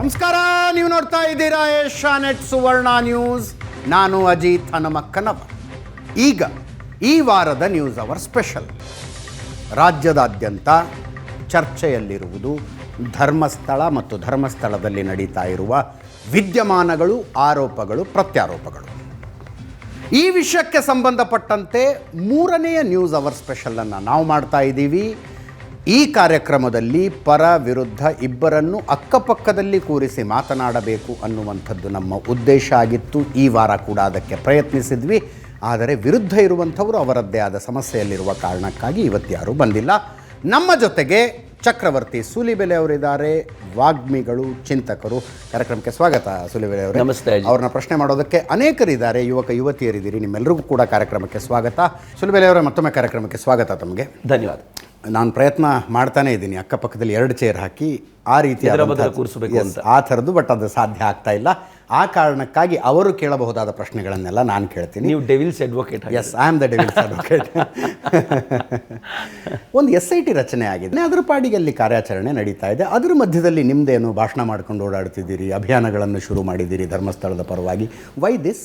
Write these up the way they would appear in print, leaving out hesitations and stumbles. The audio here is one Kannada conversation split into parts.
ನಮಸ್ಕಾರ, ನೀವು ನೋಡ್ತಾ ಇದ್ದೀರಾ ಏಷ್ಯಾನೆಟ್ ಸುವರ್ಣ ನ್ಯೂಸ್. ನಾನು ಅಜಿತ್ ಹನುಮಕ್ಕನವ. ಈಗ ಈ ವಾರದ ನ್ಯೂಸ್ ಅವರ್ ಸ್ಪೆಷಲ್. ರಾಜ್ಯದಾದ್ಯಂತ ಚರ್ಚೆಯಲ್ಲಿರುವುದು ಧರ್ಮಸ್ಥಳ ಮತ್ತು ಧರ್ಮಸ್ಥಳದಲ್ಲಿ ನಡೀತಾ ಇರುವ ವಿದ್ಯಮಾನಗಳು, ಆರೋಪಗಳು, ಪ್ರತ್ಯಾರೋಪಗಳು. ಈ ವಿಷಯಕ್ಕೆ ಸಂಬಂಧಪಟ್ಟಂತೆ ಮೂರನೆಯ ನ್ಯೂಸ್ ಅವರ್ ಸ್ಪೆಷಲನ್ನು ನಾವು ಮಾಡ್ತಾ ಇದ್ದೀವಿ. ಈ ಕಾರ್ಯಕ್ರಮದಲ್ಲಿ ಪರ ವಿರುದ್ಧ ಇಬ್ಬರನ್ನು ಅಕ್ಕಪಕ್ಕದಲ್ಲಿ ಕೂರಿಸಿ ಮಾತನಾಡಬೇಕು ಅನ್ನುವಂಥದ್ದು ನಮ್ಮ ಉದ್ದೇಶ ಆಗಿತ್ತು. ಈ ವಾರ ಕೂಡ ಅದಕ್ಕೆ ಪ್ರಯತ್ನಿಸಿದ್ವಿ. ಆದರೆ ವಿರುದ್ಧ ಇರುವಂಥವರು ಅವರದ್ದೇ ಆದ ಸಮಸ್ಯೆಯಲ್ಲಿರುವ ಕಾರಣಕ್ಕಾಗಿ ಇವತ್ತು ಯಾರೂ ಬಂದಿಲ್ಲ. ನಮ್ಮ ಜೊತೆಗೆ ಚಕ್ರವರ್ತಿ ಸೂಲಿಬೆಲೆ ಅವರಿದ್ದಾರೆ, ವಾಗ್ಮಿಗಳು, ಚಿಂತಕರು. ಕಾರ್ಯಕ್ರಮಕ್ಕೆ ಸ್ವಾಗತ ಸೂಲಿಬೆಲೆ ಅವರೇ. ನಮಸ್ತೆ. ಅವ್ರನ್ನ ಪ್ರಶ್ನೆ ಮಾಡೋದಕ್ಕೆ ಅನೇಕರಿದ್ದಾರೆ, ಯುವಕ ಯುವತಿಯರಿದ್ದೀರಿ. ನಿಮ್ಮೆಲ್ಲರಿಗೂ ಕೂಡ ಕಾರ್ಯಕ್ರಮಕ್ಕೆ ಸ್ವಾಗತ. ಸೂಲಿಬೆಲೆ ಅವರೇ, ಮತ್ತೊಮ್ಮೆ ಕಾರ್ಯಕ್ರಮಕ್ಕೆ ಸ್ವಾಗತ ತಮಗೆ. ಧನ್ಯವಾದ. ನಾನು ಪ್ರಯತ್ನ ಮಾಡ್ತಾನೇ ಇದ್ದೀನಿ ಅಕ್ಕಪಕ್ಕದಲ್ಲಿ 2 ಚೇರ್ ಹಾಕಿ ಆ ರೀತಿ ಕೂರಿಸಬೇಕು ಅಂತ, ಆ ಥರದ್ದು. ಬಟ್ ಅದು ಸಾಧ್ಯ ಆಗ್ತಾ ಇಲ್ಲ. ಆ ಕಾರಣಕ್ಕಾಗಿ ಅವರು ಕೇಳಬಹುದಾದ ಪ್ರಶ್ನೆಗಳನ್ನೆಲ್ಲ ನಾನು ಕೇಳ್ತೀನಿ. ನೀವು devil's advocate. Yes, I am the devil's advocate. ಒಂದು SIT ರಚನೆ ಆಗಿದೆ, ಅದರ ಪಾಡಿಗೆ ಅಲ್ಲಿ ಕಾರ್ಯಾಚರಣೆ ನಡೀತಾ ಇದೆ. ಅದರ ಮಧ್ಯದಲ್ಲಿ ನಿಮ್ಮದೇನು ಭಾಷಣ ಮಾಡ್ಕೊಂಡು ಓಡಾಡ್ತಿದ್ದೀರಿ, ಅಭಿಯಾನಗಳನ್ನು ಶುರು ಮಾಡಿದ್ದೀರಿ ಧರ್ಮಸ್ಥಳದ ಪರವಾಗಿ. Why this?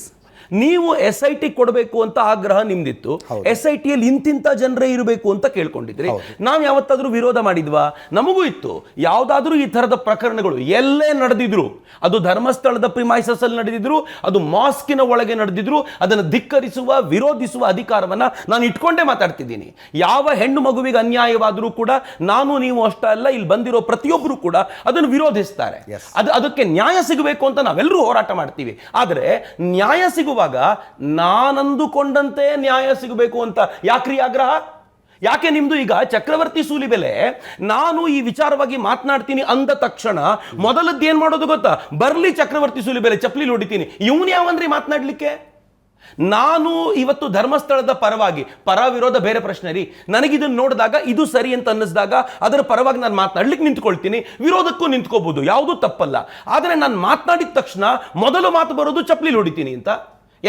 ನೀವು SIT ಕೊಡಬೇಕು ಅಂತ ಆಗ್ರಹ ನಿಮ್ದಿತ್ತು. SITಯಲ್ಲಿ ಇಂತಿಂತ ಜನರೇ ಇರಬೇಕು ಅಂತ ಕೇಳ್ಕೊಂಡಿದ್ರಿ. ನಾವು ಯಾವತ್ತಾದ್ರೂ ವಿರೋಧ ಮಾಡಿದ್ವಾ? ನಮಗೂ ಇತ್ತು. ಯಾವುದಾದ್ರೂ ಈ ಥರದ ಪ್ರಕರಣಗಳು ಎಲ್ಲೇ ನಡೆದಿದ್ರು, ಅದು ಧರ್ಮಸ್ಥಳದ ಪ್ರಿಮೈಸಸ್ ಅಲ್ಲಿ ನಡೆದಿದ್ರು, ಅದು ಮಾಸ್ಕಿನ ಒಳಗೆ ನಡೆದಿದ್ರು, ಅದನ್ನು ಧಿಕ್ಕರಿಸುವ, ವಿರೋಧಿಸುವ ಅಧಿಕಾರವನ್ನ ನಾನು ಇಟ್ಕೊಂಡೇ ಮಾತಾಡ್ತಿದ್ದೀನಿ. ಯಾವ ಹೆಣ್ಣು ಮಗುವಿಗೆ ಅನ್ಯಾಯವಾದರೂ ಕೂಡ ನಾನು ನೀವು ಅಷ್ಟೇ ಅಲ್ಲ, ಇಲ್ಲಿ ಬಂದಿರೋ ಪ್ರತಿಯೊಬ್ಬರು ಕೂಡ ಅದನ್ನು ವಿರೋಧಿಸ್ತಾರೆ. ಅದಕ್ಕೆ ನ್ಯಾಯ ಸಿಗಬೇಕು ಅಂತ ನಾವೆಲ್ಲರೂ ಹೋರಾಟ ಮಾಡ್ತೀವಿ. ಆದರೆ ನ್ಯಾಯ ಸಿಗುವ ನಾನಂದುಕೊಂಡಂತೆ ನ್ಯಾಯ ಸಿಗಬೇಕು ಅಂತ ಯಾಕ್ರಿ ಆಗ್ರಹ? ಯಾಕೆ ನಿಮ್ದು? ಈಗ ಚಕ್ರವರ್ತಿ ಸೂಲಿಬೆಲೆ ನಾನು ಈ ವಿಚಾರವಾಗಿ ಮಾತನಾಡ್ತೀನಿ ಅಂದ ತಕ್ಷಣ ಮೊದಲದ್ದು ಏನ್ ಮಾಡೋದು ಗೊತ್ತಾ? ಬರ್ಲಿ ಚಕ್ರವರ್ತಿ ಸೂಲಿಬೆಲೆ ಚಪ್ಪಲಿ ಹೊಡಿತೀನಿ. ಇವನ್ ಯಾವಂದ್ರಿ ಮಾತನಾಡ್ಲಿಕ್ಕೆ? ನಾನು ಇವತ್ತು ಧರ್ಮಸ್ಥಳದ ಪರವಾಗಿ, ಪರ ವಿರೋಧ ಬೇರೆ ಪ್ರಶ್ನೆ ರೀ. ನನಗಿದನ್ನು ನೋಡಿದಾಗ ಇದು ಸರಿ ಅಂತ ಅನ್ನಿಸಿದಾಗ ಅದರ ಪರವಾಗಿ ನಾನು ಮಾತನಾಡ್ಲಿಕ್ಕೆ ನಿಂತ್ಕೊಳ್ತೀನಿ, ವಿರೋಧಕ್ಕೂ ನಿಂತ್ಕೋಬಹುದು, ಯಾವುದೂ ತಪ್ಪಲ್ಲ. ಆದರೆ ನಾನು ಮಾತನಾಡಿದ ತಕ್ಷಣ ಮೊದಲು ಮಾತು ಬರೋದು ಚಪ್ಪಲಿ ಹೊಡಿತೀನಿ ಅಂತ.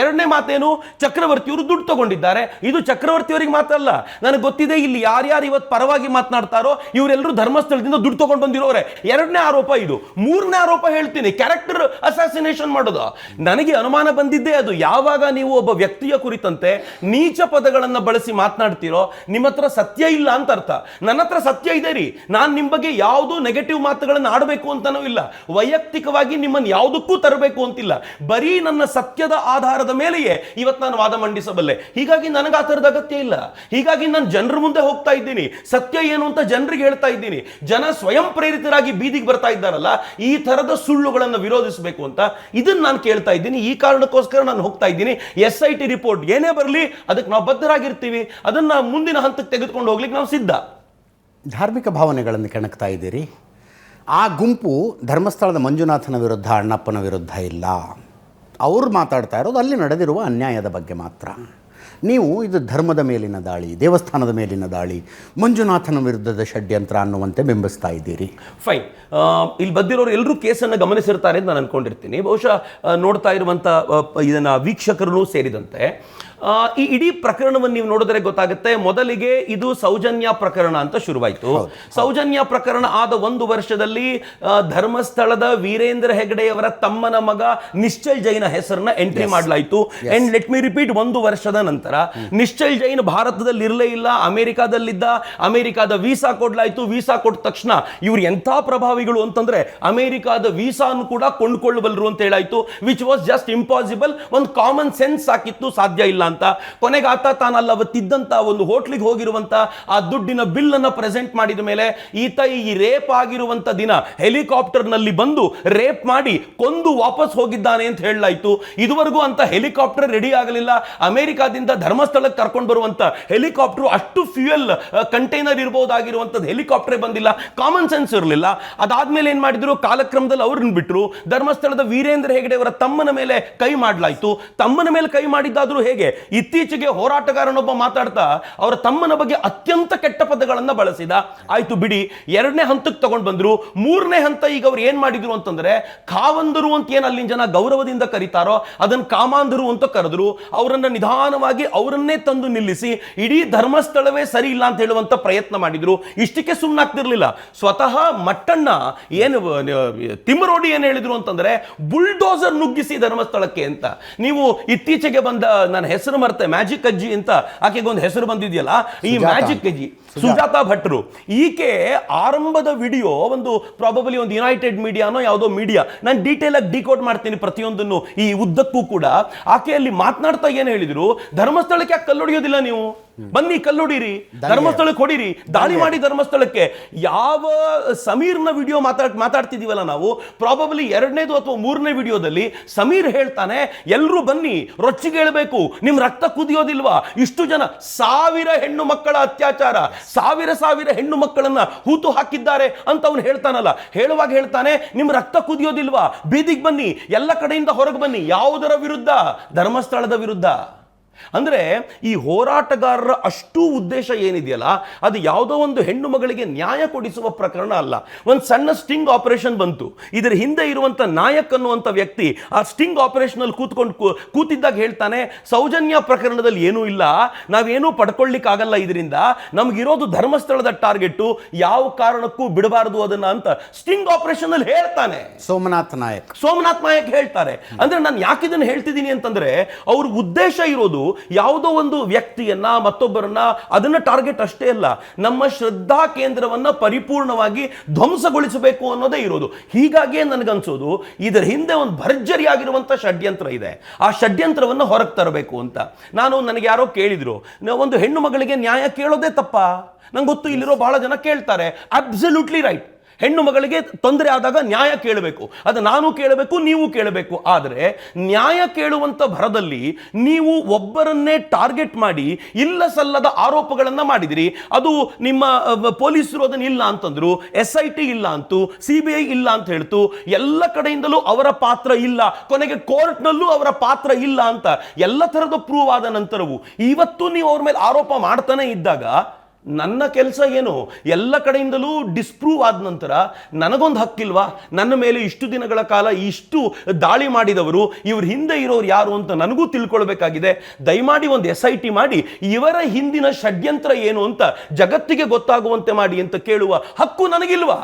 ಎರಡನೇ ಮಾತೇನು? ಚಕ್ರವರ್ತಿಯವರು ದುಡ್ಡು ತಗೊಂಡಿದ್ದಾರೆ. ಇದು ಚಕ್ರವರ್ತಿಯವರಿಗೆ ಮಾತಲ್ಲ, ನನಗೆ ಗೊತ್ತಿದೆ ಇಲ್ಲಿ ಯಾರ್ಯಾರು ಇವತ್ತು ಪರವಾಗಿ ಮಾತನಾಡ್ತಾರೋ ಇವರೆಲ್ಲರೂ ಧರ್ಮಸ್ಥಳದಿಂದ ದುಡ್ಡು ತಗೊಂಡು ಬಂದಿರೋರೆ. ಎರಡನೇ ಆರೋಪ ಇದು. ಮೂರನೇ ಆರೋಪ ಹೇಳ್ತೀನಿ, ಕ್ಯಾರೆಕ್ಟರ್ ಅಸಾಸಿನೇಷನ್ ಮಾಡೋದು. ನನಗೆ ಅನುಮಾನ ಬಂದಿದ್ದೇ ಅದು. ಯಾವಾಗ ನೀವು ಒಬ್ಬ ವ್ಯಕ್ತಿಯ ಕುರಿತಂತೆ ನೀಚ ಪದಗಳನ್ನು ಬಳಸಿ ಮಾತನಾಡ್ತೀರೋ ನಿಮ್ಮ ಹತ್ರ ಸತ್ಯ ಇಲ್ಲ ಅಂತ ಅರ್ಥ. ನನ್ನ ಹತ್ರ ಸತ್ಯ ಇದೆ ರೀ. ನಾನು ನಿಮ್ಮ ಬಗ್ಗೆ ಯಾವುದೂ ನೆಗೆಟಿವ್ ಮಾತುಗಳನ್ನು ಆಡಬೇಕು ಅಂತನೂ ಇಲ್ಲ, ವೈಯಕ್ತಿಕವಾಗಿ ನಿಮ್ಮನ್ನು ಯಾವುದಕ್ಕೂ ತರಬೇಕು ಅಂತಿಲ್ಲ. ಬರೀ ನನ್ನ ಸತ್ಯದ ಆಧಾರ ಮೇಲೆಯೇ ಇವತ್ತು ನಾನು ವಾದ ಮಂಡಿಸಬಲ್ಲೆ. ಹೀಗಾಗಿ ನನಗೆ ಆ ಥರದ ಅಗತ್ಯ ಇಲ್ಲ. ಹೀಗಾಗಿ ನಾನು ಜನರ ಮುಂದೆ ಹೋಗ್ತಾ ಇದ್ದೀನಿ, ಸತ್ಯ ಏನು ಅಂತ ಜನರಿಗೆ ಹೇಳ್ತಾ ಇದ್ದೀನಿ. ಜನ ಸ್ವಯಂ ಪ್ರೇರಿತರಾಗಿ ಬೀದಿಗೆ ಬರ್ತಾ ಇದ್ದಾರಲ್ಲ, ಈ ಥರದ ಸುಳ್ಳುಗಳನ್ನು ವಿರೋಧಿಸಬೇಕು ಅಂತ ಇದನ್ನು ನಾನು ಕೇಳ್ತಾ ಇದ್ದೀನಿ. ಈ ಕಾರಣಕ್ಕೋಸ್ಕರ ನಾನು ಹೋಗ್ತಾ ಇದ್ದೀನಿ. SIT ರಿಪೋರ್ಟ್ ಏನೇ ಬರಲಿ ಅದಕ್ಕೆ ನಾವು ಬದ್ಧರಾಗಿರ್ತೀವಿ. ಅದನ್ನು ಮುಂದಿನ ಹಂತಕ್ಕೆ ತೆಗೆದುಕೊಂಡು ಹೋಗ್ಲಿಕ್ಕೆ ನಾವು ಸಿದ್ಧ. ಧಾರ್ಮಿಕ ಭಾವನೆಗಳನ್ನು ಕೆಣಕ್ತಾ ಇದ್ದೀರಿ. ಆ ಗುಂಪು ಧರ್ಮಸ್ಥಳದ ಮಂಜುನಾಥನ ವಿರುದ್ಧ, ಅಣ್ಣಪ್ಪನ ವಿರುದ್ಧ ಇಲ್ಲ. ಅವರು ಮಾತಾಡ್ತಾ ಇರೋದು ಅಲ್ಲಿ ನಡೆದಿರುವ ಅನ್ಯಾಯದ ಬಗ್ಗೆ ಮಾತ್ರ. ನೀವು ಇದು ಧರ್ಮದ ಮೇಲಿನ ದಾಳಿ, ದೇವಸ್ಥಾನದ ಮೇಲಿನ ದಾಳಿ, ಮಂಜುನಾಥನ ವಿರುದ್ಧದ ಷಡ್ಯಂತ್ರ ಅನ್ನುವಂತೆ ಬಿಂಬಿಸ್ತಾ ಇದ್ದೀರಿ. ಫೈನ್. ಇಲ್ಲಿ ಬಂದಿರೋರು ಎಲ್ಲರೂ ಕೇಸನ್ನು ಗಮನಿಸಿರ್ತಾರೆ ಅಂತ ನಾನು ಅನ್ಕೊಂಡಿರ್ತೀನಿ. ಬಹುಶಃ ನೋಡ್ತಾ ಇರುವಂಥ ಇದನ್ನು ವೀಕ್ಷಕರು ಸೇರಿದಂತೆ ಈ ಇಡೀ ಪ್ರಕರಣವನ್ನು ನೀವು ನೋಡಿದ್ರೆ ಗೊತ್ತಾಗುತ್ತೆ. ಮೊದಲಿಗೆ ಇದು ಸೌಜನ್ಯ ಪ್ರಕರಣ ಅಂತ ಶುರುವಾಯಿತು. ಸೌಜನ್ಯ ಪ್ರಕರಣ ಆದ 1 ವರ್ಷದಲ್ಲಿ ಧರ್ಮಸ್ಥಳದ ವೀರೇಂದ್ರ ಹೆಗಡೆಯವರ ತಮ್ಮನ ಮಗ ನಿಶ್ಚಲ್ ಜೈನ ಹೆಸರನ್ನ ಎಂಟ್ರಿ ಮಾಡಲಾಯಿತು. ಅಂಡ್ ಲೆಟ್ ಮಿ ರಿಪೀಟ್, 1 ವರ್ಷದ ನಂತರ ನಿಶ್ಚಲ್ ಜೈನ್ ಭಾರತದಲ್ಲಿ ಇರಲೇ ಇಲ್ಲ, ಅಮೆರಿಕಾದಲ್ಲಿದ್ದ. ಅಮೆರಿಕಾದ ವೀಸಾ ಕೊಡ್ಲಾಯಿತು. ವೀಸಾ ಕೊಟ್ಟ ತಕ್ಷಣ ಇವ್ರು ಎಂಥ ಪ್ರಭಾವಿಗಳು ಅಂತಂದ್ರೆ ಅಮೆರಿಕಾದ ವೀಸಾನು ಕೂಡ ಕೊಂಡುಕೊಳ್ಳಬಲ್ಲರು ಅಂತ ಹೇಳಾಯ್ತು. Which was just impossible. ಒಂದು ಕಾಮನ್ ಸೆನ್ಸ್ ಸಾಕಿತ್ತು, ಸಾಧ್ಯ ಇಲ್ಲ ಅಂತ. ಕೊನೆಗೆ ಆತ ತಾನಲ್ಲ ಅವತ್ತಿದ್ದಂತ ಒಂದು ಹೋಟ್ಲಿಗೆ ಹೋಗಿರುವಂತ ಆ ದುಡ್ಡಿನ ಬಿಲ್ ಅನ್ನ ಪ್ರೆಸೆಂಟ್ ಮಾಡಿದ ಮೇಲೆ ಈತ ಈ ರೇಪ್ ಆಗಿರುವಂತ ದಿನ ಹೆಲಿಕಾಪ್ಟರ್ ನಲ್ಲಿ ಬಂದು ರೇಪ್ ಮಾಡಿ ಕೊಂದು ವಾಪಸ್ ಹೋಗಿದ್ದಾನೆ ಅಂತ ಹೇಳಲಾಯಿತು. ಇದುವರೆಗೂ ಅಂತ ಹೆಲಿಕಾಪ್ಟರ್ ರೆಡಿ ಆಗಲಿಲ್ಲ. ಅಮೆರಿಕಾದಿಂದ ಧರ್ಮಸ್ಥಳಕ್ಕೆ ಕರ್ಕೊಂಡು ಬರುವಂತ ಹೆಲಿಕಾಪ್ಟರ್ ಅಷ್ಟು ಫ್ಯೂಯಲ್ ಕಂಟೈನರ್ ಇರಬಹುದಾಗಿರುವಂತದ್ದು ಹೆಲಿಕಾಪ್ಟರ್ ಬಂದಿಲ್ಲ. ಕಾಮನ್ ಸೆನ್ಸ್ ಇರಲಿಲ್ಲ. ಅದಾದ್ಮೇಲೆ ಏನ್ ಮಾಡಿದ್ರು, ಕಾಲಕ್ರಮದಲ್ಲಿ ಅವ್ರನ್ನ ಬಿಟ್ಟರು. ಧರ್ಮಸ್ಥಳದ ವೀರೇಂದ್ರ ಹೆಗಡೆ ಅವರ ತಮ್ಮನ ಮೇಲೆ ಕೈ ಮಾಡಲಾಯಿತು. ತಮ್ಮನ ಮೇಲೆ ಕೈ ಮಾಡಿದ್ದಾದ್ರೂ ಹೇಗೆ, ಇತ್ತೀಚೆಗೆ ಹೋರಾಟಗಾರನೊಬ್ಬ ಮಾತಾಡ್ತಾ ಅವರ ತಮ್ಮನ ಬಗ್ಗೆ ಅತ್ಯಂತ ಕೆಟ್ಟ ಪದಗಳನ್ನ ಬಳಸಿದ. ಆಯ್ತು ಬಿಡಿ, 2ನೇ ಹಂತಕ್ಕೆ ತಗೊಂಡು ಬಂದ್ರು. 3ನೇ ಹಂತ ಈಗ ಅವ್ರು ಏನ್ ಮಾಡಿದ್ರು ಅಂತಂದ್ರೆ, ಕಾವಂದರು ಅಂತ ಏನ್ ಅಲ್ಲಿನ ಜನ ಗೌರವದಿಂದ ಕರೀತಾರೋ ಅದನ್ನ ಕಾಮಾಂಧರು ಅಂತ ಕರೆದ್ರು. ಅವರನ್ನ ನಿಧಾನವಾಗಿ ಅವರನ್ನೇ ತಂದು ನಿಲ್ಲಿಸಿ ಇಡೀ ಧರ್ಮಸ್ಥಳವೇ ಸರಿ ಇಲ್ಲ ಅಂತ ಹೇಳುವಂತ ಪ್ರಯತ್ನ ಮಾಡಿದ್ರು. ಇಷ್ಟಕ್ಕೆ ಸುಮ್ಮನಾಗ್ತಿರ್ಲಿಲ್ಲ. ಸ್ವತಃ ಮಟ್ಟಣ್ಣ ಏನು ತಿಮ್ಮರೋಡಿ ಏನ್ ಹೇಳಿದ್ರು ಅಂತಂದ್ರೆ, ಬುಲ್ಡೋಸರ್ ನುಗ್ಗಿಸಿ ಧರ್ಮಸ್ಥಳಕ್ಕೆ ಅಂತ. ನೀವು ಇತ್ತೀಚೆಗೆ ಬಂದ, ನನ್ನ ಹೆಸರು ಮರ್ತೆ, ಮ್ಯಾಜಿಕ್ ಅಜ್ಜಿ ಅಂತ ಆಕೆಗೆ ಒಂದು ಹೆಸರು ಬಂದಿದೆಯಲ್ಲ, ಈ ಮ್ಯಾಜಿಕ್ ಅಜ್ಜಿ ಸುಜಾತಾ ಭಟ್ರು, ಈಕೆ ಆರಂಭದ ವಿಡಿಯೋ ಒಂದು ಪ್ರಾಬಬಲಿ ಒಂದು ಯುನೈಟೆಡ್ ಮೀಡಿಯಾನೋ ಯಾವುದೋ ಮೀಡಿಯಾ, ನಾನು ಡೀಟೇಲ್ ಆಗಿ ಡಿಕೋಡ್ ಮಾಡ್ತೀನಿ ಪ್ರತಿಯೊಂದನ್ನು ಈ ಉದ್ದಕ್ಕೂ ಕೂಡ. ಆಕೆಯಲ್ಲಿ ಮಾತನಾಡ್ತಾ ಏನು ಹೇಳಿದ್ರು, ಧರ್ಮಸ್ಥಳಕ್ಕೆ ಯಾಕೆ ಕಲ್ಲೊಡೆಯೋದಿಲ್ಲ ನೀವು, ಬನ್ನಿ ಕಲ್ಲೊಡಿರಿ, ಧರ್ಮಸ್ಥಳಕ್ಕೆ ಹೊಡಿರಿ, ದಾಳಿ ಮಾಡಿ ಧರ್ಮಸ್ಥಳಕ್ಕೆ. ಯಾವ ಸಮೀರ್ನ ವಿಡಿಯೋ ಮಾತಾಡ್ತಿದೀವಲ್ಲ ನಾವು, ಪ್ರಾಬಬಲಿ 2ನೇದು ಅಥವಾ 3ನೇ ವಿಡಿಯೋದಲ್ಲಿ ಸಮೀರ್ ಹೇಳ್ತಾನೆ, ಎಲ್ಲರೂ ಬನ್ನಿ, ರೊಚ್ಚಿಗೆ ಹೇಳ್ಬೇಕು, ನಿಮ್ ರಕ್ತ ಕುದಿಯೋದಿಲ್ವಾ, ಇಷ್ಟು ಜನ 1000 ಹೆಣ್ಣು ಮಕ್ಕಳ ಅತ್ಯಾಚಾರ, 1000 ಹೆಣ್ಣು ಮಕ್ಕಳನ್ನ ಹೂತು ಹಾಕಿದ್ದಾರೆ ಅಂತ ಅವನು ಹೇಳ್ತಾನಲ್ಲ. ಹೇಳುವಾಗ ಹೇಳ್ತಾನೆ, ನಿಮ್ ರಕ್ತ ಕುದಿಯೋದಿಲ್ವಾ, ಬೀದಿಗೆ ಬನ್ನಿ, ಎಲ್ಲ ಕಡೆಯಿಂದ ಹೊರಗೆ ಬನ್ನಿ. ಯಾವುದರ ವಿರುದ್ಧ? ಧರ್ಮಸ್ಥಳದ ವಿರುದ್ಧ. ಅಂದ್ರೆ ಈ ಹೋರಾಟಗಾರರ ಅಷ್ಟು ಉದ್ದೇಶ ಏನಿದೆಯಲ್ಲ, ಅದು ಯಾವುದೋ ಒಂದು ಹೆಣ್ಣು ಮಗಳಿಗೆ ನ್ಯಾಯ ಕೊಡಿಸುವ ಪ್ರಕರಣ ಅಲ್ಲ. ಒಂದು ಸಣ್ಣ ಸ್ಟಿಂಗ್ ಆಪರೇಷನ್ ಬಂತು, ಇದರ ಹಿಂದೆ ಇರುವಂತ ನಾಯಕ್ ಅನ್ನುವಂಥ ವ್ಯಕ್ತಿ ಆ ಸ್ಟಿಂಗ್ ಆಪರೇಷನ್ ಅಲ್ಲಿ ಕೂತಿದ್ದಾಗ ಹೇಳ್ತಾನೆ, ಸೌಜನ್ಯ ಪ್ರಕರಣದಲ್ಲಿ ಏನೂ ಇಲ್ಲ, ನಾವೇನೂ ಪಡ್ಕೊಳ್ಳಿಕ್ಕಾಗಲ್ಲ, ಇದರಿಂದ ನಮಗಿರೋದು ಧರ್ಮಸ್ಥಳದ ಟಾರ್ಗೆಟ್, ಯಾವ ಕಾರಣಕ್ಕೂ ಬಿಡಬಾರದು ಅದನ್ನ ಅಂತ ಸ್ಟಿಂಗ್ ಆಪರೇಷನ್ ಅಲ್ಲಿ ಹೇಳ್ತಾನೆ ಸೋಮನಾಥ್ ನಾಯಕ್ ಹೇಳ್ತಾರೆ. ಅಂದ್ರೆ ನಾನು ಯಾಕೆ ಇದನ್ನು ಹೇಳ್ತಿದ್ದೀನಿ ಅಂತಂದ್ರೆ, ಅವ್ರ ಉದ್ದೇಶ ಇರೋದು ಯಾವುದೋ ಒಂದು ವ್ಯಕ್ತಿಯನ್ನ ಮತ್ತೊಬ್ಬರನ್ನ ಅದನ್ನ ಟಾರ್ಗೆಟ್ ಅಷ್ಟೇ ಅಲ್ಲ, ನಮ್ಮ ಶ್ರದ್ಧಾ ಕೇಂದ್ರವನ್ನ ಪರಿಪೂರ್ಣವಾಗಿ ಧ್ವಂಸಗೊಳಿಸಬೇಕು ಅನ್ನೋದೇ ಇರೋದು. ಹೀಗಾಗಿ ನನಗನ್ಸೋದು ಇದರ ಹಿಂದೆ ಒಂದು ಭರ್ಜರಿಯಾಗಿರುವಂತ ಷಡ್ಯಂತ್ರ ಇದೆ. ಆ ಷಡ್ಯಂತ್ರವನ್ನು ಹೊರಗೆ ತರಬೇಕು ಅಂತ. ನನಗೆ ಯಾರೋ ಕೇಳಿದ್ರು, ಒಂದು ಹೆಣ್ಣು ಮಗಳಿಗೆ ನ್ಯಾಯ ಕೇಳೋದೇ ತಪ್ಪಾ? ನಂಗೆ ಗೊತ್ತು, ಇಲ್ಲಿರೋ ಬಹಳ ಜನ ಕೇಳ್ತಾರೆ. Absolutely right. ಹೆಣ್ಣು ಮಗಳಿಗೆ ತೊಂದರೆ ಆದಾಗ ನ್ಯಾಯ ಕೇಳಬೇಕು, ಅದು ನಾನು ಕೇಳಬೇಕು, ನೀವು ಕೇಳಬೇಕು. ಆದರೆ ನ್ಯಾಯ ಕೇಳುವಂತ ಭರದಲ್ಲಿ ನೀವು ಒಬ್ಬರನ್ನೇ ಟಾರ್ಗೆಟ್ ಮಾಡಿ ಇಲ್ಲ ಸಲ್ಲದ ಆರೋಪಗಳನ್ನ ಮಾಡಿದಿರಿ. ಅದು ನಿಮ್ಮ ಪೊಲೀಸರು ಅದನ್ನ ಇಲ್ಲ ಅಂತಂದ್ರು, SIT ಇಲ್ಲ ಅಂತು, CBI ಇಲ್ಲ ಅಂತ ಹೇಳ್ತು, ಎಲ್ಲ ಕಡೆಯಿಂದಲೂ ಅವರ ಪಾತ್ರ ಇಲ್ಲ, ಕೊನೆಗೆ ಕೋರ್ಟ್ನಲ್ಲೂ ಅವರ ಪಾತ್ರ ಇಲ್ಲ ಅಂತ ಎಲ್ಲ ತರದ ಪ್ರೂವ್ ಆದ ನಂತರವೂ ಇವತ್ತು ನೀವು ಅವ್ರ ಮೇಲೆ ಆರೋಪ ಮಾಡ್ತಾನೆ ಇದ್ದಾಗ, ನನ್ನ ಕೆಲಸ ಏನು? ಎಲ್ಲ ಕಡೆಯಿಂದಲೂ ಡಿಸ್ಪ್ರೂವ್ ಆದ ನಂತರ ನನಗೊಂದು ಹಕ್ಕಿಲ್ವಾ? ನನ್ನ ಮೇಲೆ ಇಷ್ಟು ದಿನಗಳ ಕಾಲ ಇಷ್ಟು ದಾಳಿ ಮಾಡಿದವರು, ಇವ್ರ ಹಿಂದೆ ಇರೋರು ಯಾರು ಅಂತ ನನಗೂ ತಿಳ್ಕೊಳ್ಬೇಕಾಗಿದೆ. ದಯಮಾಡಿ ಒಂದು SIT ಮಾಡಿ ಇವರ ಹಿಂದಿನ ಷಡ್ಯಂತ್ರ ಏನು ಅಂತ ಜಗತ್ತಿಗೆ ಗೊತ್ತಾಗುವಂತೆ ಮಾಡಿ ಅಂತ ಕೇಳುವ ಹಕ್ಕು ನನಗಿಲ್ವಾ?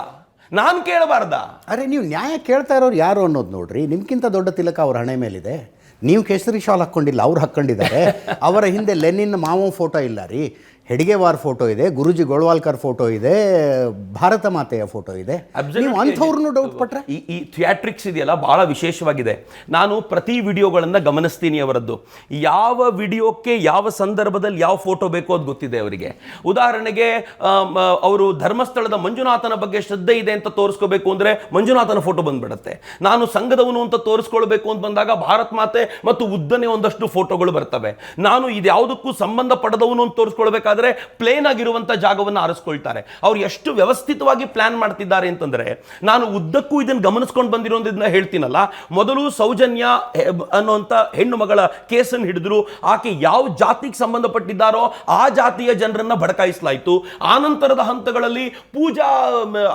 ನಾನು ಕೇಳಬಾರ್ದಾ? ಅರೆ, ನೀವು ನ್ಯಾಯ ಕೇಳ್ತಾ ಇರೋರು ಯಾರು ಅನ್ನೋದು ನೋಡ್ರಿ. ನಿಮ್ಗಿಂತ ದೊಡ್ಡ ತಿಲಕ ಅವ್ರ ಹಣೆ ಮೇಲಿದೆ. ನೀವು ಕೇಸರಿ ಶಾಲ್ ಹಾಕ್ಕೊಂಡಿಲ್ಲ, ಅವ್ರು ಹಾಕ್ಕೊಂಡಿದ್ದಾರೆ. ಅವರ ಹಿಂದೆ ಲೆನಿನ್ ಮಾವ ಫೋಟೋ ಇಲ್ಲ ರೀ, ಹೆಡ್ಗೆವಾರ್ ಫೋಟೋ ಇದೆ, ಗುರುಜಿ ಗೋಳ್ವಾಲ್ಕರ್ ಫೋಟೋ ಇದೆ, ಭಾರತ ಮಾತೆಯ ಫೋಟೋ ಇದೆ. ನೀವು ಅಂಥವ್ರನ್ನು ಡೌಟ್ ಪಟ್ರೆ ಈ ಥಿಯೇಟ್ರಿಕ್ಸ್ ಇದೆಯಲ್ಲ ಬಹಳ ವಿಶೇಷವಾಗಿದೆ. ನಾನು ಪ್ರತಿ ವಿಡಿಯೋಗಳನ್ನ ಗಮನಿಸ್ತೀನಿ ಅವರದ್ದು. ಯಾವ ವಿಡಿಯೋಕ್ಕೆ ಯಾವ ಸಂದರ್ಭದಲ್ಲಿ ಯಾವ ಫೋಟೋ ಬೇಕೋ ಅದು ಗೊತ್ತಿದೆ ಅವರಿಗೆ. ಉದಾಹರಣೆಗೆ ಅವರು ಧರ್ಮಸ್ಥಳದ ಮಂಜುನಾಥನ ಬಗ್ಗೆ ಶ್ರದ್ಧೆ ಇದೆ ಅಂತ ತೋರಿಸ್ಕೋಬೇಕು ಅಂದ್ರೆ ಮಂಜುನಾಥನ ಫೋಟೋ ಬಂದ್ಬಿಡುತ್ತೆ. ನಾನು ಸಂಘದವನು ಅಂತ ತೋರಿಸ್ಕೊಳ್ಬೇಕು ಅಂತ ಬಂದಾಗ ಭಾರತ್ ಮಾತೆ ಮತ್ತು ಉದ್ದನೆ ಒಂದಷ್ಟು ಫೋಟೋಗಳು ಬರ್ತವೆ. ನಾನು ಇದ್ಯಾವುದಕ್ಕೂ ಸಂಬಂಧ ಪಡೆದವನು ಅಂತ ತೋರಿಸ್ಕೊಳ್ಬೇಕಾದ್ರೆ ಪ್ಲೇನ್ ಆಗಿರುವಂತ ಜಾಗವನ್ನು ಆರಿಸ್ಕೊಳ್ತಾರೆ. ಅವ್ರು ಎಷ್ಟು ವ್ಯವಸ್ಥಿತವಾಗಿ ಪ್ಲಾನ್ ಮಾಡ್ತಿದ್ದಾರೆ ಅಂತಂದ್ರೆ, ನಾನು ಉದ್ದಕ್ಕೂ ಇದನ್ನು ಗಮನಿಸ್ಕೊಂಡು ಬಂದಿರೋದನ್ನ ಹೇಳ್ತೀನಲ್ಲ. ಮೊದಲು ಸೌಜನ್ಯ ಅನ್ನುವಂತ ಹೆಣ್ಣು ಮಗಳ ಕೇಸನ್ನು ಹಿಡಿದ್ರು. ಆಕೆ ಯಾವ ಜಾತಿಗೆ ಸಂಬಂಧಪಟ್ಟಿದ್ದಾರೋ ಆ ಜಾತಿಯ ಜನರನ್ನ ಭಡಕಾಯಿಸಲಾಯಿತು. ಆನಂತರದ ಹಂತಗಳಲ್ಲಿ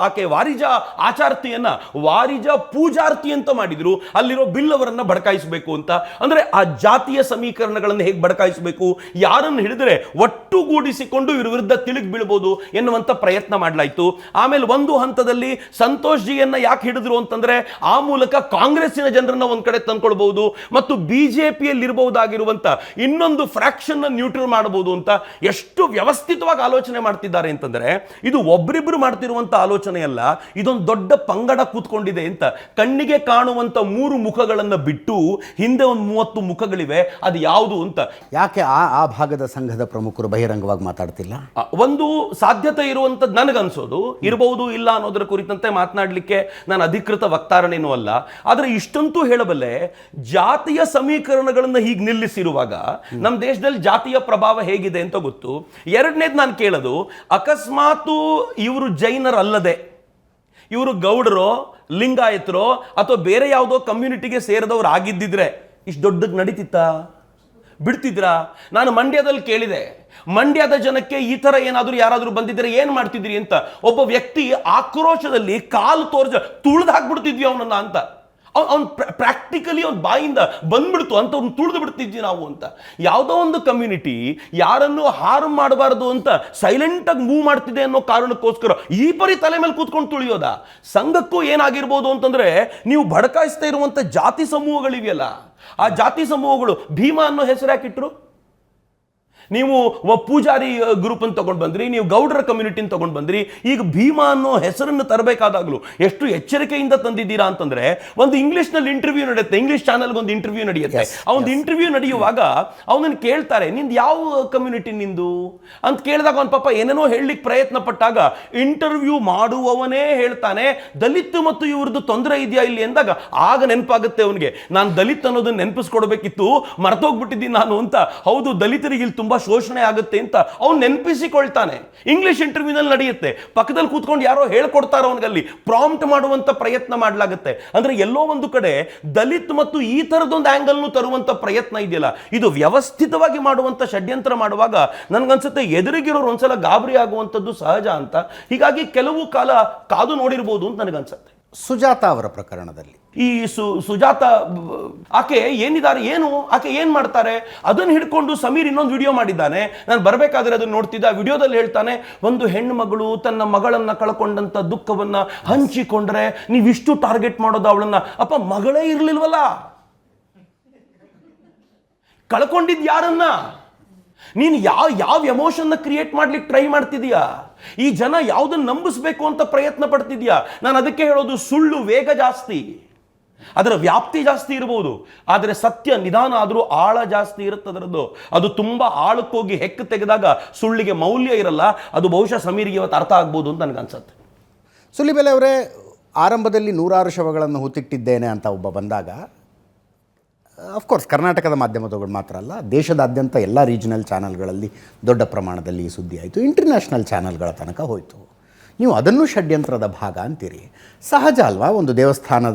ಆಕೆ ವಾರಿಜಾ ಆಚಾರ್ತಿಯನ್ನ ವಾರಿಜಾ ಪೂಜಾರ್ತಿ ಅಂತ ಮಾಡಿದ್ರು. ಅಲ್ಲಿರೋ ಬಿಲ್ ಅವರನ್ನ ಭಡಕಾಯಿಸಬೇಕು ಅಂತ. ಅಂದ್ರೆ ಆ ಜಾತಿಯ ಸಮೀಕರಣಗಳನ್ನು ಹೇಗೆ ಭಡಕಾಯಿಸಬೇಕು, ಯಾರನ್ನು ಹಿಡಿದ್ರೆ ಒಟ್ಟುಗೂಡಿಸಿಕೊಂಡು ಇವ್ರ ವಿರುದ್ಧ ತಿರುಗಿ ಬೀಳಬಹುದು ಎನ್ನುವಂತ ಪ್ರಯತ್ನ ಮಾಡಲಾಯಿತು. ಆಮೇಲೆ ಒಂದು ಹಂತದಲ್ಲಿ ಸಂತೋಷ್ ಜಿಯನ್ನ ಯಾಕೆ ಹಿಡಿದ್ರು ಅಂತಂದ್ರೆ, ಆ ಮೂಲಕ ಕಾಂಗ್ರೆಸ್ಸಿನ ಜನರನ್ನ ಒಂದ್ ಕಡೆ ತಂದ್ಕೊಳ್ಬಹುದು ಮತ್ತು ಬಿಜೆಪಿಯಲ್ಲಿ ಇರಬಹುದಾಗಿರುವಂತ ಇನ್ನೊಂದು ಫ್ರಾಕ್ಷನ್ ನ್ಯೂಟ್ರಲ್ ಮಾಡಬಹುದು ಅಂತ ಎಷ್ಟು ವ್ಯವಸ್ಥಿತವಾಗಿ ಆಲೋಚನೆ ಮಾಡ್ತಿದ್ದಾರೆ ಅಂತಂದ್ರೆ, ಇದು ಒಬ್ಬರಿಬ್ರು ಮಾಡ್ತಿರುವಂತ ಆಲೋಚನೆ ಅಲ್ಲ, ಇದೊಂದು ದೊಡ್ಡ ಪಂಗಡ ಕೂತ್ಕೊಂಡಿದೆ ಅಂತ. ಕಣ್ಣಿಗೆ ಕಾಣುವಂತ 3 ಮುಖಗಳನ್ನ ಬಿಟ್ಟು ಹಿಂದೆ ಒಂದು 30 ಮುಖಗಳಿವೆ. ಅದು ಯಾವುದು ಅಂತ ಯಾಕೆ ಆ ಭಾಗದ ಸಂಘದ ಪ್ರಮುಖರು ಬಹಿರಂಗವಾಗಿ ಮಾತಾಡ್ತಿಲ್ಲ? ಒಂದು ಸಾಧ್ಯತೆ ಇರುವಂತದ್ದು ನನಗನ್ಸೋದು, ಇರಬಹುದು ಇಲ್ಲ ಅನ್ನೋದರ ಕುರಿತಂತೆ ಮಾತನಾಡಲಿಕ್ಕೆ ನಾನು ಅಧಿಕೃತ ವಕ್ತಾರನೇನೂ ಅಲ್ಲ. ಆದರೆ ಇಷ್ಟಂತೂ ಹೇಳಬಲ್ಲೆ, ಜಾತಿಯ ಸಮೀಕರಣಗಳನ್ನು ಹೀಗೆ ನಿಲ್ಲಿಸಿರುವಾಗ ನಮ್ಮ ದೇಶದಲ್ಲಿ ಜಾತಿಯ ಪ್ರಭಾವ ಹೇಗಿದೆ ಅಂತ ಗೊತ್ತು. ಎರಡನೇದು ನಾನು ಕೇಳೋದು, ಅಕಸ್ಮಾತು ಇವರು ಜೈನರಲ್ಲದೆ ಇವರು ಗೌಡರೋ ಲಿಂಗಾಯತರೋ ಅಥವಾ ಬೇರೆ ಯಾವುದೋ ಕಮ್ಯುನಿಟಿಗೆ ಸೇರಿದವರು ಆಗಿದ್ದಿದ್ರೆ ಇಷ್ಟು ದೊಡ್ಡಕ್ಕೆ ನಡೀತಿತ್ತಾ? ಬಿಡ್ತಿದ್ರಾ? ನಾನು ಮಂಡ್ಯದಲ್ಲಿ ಕೇಳಿದೆ, ಮಂಡ್ಯದ ಜನಕ್ಕೆ ಈ ತರ ಏನಾದರೂ ಯಾರಾದರೂ ಬಂದಿದ್ರೆ ಏನ್ ಮಾಡ್ತಿದ್ರಿ ಅಂತ. ಒಬ್ಬ ವ್ಯಕ್ತಿ ಆಕ್ರೋಶದಲ್ಲಿ ಕಾಲು ತುಳಿದು ಹಾಕ್ಬಿಡ್ತಿದ್ವಿ ಅವನನ್ನ ಅಂತ. ಅವ್ನು ಪ್ರಾಕ್ಟಿಕಲಿ ಅವ್ನ ಬಾಯಿಂದ ಬಂದ್ಬಿಡ್ತು ಅಂತ, ಅವ್ನು ತುಳಿದು ಬಿಡ್ತಿದ್ವಿ ನಾವು ಅಂತ. ಯಾವುದೋ ಒಂದು ಕಮ್ಯುನಿಟಿ ಯಾರನ್ನು ಹಾರ್ಮ್ ಮಾಡಬಾರದು ಅಂತ ಸೈಲೆಂಟ್ ಆಗಿ ಮೂವ್ ಮಾಡ್ತಿದೆ ಅನ್ನೋ ಕಾರಣಕ್ಕೋಸ್ಕರ ಈ ಪರಿ ತಲೆ ಮೇಲೆ ಕೂತ್ಕೊಂಡು ತುಳಿಯೋದ? ಸಂಘಕ್ಕೂ ಏನಾಗಿರ್ಬೋದು ಅಂತಂದ್ರೆ, ನೀವು ಬಡಕಾಯಿಸ್ತಾ ಇರುವಂತ ಜಾತಿ ಸಮೂಹಗಳಿವೆಯಲ್ಲ, ಆ ಜಾತಿ ಸಮೂಹಗಳು ಭೀಮಾ ಅನ್ನೋ ಹೆಸರು ಯಾಕಿಟ್ರು? ನೀವು ಪೂಜಾರಿ ಗ್ರೂಪ್ ಅಂತ ತಗೊಂಡು ಬಂದ್ರಿ, ನೀವು ಗೌಡರ ಕಮ್ಯುನಿಟಿನ ತಗೊಂಡು ಬಂದ್ರಿ. ಈಗ ಭೀಮಾ ಅನ್ನೋ ಹೆಸರನ್ನು ತರಬೇಕಾದಾಗಲೂ ಎಷ್ಟು ಎಚ್ಚರಿಕೆಯಿಂದ ತಂದಿದ್ದೀರಾ ಅಂತಂದ್ರೆ, ಒಂದು ಇಂಗ್ಲಿಷ್ನಲ್ಲಿ ಇಂಟರ್ವ್ಯೂ ನಡೆಯುತ್ತೆ, ಇಂಗ್ಲಿಷ್ ಚಾನಲ್ಗೆ ಒಂದು ಇಂಟರ್ವ್ಯೂ ನಡೆಯುತ್ತೆ. ಅವನು ಇಂಟರ್ವ್ಯೂ ನಡೆಯುವಾಗ ಅವನನ್ನು ಕೇಳ್ತಾರೆ, ನಿಂದು ಯಾವ ಕಮ್ಯುನಿಟಿ ನಿಂದು ಅಂತ ಕೇಳಿದಾಗ ಅವನ ಪಾಪ ಏನೇನೋ ಹೇಳಲಿಕ್ಕೆ ಪ್ರಯತ್ನ ಪಟ್ಟಾಗ ಇಂಟರ್ವ್ಯೂ ಮಾಡುವವನೇ ಹೇಳ್ತಾನೆ, ದಲಿತ್ ಮತ್ತು ಇವ್ರದ್ದು ತೊಂದರೆ ಇದೆಯಾ ಇಲ್ಲಿ ಎಂದಾಗ ಆಗ ನೆನಪಾಗುತ್ತೆ ಅವನಿಗೆ, ನಾನು ದಲಿತ್ ಅನ್ನೋದನ್ನ ನೆನಪಿಸ್ಕೊಡ್ಬೇಕಿತ್ತು, ಮರ್ತೋಗ್ಬಿಟ್ಟಿದ್ದೀನಿ ನಾನು ಅಂತ. ಹೌದು, ದಲಿತರಿಗೆ ಇಲ್ಲಿ ತುಂಬಾ ಶೋಷಣೆ ಆಗುತ್ತೆ ಅಂತ ಅವ್ನು ನೆನಪಿಸಿಕೊಳ್ತಾನೆ. ಇಂಗ್ಲಿಷ್ ಇಂಟರ್ವ್ಯೂನಲ್ಲಿ ನಡೆಯುತ್ತೆ, ಪಕ್ಕದಲ್ಲಿ ಕೂತ್ಕೊಂಡು ಯಾರೋ ಹೇಳ್ಕೊಡ್ತಾರೋ ಅವನಿಗಲ್ಲಿ ಪ್ರಾಂಪ್ಟ್ ಮಾಡುವಂತ ಪ್ರಯತ್ನ ಮಾಡಲಾಗುತ್ತೆ. ಅಂದ್ರೆ ಎಲ್ಲೋ ಒಂದು ಕಡೆ ದಲಿತ್ ಮತ್ತು ಈ ತರದೊಂದು ಆಂಗಲ್ನು ತರುವಂತ ಪ್ರಯತ್ನ ಇದೆಯಲ್ಲ, ಇದು ವ್ಯವಸ್ಥಿತವಾಗಿ ಮಾಡುವಂತ ಷಡ್ಯಂತ್ರ ಮಾಡುವಾಗ ನನ್ಗನ್ಸುತ್ತೆ ಎದುರಿಗಿರೋರು ಒಂದ್ಸಲ ಗಾಬರಿ ಆಗುವಂಥದ್ದು ಸಹಜ ಅಂತ. ಹೀಗಾಗಿ ಕೆಲವು ಕಾಲ ಕಾದು ನೋಡಿರ್ಬೋದು ಅಂತ ನನಗನ್ಸುತ್ತೆ. ಸುಜಾತ ಅವರ ಪ್ರಕರಣದಲ್ಲಿ ಈ ಸುಜಾತ ಆಕೆ ಏನಿದ್ದಾರೆ, ಆಕೆ ಏನ್ ಮಾಡ್ತಾರೆ ಅದನ್ನು ಹಿಡ್ಕೊಂಡು ಸಮೀರ್ ಇನ್ನೊಂದು ವಿಡಿಯೋ ಮಾಡಿದ್ದಾನೆ. ನಾನು ಬರಬೇಕಾದ್ರೆ ಅದನ್ನು ನೋಡ್ತಿದ್ದೆ. ಆ ವಿಡಿಯೋದಲ್ಲಿ ಹೇಳ್ತಾನೆ, ಒಂದು ಹೆಣ್ಣು ಮಗಳು ತನ್ನ ಮಗಳನ್ನ ಕಳ್ಕೊಂಡಂತ ದುಃಖವನ್ನ ಹಂಚಿಕೊಂಡ್ರೆ ನೀವಿಷ್ಟು ಟಾರ್ಗೆಟ್ ಮಾಡೋದು ಅವಳನ್ನ. ಅಪ್ಪ, ಮಗಳೇ ಇರ್ಲಿಲ್ವಲ್ಲ, ಕಳ್ಕೊಂಡಿದ್ ಯಾರನ್ನ? ನೀನು ಯಾವ ಎಮೋಷನ್ನ ಕ್ರಿಯೇಟ್ ಮಾಡ್ಲಿಕ್ಕೆ ಟ್ರೈ ಮಾಡ್ತಿದೀಯಾ? ಈ ಜನ ಯಾವುದನ್ನು ನಂಬಿಸ್ಬೇಕು ಅಂತ ಪ್ರಯತ್ನ ಪಡ್ತಿದ್ಯಾ? ನಾನು ಅದಕ್ಕೆ ಹೇಳೋದು, ಸುಳ್ಳು ವೇಗ ಜಾಸ್ತಿ, ಅದರ ವ್ಯಾಪ್ತಿ ಜಾಸ್ತಿ ಇರಬಹುದು, ಆದರೆ ಸತ್ಯ ನಿಧಾನ ಆದರೂ ಆಳ ಜಾಸ್ತಿ ಇರುತ್ತೆ ಅದರದ್ದು. ಅದು ತುಂಬಾ ಆಳಕ್ಕೋಗಿ ಹೆಕ್ಕು ತೆಗೆದಾಗ ಸುಳ್ಳಿಗೆ ಮೌಲ್ಯ ಇರಲ್ಲ. ಅದು ಬಹುಶಃ ಸಮೀರಿಗೆ ಇವತ್ತು ಅರ್ಥ ಆಗ್ಬೋದು ಅಂತ ನನಗನ್ಸುತ್ತೆ. ಸುಲಿಬೆಲೆ ಅವರೇ, ಆರಂಭದಲ್ಲಿ 100 ಶವಗಳನ್ನು ಹೂತಿಟ್ಟಿದ್ದೇನೆ ಅಂತ ಒಬ್ಬ ಬಂದಾಗ, ಅಫ್ಕೋರ್ಸ್ ಕರ್ನಾಟಕದ ಮಾಧ್ಯಮದಗಳು ಮಾತ್ರ ಅಲ್ಲ, ದೇಶದಾದ್ಯಂತ ಎಲ್ಲ ರೀಜನಲ್ ಚಾನಲ್ಗಳಲ್ಲಿ ದೊಡ್ಡ ಪ್ರಮಾಣದಲ್ಲಿ ಈ ಸುದ್ದಿ ಆಯಿತು, ಇಂಟರ್ನ್ಯಾಷನಲ್ ಚಾನಲ್ಗಳ ತನಕ ಹೋಯಿತು. ನೀವು ಅದನ್ನು ಷಡ್ಯಂತ್ರದ ಭಾಗ ಅಂತೀರಿ. ಸಹಜ ಅಲ್ವಾ? ಒಂದು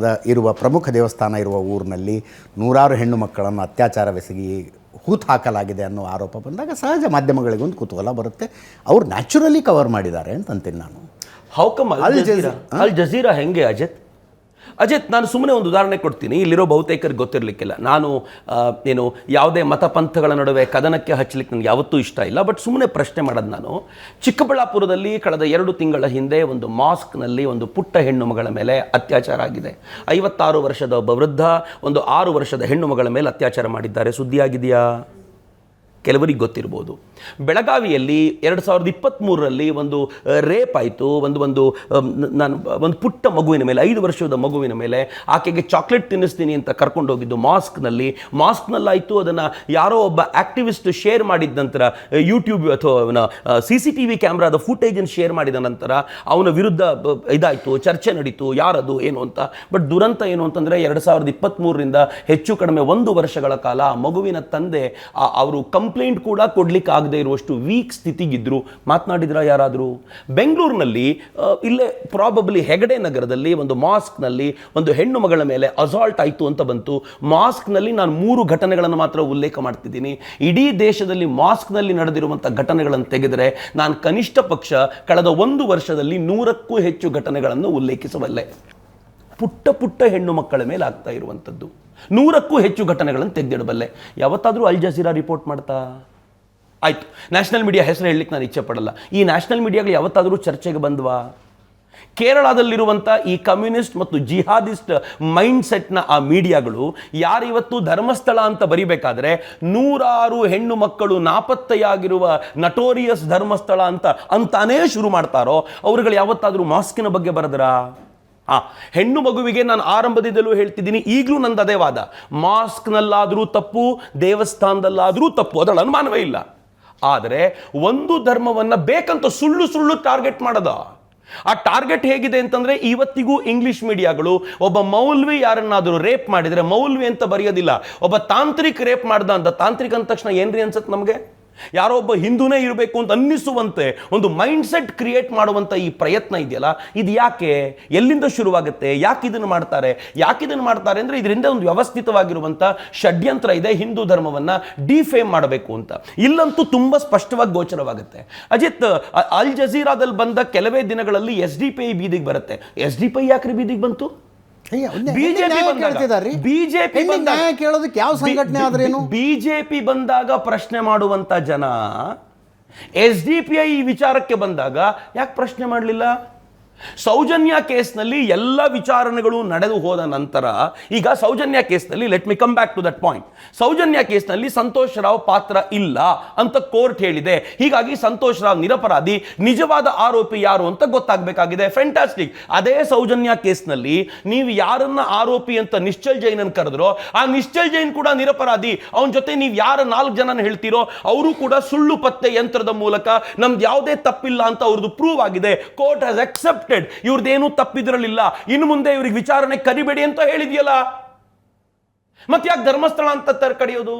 ಪ್ರಮುಖ ದೇವಸ್ಥಾನ ಇರುವ ಊರಿನಲ್ಲಿ 100 ಹೆಣ್ಣು ಮಕ್ಕಳನ್ನು ಅತ್ಯಾಚಾರವೆಸಗಿ ಹೂತು ಹಾಕಲಾಗಿದೆ ಅನ್ನೋ ಆರೋಪ ಬಂದಾಗ ಸಹಜ ಮಾಧ್ಯಮಗಳಿಗೊಂದು ಕುತೂಹಲ ಬರುತ್ತೆ. ಅವ್ರು ನ್ಯಾಚುರಲಿ ಕವರ್ ಮಾಡಿದ್ದಾರೆ ಅಂತ ಅಂತೀನಿ ನಾನು. ಹೌಕಮ್ ಅಲ್ ಜಜೀರಾ ಹೆಂಗೆ ಅಜಿತ್, ನಾನು ಸುಮ್ಮನೆ ಒಂದು ಉದಾಹರಣೆ ಕೊಡ್ತೀನಿ. ಇಲ್ಲಿರೋ ಬಹುತೇಕರಿಗೆ ಗೊತ್ತಿರಲಿಕ್ಕಿಲ್ಲ, ನಾನು ಯಾವುದೇ ಮತಪಂಥಗಳ ನಡುವೆ ಕದನಕ್ಕೆ ಹಚ್ಚಲಿಕ್ಕೆ ನನಗೆ ಯಾವತ್ತೂ ಇಷ್ಟ ಇಲ್ಲ. ಬಟ್ ಸುಮ್ಮನೆ ಪ್ರಶ್ನೆ ಮಾಡೋದು ನಾನು. ಚಿಕ್ಕಬಳ್ಳಾಪುರದಲ್ಲಿ ಕಳೆದ 2 ತಿಂಗಳ ಹಿಂದೆ ಒಂದು ಮಾಸ್ಕ್ನಲ್ಲಿ ಒಂದು ಪುಟ್ಟ ಹೆಣ್ಣು ಮಗಳ ಮೇಲೆ ಅತ್ಯಾಚಾರ ಆಗಿದೆ. 56 ವರ್ಷದ ಒಬ್ಬ ವೃದ್ಧ ಒಂದು 6 ವರ್ಷದ ಹೆಣ್ಣು ಮಗಳ ಮೇಲೆ ಅತ್ಯಾಚಾರ ಮಾಡಿದ್ದಾರೆ. ಸುದ್ದಿಯಾಗಿದೆಯಾ? ಕೆಲವರಿಗೆ ಗೊತ್ತಿರ್ಬೋದು. ಬೆಳಗಾವಿಯಲ್ಲಿ 2023ರಲ್ಲಿ ಒಂದು ರೇಪ್ ಆಯಿತು. ಒಂದು ಪುಟ್ಟ ಮಗುವಿನ ಮೇಲೆ, 5 ವರ್ಷದ ಮಗುವಿನ ಮೇಲೆ, ಆಕೆಗೆ ಚಾಕ್ಲೇಟ್ ತಿನ್ನಿಸ್ತೀನಿ ಅಂತ ಕರ್ಕೊಂಡು ಹೋಗಿದ್ದು ಮಾಸ್ಕ್ನಲ್ಲಾಯಿತು. ಅದನ್ನು ಯಾರೋ ಒಬ್ಬ ಆಕ್ಟಿವಿಸ್ಟ್ ಶೇರ್ ಮಾಡಿದ ನಂತರ, ಯೂಟ್ಯೂಬ್ ಅಥವಾ ಅವನ CCTV ಕ್ಯಾಮ್ರಾದ ಫುಟೇಜನ್ನು ಶೇರ್ ಮಾಡಿದ ನಂತರ ಅವನ ವಿರುದ್ಧ ಇದಾಯಿತು, ಚರ್ಚೆ ನಡೀತು, ಯಾರದು ಏನು ಅಂತ. ಬಟ್ ದುರಂತ ಏನು ಅಂತಂದರೆ 2023ರಿಂದ ಹೆಚ್ಚು ಕಡಿಮೆ 1 ವರ್ಷಗಳ ಕಾಲ ಆ ಮಗುವಿನ ತಂದೆ ಅವರು ಕಂಪ್ಲೇಂಟ್ ಕೂಡ ಕೊಡ್ಲಿಕ್ಕೆ ಆಗದೆ ಇರುವಷ್ಟು ವೀಕ್ ಸ್ಥಿತಿಗಿದ್ರು. ಮಾತನಾಡಿದ್ರ ಯಾರಾದರೂ? ಬೆಂಗಳೂರಿನಲ್ಲಿ ಇಲ್ಲೇ ಪ್ರಾಬಬ್ಲಿ ಹೆಗಡೆ ನಗರದಲ್ಲಿ ಒಂದು ಮಾಸ್ಕ್ನಲ್ಲಿ ಒಂದು ಹೆಣ್ಣು ಮಗಳ ಮೇಲೆ ಅಸಾಲ್ಟ್ ಆಯಿತು ಅಂತ ಬಂತು. ಮಾಸ್ಕ್ನಲ್ಲಿ ನಾನು 3 ಘಟನೆಗಳನ್ನು ಮಾತ್ರ ಉಲ್ಲೇಖ ಮಾಡ್ತಿದ್ದೀನಿ. ಇಡೀ ದೇಶದಲ್ಲಿ ಮಾಸ್ಕ್ನಲ್ಲಿ ನಡೆದಿರುವಂಥ ಘಟನೆಗಳನ್ನು ತೆಗೆದರೆ ನಾನು ಕನಿಷ್ಠ ಪಕ್ಷ ಕಳೆದ 1 ವರ್ಷದಲ್ಲಿ 100ಕ್ಕೂ ಹೆಚ್ಚು ಘಟನೆಗಳನ್ನು ಉಲ್ಲೇಖಿಸಬಲ್ಲೆ. ಪುಟ್ಟ ಹೆಣ್ಣು ಮಕ್ಕಳ ಮೇಲೆ ಆಗ್ತಾ ಇರುವಂಥದ್ದು 100ಕ್ಕೂ ಹೆಚ್ಚು ಘಟನೆಗಳನ್ನು ತೆಗೆದಿಡಬಲ್ಲೆ. ಯಾವತ್ತಾದರೂ ಅಲ್ ಜಜೀರಾ ರಿಪೋರ್ಟ್ ಮಾಡ್ತಾ? ಆಯಿತು, ನ್ಯಾಷನಲ್ ಮೀಡಿಯಾ ಹೆಸರು ಹೇಳಲಿಕ್ಕೆ ನಾನು ಇಚ್ಛೆ ಪಡಲ್ಲ. ಈ ನ್ಯಾಷನಲ್ ಮೀಡಿಯಾಗಳು ಯಾವತ್ತಾದರೂ ಚರ್ಚೆಗೆ ಬಂದ್ವಾ? ಕೇರಳದಲ್ಲಿರುವಂಥ ಈ ಕಮ್ಯುನಿಸ್ಟ್ ಮತ್ತು ಜಿಹಾದಿಸ್ಟ್ ಮೈಂಡ್ ಸೆಟ್ನ ಆ ಮೀಡಿಯಾಗಳು ಯಾರಿವತ್ತು ಧರ್ಮಸ್ಥಳ ಅಂತ ಬರಿಬೇಕಾದ್ರೆ 106 ಹೆಣ್ಣು ಮಕ್ಕಳು ನಾಪತ್ತೆಯಾಗಿರುವ ನಟೋರಿಯಸ್ ಧರ್ಮಸ್ಥಳ ಅಂತಾನೇ ಶುರು ಮಾಡ್ತಾರೋ, ಅವರುಗಳು ಯಾವತ್ತಾದರೂ ಮಾಸ್ಕಿನ ಬಗ್ಗೆ ಬರೆದರಾ? ಹೆಣ್ಣು ಮಗುವಿಗೆ ನಾನು ಆರಂಭದಿಂದಲೂ ಹೇಳ್ತಿದ್ದೀನಿ, ಈಗಲೂ ನಂದು ಅದೇ ವಾದ. ಮಾಸ್ಕ್ನಲ್ಲಾದರೂ ತಪ್ಪು, ದೇವಸ್ಥಾನದಲ್ಲಾದರೂ ತಪ್ಪು, ಅದರಲ್ಲಿ ಅನುಮಾನವೇ ಇಲ್ಲ. ಆದರೆ ಒಂದು ಧರ್ಮವನ್ನು ಬೇಕಂತ ಸುಳ್ಳು ಟಾರ್ಗೆಟ್ ಮಾಡೋದ. ಆ ಟಾರ್ಗೆಟ್ ಹೇಗಿದೆ ಅಂತಂದ್ರೆ, ಇವತ್ತಿಗೂ ಇಂಗ್ಲಿಷ್ ಮೀಡಿಯಾಗಳು ಒಬ್ಬ ಮೌಲ್ವಿ ಯಾರನ್ನಾದರೂ ರೇಪ್ ಮಾಡಿದರೆ ಮೌಲ್ವಿ ಅಂತ ಬರೆಯೋದಿಲ್ಲ, ಒಬ್ಬ ತಾಂತ್ರಿಕ್ ರೇಪ್ ಮಾಡ್ದ ಅಂತ. ತಾಂತ್ರಿಕ ಅಂದ ತಕ್ಷಣ ಏನ್ರಿ ಅನ್ಸತ್ತೆ ನಮಗೆ? ಯಾರೋ ಒಬ್ಬ ಹಿಂದೂನೇ ಇರಬೇಕು ಅಂತ ಅನ್ನಿಸುವಂತೆ ಒಂದು ಮೈಂಡ್ ಸೆಟ್ ಕ್ರಿಯೇಟ್ ಮಾಡುವಂಥ ಈ ಪ್ರಯತ್ನ ಇದೆಯಲ್ಲ, ಇದು ಯಾಕೆ, ಎಲ್ಲಿಂದ ಶುರುವಾಗುತ್ತೆ, ಯಾಕೆ ಇದನ್ನು ಮಾಡ್ತಾರೆ ಅಂದರೆ ಇದರಿಂದ ಒಂದು ವ್ಯವಸ್ಥಿತವಾಗಿರುವಂಥ ಷಡ್ಯಂತ್ರ ಇದೆ ಹಿಂದೂ ಧರ್ಮವನ್ನು ಡಿಫೇಮ್ ಮಾಡಬೇಕು ಅಂತ. ಇಲ್ಲಂತೂ ತುಂಬ ಸ್ಪಷ್ಟವಾಗಿ ಗೋಚರವಾಗುತ್ತೆ. ಅಜಿತ್, ಅಲ್ ಜಜೀರಾದಲ್ಲಿ ಬಂದ ಕೆಲವೇ ದಿನಗಳಲ್ಲಿ SDPI ಬೀದಿಗೆ ಬರುತ್ತೆ. SDPI ಯಾಕ್ರಿ ಬೀದಿಗೆ ಬಂತು? ಬಿಜೆಪಿ ಬಂದಾಗ ಪ್ರಶ್ನೆ ಮಾಡುವಂತ ಜನ SDPI ವಿಚಾರಕ್ಕೆ ಬಂದಾಗ ಯಾಕೆ ಪ್ರಶ್ನೆ ಮಾಡಲಿಲ್ಲ? ಸೌಜನ್ಯ ಕೇಸ್ನಲ್ಲಿ ಎಲ್ಲ ವಿಚಾರಣೆಗಳು ನಡೆದು ಹೋದ ನಂತರ, ಈಗ ಸೌಜನ್ಯ ಕೇಸ್ನಲ್ಲಿ, let me come back to that point, Soujanya ಕೇಸ್ನಲ್ಲಿ ಸಂತೋಷ್ ರಾವ್ ಪಾತ್ರ ಇಲ್ಲ ಅಂತ ಕೋರ್ಟ್ ಹೇಳಿದೆ. ಹೀಗಾಗಿ ಸಂತೋಷ್ ರಾವ್ ನಿರಪರಾಧಿ, ನಿಜವಾದ ಆರೋಪಿ ಯಾರು ಅಂತ ಗೊತ್ತಾಗಬೇಕಾಗಿದೆ. ಫ್ಯಾಂಟಾಸ್ಟಿಕ್. ಅದೇ ಸೌಜನ್ಯ ಕೇಸ್ನಲ್ಲಿ ನೀವು ಯಾರನ್ನ ಆರೋಪಿ ಅಂತ ನಿಶ್ಚಲ್ ಜೈನ್ ಕರೆದ್ರೋ, ಆ ನಿಶ್ಚಲ್ ಜೈನ್ ಕೂಡ ನಿರಪರಾಧಿ. ಅವನ ಜೊತೆ ನೀವು ಯಾರ 4 ಜನ ಹೇಳ್ತೀರೋ ಅವರು ಕೂಡ ಸುಳ್ಳು ಪತ್ತೆ ಯಂತ್ರದ ಮೂಲಕ ನಮ್ದು ಯಾವುದೇ ತಪ್ಪಿಲ್ಲ ಅಂತ ಅವ್ರದ್ದು ಪ್ರೂವ್ ಆಗಿದೆ. ಕೋರ್ಟ್ ಹ್ಯಾಸ್ ಅಕ್ಸೆಪ್ಟ್ ಇವ್ರದ್ದೇನು ತಪ್ಪಿದ್ರಲಿಲ್ಲ, ಇನ್ನು ಮುಂದೆ ಇವ್ರಿಗೆ ವಿಚಾರಣೆ ಕರಿಬೇಡಿ ಅಂತ ಹೇಳಿದ್ಯಲ್ಲ, ಮತ್ತೆ ಯಾಕೆ ಧರ್ಮಸ್ಥಳ ಅಂತ ಕರೆಯೋದು?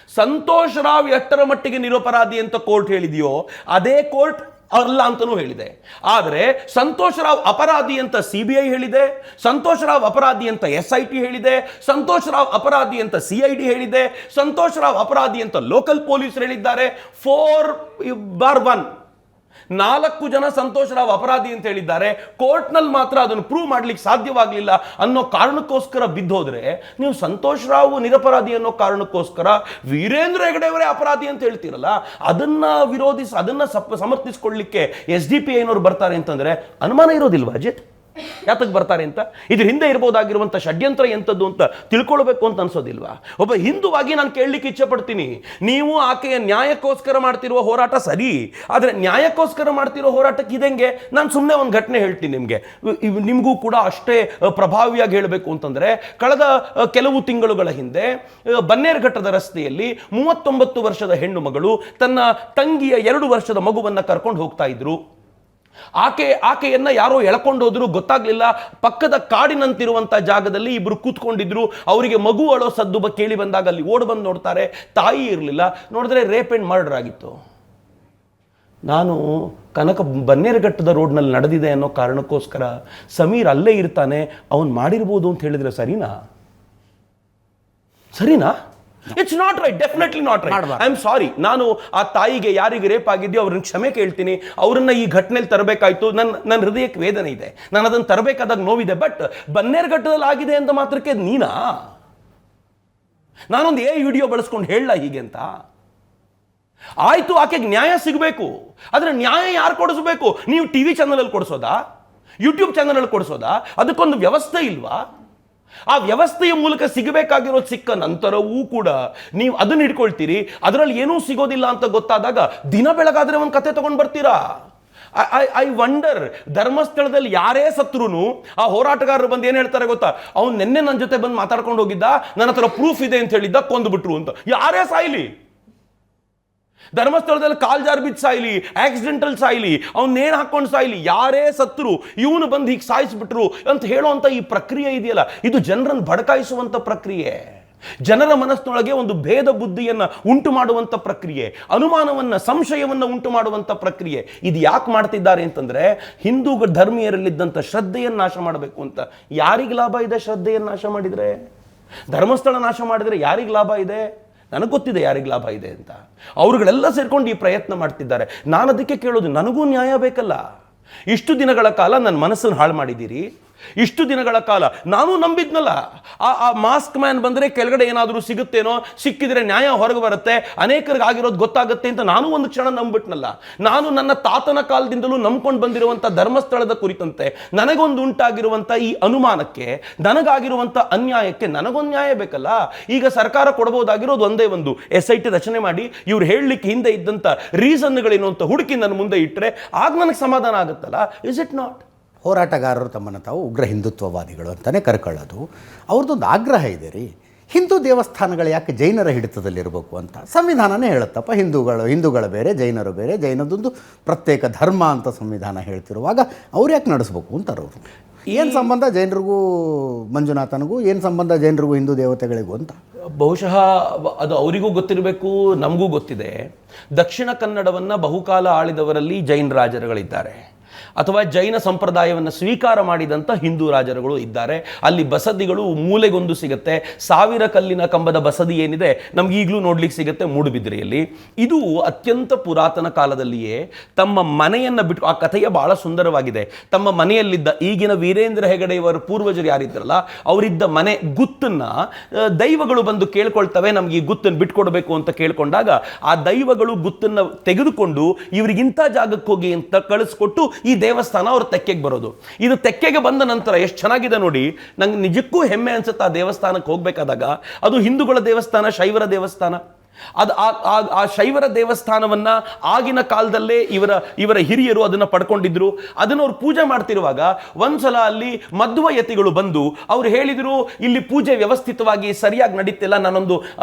ಸಂತೋಷ್ ರಾವ್ ಎಷ್ಟರ ಮಟ್ಟಿಗೆ ನಿರಪರಾಧಿ ಅಂತ ಕೋರ್ಟ್ ಹೇಳಿದೆಯೋ ಅದೇ ಕೋರ್ಟ್ ಅಲ್ಲ ಅಂತಲೂ ಹೇಳಿದೆ. ಆದರೆ ಸಂತೋಷ್ ರಾವ್ ಅಪರಾಧಿ ಅಂತ CBI ಹೇಳಿದೆ, ಸಂತೋಷ್ ರಾವ್ ಅಪರಾಧಿ ಅಂತ SIT ಹೇಳಿದೆ, ಸಂತೋಷ್ ರಾವ್ ಅಪರಾಧಿ ಅಂತ CID ಹೇಳಿದೆ, ಸಂತೋಷ್ ರಾವ್ ಅಪರಾಧಿ ಅಂತ ಲೋಕಲ್ ಪೊಲೀಸ್ ಹೇಳಿದ್ದಾರೆ. 4/1 4 ಜನ ಸಂತೋಷ್ ರಾವ್ ಅಪರಾಧಿ ಅಂತ ಹೇಳಿದ್ದಾರೆ. ಕೋರ್ಟ್ನಲ್ಲಿ ಮಾತ್ರ ಅದನ್ನು ಪ್ರೂವ್ ಮಾಡ್ಲಿಕ್ಕೆ ಸಾಧ್ಯವಾಗಲಿಲ್ಲ ಅನ್ನೋ ಕಾರಣಕ್ಕೋಸ್ಕರ ಬಿದ್ದೋದ್ರೆ, ನೀವು ಸಂತೋಷ್ ರಾವ್ ನಿರಪರಾಧಿ ಅನ್ನೋ ಕಾರಣಕ್ಕೋಸ್ಕರ ವೀರೇಂದ್ರ ಹೆಗಡೆ ಅವರೇ ಅಪರಾಧಿ ಅಂತ ಹೇಳ್ತೀರಲ್ಲ, ಅದನ್ನ ವಿರೋಧಿಸಿ ಅದನ್ನ ಸಮರ್ಥಿಸಿಕೊಳ್ಳಲಿಕ್ಕೆ SDPI ಏನವರು ಬರ್ತಾರೆ ಅಂತಂದ್ರೆ ಅನುಮಾನ ಇರೋದಿಲ್ವಾ ಅಜಿತ್? ಯಾತಕ್ಕೆ ಬರ್ತಾರೆ ಅಂತ? ಇದ್ರ ಹಿಂದೆ ಇರಬಹುದಾಗಿರುವಂಥ ಷಡ್ಯಂತ್ರ ಎಂಥದ್ದು ಅಂತ ತಿಳ್ಕೊಳ್ಬೇಕು ಅಂತ ಅನ್ಸೋದಿಲ್ವಾ? ಒಬ್ಬ ಹಿಂದುವಾಗಿ ನಾನು ಕೇಳಲಿಕ್ಕೆ ಇಚ್ಛೆ ಪಡ್ತೀನಿ, ನೀವು ಆಕೆಯ ನ್ಯಾಯಕ್ಕೋಸ್ಕರ ಮಾಡ್ತಿರುವ ಹೋರಾಟ ಸರಿ, ಆದರೆ ನ್ಯಾಯಕ್ಕೋಸ್ಕರ ಮಾಡ್ತಿರೋ ಹೋರಾಟಕ್ಕೆ ಇದಂಗೆ. ನಾನು ಸುಮ್ಮನೆ ಒಂದು ಘಟನೆ ಹೇಳ್ತೀನಿ ನಿಮಗೂ ಕೂಡ ಅಷ್ಟೇ ಪ್ರಭಾವಿಯಾಗಿ ಹೇಳಬೇಕು ಅಂತಂದ್ರೆ, ಕಳೆದ ಕೆಲವು ತಿಂಗಳುಗಳ ಹಿಂದೆ ಬನ್ನೇರುಘಟ್ಟದ ರಸ್ತೆಯಲ್ಲಿ 39 ವರ್ಷದ ಹೆಣ್ಣು ಮಗಳು ತನ್ನ ತಂಗಿಯ 2 ವರ್ಷದ ಮಗುವನ್ನ ಕರ್ಕೊಂಡು ಹೋಗ್ತಾ ಇದ್ರು. ಆಕೆಯನ್ನ ಯಾರೋ ಎಳ್ಕೊಂಡು ಹೋದ್ರು, ಗೊತ್ತಾಗ್ಲಿಲ್ಲ. ಪಕ್ಕದ ಕಾಡಿನಂತಿರುವಂತಹ ಜಾಗದಲ್ಲಿ ಇಬ್ರು ಕೂತ್ಕೊಂಡಿದ್ರು. ಅವರಿಗೆ ಮಗು ಅಳೋ ಸದ್ದು ಕೇಳಿ ಬಂದಾಗ ಅಲ್ಲಿ ಓಡ್ ಬಂದು ನೋಡ್ತಾರೆ, ತಾಯಿ ಇರಲಿಲ್ಲ. ನೋಡಿದ್ರೆ ರೇಪ್ ಅಂಡ್ ಮರ್ಡರ್ ಆಗಿತ್ತು. ನಾನು ಬನ್ನೇರುಘಟ್ಟದ ರೋಡ್ನಲ್ಲಿ ನಡೆದಿದೆ ಅನ್ನೋ ಕಾರಣಕ್ಕೋಸ್ಕರ ಸಮೀರ್ ಅಲ್ಲೇ ಇರ್ತಾನೆ, ಅವನು ಮಾಡಿರ್ಬೋದು ಅಂತ ಹೇಳಿದ್ರೆ ಸರಿನಾ? It's not right, definitely not right. I am sorry. ನಾನು ಆ ತಾಯಿಗೆ ಯಾರಿಗೆ ರೇಪ್ ಆಗಿದೆಯೋ ಅವ್ರನ್ನ ಕ್ಷಮೆ ಕೇಳ್ತೀನಿ. ಅವರನ್ನ ಈ ಘಟನೆಯಲ್ಲಿ ತರಬೇಕಾಯ್ತು. ನನ್ನ ಹೃದಯಕ್ಕೆ ವೇದನೆ ಇದೆ, ನಾನು ಅದನ್ನು ತರಬೇಕಾದಾಗ ನೋವಿದೆ. ಬಟ್ ಬನ್ನೇರುಘಟ್ಟದಲ್ಲಿ ಆಗಿದೆ ಅಂತ ಮಾತ್ರಕ್ಕೆ ನಾನೊಂದು ವಿಡಿಯೋ ಬಳಸ್ಕೊಂಡು ಹೇಳಲ್ಲ ಹೀಗೆ ಅಂತ. ಆಯ್ತು, ಆಕೆಗೆ ನ್ಯಾಯ ಸಿಗಬೇಕು. ಆದ್ರೆ ನ್ಯಾಯ ಯಾರು ಕೊಡಿಸ್ಬೇಕು? ನೀವು TV ಚಾನಲ್ ಕೊಡಿಸೋದಾ? ಯೂಟ್ಯೂಬ್ ಚಾನಲ್ ಕೊಡಿಸೋದಾ? ಅದಕ್ಕೊಂದು ವ್ಯವಸ್ಥೆ ಇಲ್ವಾ? ಆ ವ್ಯವಸ್ಥೆಯ ಮೂಲಕ ಸಿಗಬೇಕಾಗಿರೋದು ಸಿಕ್ಕ ನಂತರವೂ ಕೂಡ ನೀವು ಅದನ್ನ ಹಿಡ್ಕೊಳ್ತೀರಿ. ಅದರಲ್ಲಿ ಏನೂ ಸಿಗೋದಿಲ್ಲ ಅಂತ ಗೊತ್ತಾದಾಗ ದಿನ ಬೆಳಗಾದ್ರೆ ಒಂದು ಕತೆ ತಗೊಂಡು ಬರ್ತೀರಾ? ಐ ವಂಡರ್, ಧರ್ಮಸ್ಥಳದಲ್ಲಿ ಯಾರೇ ಸತ್ರುನು ಆ ಹೋರಾಟಗಾರರು ಬಂದು ಏನ್ ಹೇಳ್ತಾರೆ ಗೊತ್ತಾ? ಅವ್ನು ನಿನ್ನೆ ನನ್ನ ಜೊತೆ ಬಂದು ಮಾತಾಡ್ಕೊಂಡು ಹೋಗಿದ್ದ, ನನ್ನ ಹತ್ರ ಪ್ರೂಫ್ ಇದೆ ಅಂತ ಹೇಳಿದ್ದ, ಕೊಂದುಬಿಟ್ರು ಅಂತ. ಯಾರೇ ಸಾಯ್ಲಿ, ಧರ್ಮಸ್ಥಳದಲ್ಲಿ ಕಾಲ್ ಜಾರ್ ಬಿದ್ದು ಸಾಯ್ಲಿ, ಆಕ್ಸಿಡೆಂಟಲ್ ಸಾಯ್ಲಿ, ಅವ್ನು ನೇಣು ಹಾಕೊಂಡು ಸಾಯ್ಲಿ, ಯಾರೇ ಸತ್ರು ಇವನು ಬಂದು ಹೀಗೆ ಸಾಯಿಸ್ಬಿಟ್ರು ಅಂತ ಹೇಳುವಂತ ಈ ಪ್ರಕ್ರಿಯೆ ಇದೆಯಲ್ಲ, ಇದು ಜನರನ್ನು ಭಡಕಾಯಿಸುವಂತ ಪ್ರಕ್ರಿಯೆ, ಜನರ ಮನಸ್ಸಿನೊಳಗೆ ಒಂದು ಭೇದ ಬುದ್ಧಿಯನ್ನ ಉಂಟು ಮಾಡುವಂತ ಪ್ರಕ್ರಿಯೆ, ಅನುಮಾನವನ್ನ ಸಂಶಯವನ್ನ ಉಂಟು ಮಾಡುವಂತ ಪ್ರಕ್ರಿಯೆ. ಇದು ಯಾಕೆ ಮಾಡ್ತಿದ್ದಾರೆ ಅಂತಂದ್ರೆ, ಹಿಂದೂ ಧರ್ಮೀಯರಲ್ಲಿದ್ದಂಥ ಶ್ರದ್ಧೆಯನ್ನು ನಾಶ ಮಾಡಬೇಕು ಅಂತ. ಯಾರಿಗೆ ಲಾಭ ಇದೆ ಶ್ರದ್ಧೆಯನ್ನು ನಾಶ ಮಾಡಿದ್ರೆ? ಧರ್ಮಸ್ಥಳ ನಾಶ ಮಾಡಿದ್ರೆ ಯಾರಿಗೆ ಲಾಭ ಇದೆ? ನನಗೆ ಗೊತ್ತಿದೆ ಯಾರಿಗೆ ಲಾಭ ಇದೆ ಅಂತ. ಅವರುಗಳೆಲ್ಲ ಸೇರ್ಕೊಂಡು ಈ ಪ್ರಯತ್ನ ಮಾಡ್ತಿದ್ದಾರೆ. ನಾನು ಅದಕ್ಕೆ ಕೇಳೋದು, ನನಗೂ ನ್ಯಾಯ ಬೇಕಲ್ಲ. ಇಷ್ಟು ದಿನಗಳ ಕಾಲ ನನ್ನ ಮನಸ್ಸನ್ನು ಹಾಳು ಮಾಡಿದ್ದೀರಿ. ಇಷ್ಟು ದಿನಗಳ ಕಾಲ ನಾನು ನಂಬಿದ್ನಲ್ಲ, ಆ ಮಾಸ್ಕ್ ಮ್ಯಾನ್ ಬಂದರೆ ಕೆಳಗಡೆ ಏನಾದರೂ ಸಿಗುತ್ತೇನೋ, ಸಿಕ್ಕಿದ್ರೆ ನ್ಯಾಯ ಹೊರಗೆ ಬರುತ್ತೆ, ಅನೇಕರಿಗೆ ಆಗಿರೋದು ಗೊತ್ತಾಗುತ್ತೆ ಅಂತ ನಾನು ಒಂದು ಕ್ಷಣ ನಂಬಿಟ್ನಲ್ಲ. ನಾನು ನನ್ನ ತಾತನ ಕಾಲದಿಂದಲೂ ನಂಬ್ಕೊಂಡು ಬಂದಿರುವಂಥ ಧರ್ಮಸ್ಥಳದ ಕುರಿತಂತೆ ನನಗೊಂದು ಉಂಟಾಗಿರುವಂಥ ಈ ಅನುಮಾನಕ್ಕೆ, ನನಗಾಗಿರುವಂಥ ಅನ್ಯಾಯಕ್ಕೆ ನನಗೊಂದು ನ್ಯಾಯ ಬೇಕಲ್ಲ. ಈಗ ಸರ್ಕಾರ ಕೊಡಬಹುದಾಗಿರೋದು ಒಂದೇ ಒಂದು, SIT ರಚನೆ ಮಾಡಿ ಇವ್ರು ಹೇಳಲಿಕ್ಕೆ ಹಿಂದೆ ಇದ್ದಂಥ ರೀಸನ್ಗಳೇನು ಅಂತ ಹುಡುಕಿ ನನ್ನ ಮುಂದೆ ಇಟ್ಟರೆ ಆಗ ನನಗೆ ಸಮಾಧಾನ ಆಗುತ್ತಲ್ಲ. Is it not? ಹೋರಾಟಗಾರರು ತಮ್ಮನ್ನು ತಾವು ಉಗ್ರ ಹಿಂದುತ್ವವಾದಿಗಳು ಅಂತಲೇ ಕರ್ಕೊಳ್ಳೋದು, ಅವ್ರದ್ದೊಂದು ಆಗ್ರಹ ಇದೆ ರೀ. ಹಿಂದೂ ದೇವಸ್ಥಾನಗಳು ಯಾಕೆ ಜೈನರ ಹಿಡಿತದಲ್ಲಿರಬೇಕು ಅಂತ ಸಂವಿಧಾನನೇ ಹೇಳುತ್ತಪ್ಪ. ಹಿಂದೂಗಳ ಬೇರೆ, ಜೈನರು ಬೇರೆ, ಜೈನದೊಂದು ಪ್ರತ್ಯೇಕ ಧರ್ಮ ಅಂತ ಸಂವಿಧಾನ ಹೇಳ್ತಿರುವಾಗ ಅವ್ರು ಯಾಕೆ ನಡೆಸ್ಬೇಕು ಅಂತಾರೆ ಅವರು. ಏನು ಸಂಬಂಧ ಜೈನರಿಗೂ ಮಂಜುನಾಥನಿಗೂ, ಏನು ಸಂಬಂಧ ಜೈನರಿಗೂ ಹಿಂದೂ ದೇವತೆಗಳಿಗೂ ಅಂತ? ಬಹುಶಃ ಅದು ಅವರಿಗೂ ಗೊತ್ತಿರಬೇಕು, ನಮಗೂ ಗೊತ್ತಿದೆ. ದಕ್ಷಿಣ ಕನ್ನಡವನ್ನು ಬಹುಕಾಲ ಆಳಿದವರಲ್ಲಿ ಜೈನ ರಾಜರುಗಳಿದ್ದಾರೆ, ಅಥವಾ ಜೈನ ಸಂಪ್ರದಾಯವನ್ನು ಸ್ವೀಕಾರ ಮಾಡಿದಂಥ ಹಿಂದೂ ರಾಜರುಗಳು ಇದ್ದಾರೆ. ಅಲ್ಲಿ ಬಸದಿಗಳು ಮೂಲೆಗೊಂದು ಸಿಗುತ್ತೆ. 1000 ಕಲ್ಲಿನ ಕಂಬದ ಬಸದಿ ಏನಿದೆ ನಮ್ಗೆ ಈಗಲೂ ನೋಡ್ಲಿಕ್ಕೆ ಸಿಗುತ್ತೆ ಮೂಡುಬಿದ್ರೆಯಲ್ಲಿ. ಇದು ಅತ್ಯಂತ ಪುರಾತನ ಕಾಲದಲ್ಲಿಯೇ ತಮ್ಮ ಮನೆಯನ್ನು ಬಿಟ್ಟು, ಆ ಕಥೆಯ ಬಹಳ ಸುಂದರವಾಗಿದೆ, ತಮ್ಮ ಮನೆಯಲ್ಲಿದ್ದ ಈಗಿನ ವೀರೇಂದ್ರ ಹೆಗಡೆಯವರ ಪೂರ್ವಜರು ಯಾರಿದ್ರಲ್ಲ ಅವರಿದ್ದ ಮನೆ ಗುತ್ತನ್ನ ದೈವಗಳು ಬಂದು ಕೇಳ್ಕೊಳ್ತವೆ, ನಮ್ಗೆ ಈ ಗುತ್ತನ್ನು ಬಿಟ್ಕೊಡ್ಬೇಕು ಅಂತ ಕೇಳ್ಕೊಂಡಾಗ ಆ ದೈವಗಳು ಗುತ್ತನ್ನು ತೆಗೆದುಕೊಂಡು ಇವರಿಗಿಂತ ಜಾಗಕ್ಕೆ ಹೋಗಿ ಅಂತ ಕಳಿಸ್ಕೊಟ್ಟು ಈ ದೇವಸ್ಥಾನ ಅವ್ರ ತೆಕ್ಕೆಗೆ ಬರೋದು. ಇದು ತೆಕ್ಕೆಗೆ ಬಂದ ನಂತರ ಎಷ್ಟು ಚೆನ್ನಾಗಿದೆ ನೋಡಿ, ನಂಗೆ ನಿಜಕ್ಕೂ ಹೆಮ್ಮೆ ಅನ್ಸುತ್ತೆ ಆ ದೇವಸ್ಥಾನಕ್ಕೆ ಹೋಗ್ಬೇಕಾದಾಗ. ಅದು ಹಿಂದೂಗಳ ದೇವಸ್ಥಾನ, ಶೈವರ ದೇವಸ್ಥಾನ. ಅದು ಆ ಶೈವರ ದೇವಸ್ಥಾನವನ್ನ ಆಗಿನ ಕಾಲದಲ್ಲೇ ಇವರ ಹಿರಿಯರು ಅದನ್ನು ಪಡ್ಕೊಂಡಿದ್ರು. ಅದನ್ನು ಅವ್ರು ಪೂಜೆ ಮಾಡ್ತಿರುವಾಗ ಒಂದ್ಸಲ ಅಲ್ಲಿ ಮಧ್ವಯತಿಗಳು ಬಂದು ಅವ್ರು ಹೇಳಿದ್ರು, ಇಲ್ಲಿ ಪೂಜೆ ವ್ಯವಸ್ಥಿತವಾಗಿ ಸರಿಯಾಗಿ ನಡೀತಿಲ್ಲ, ನಾನೊಂದು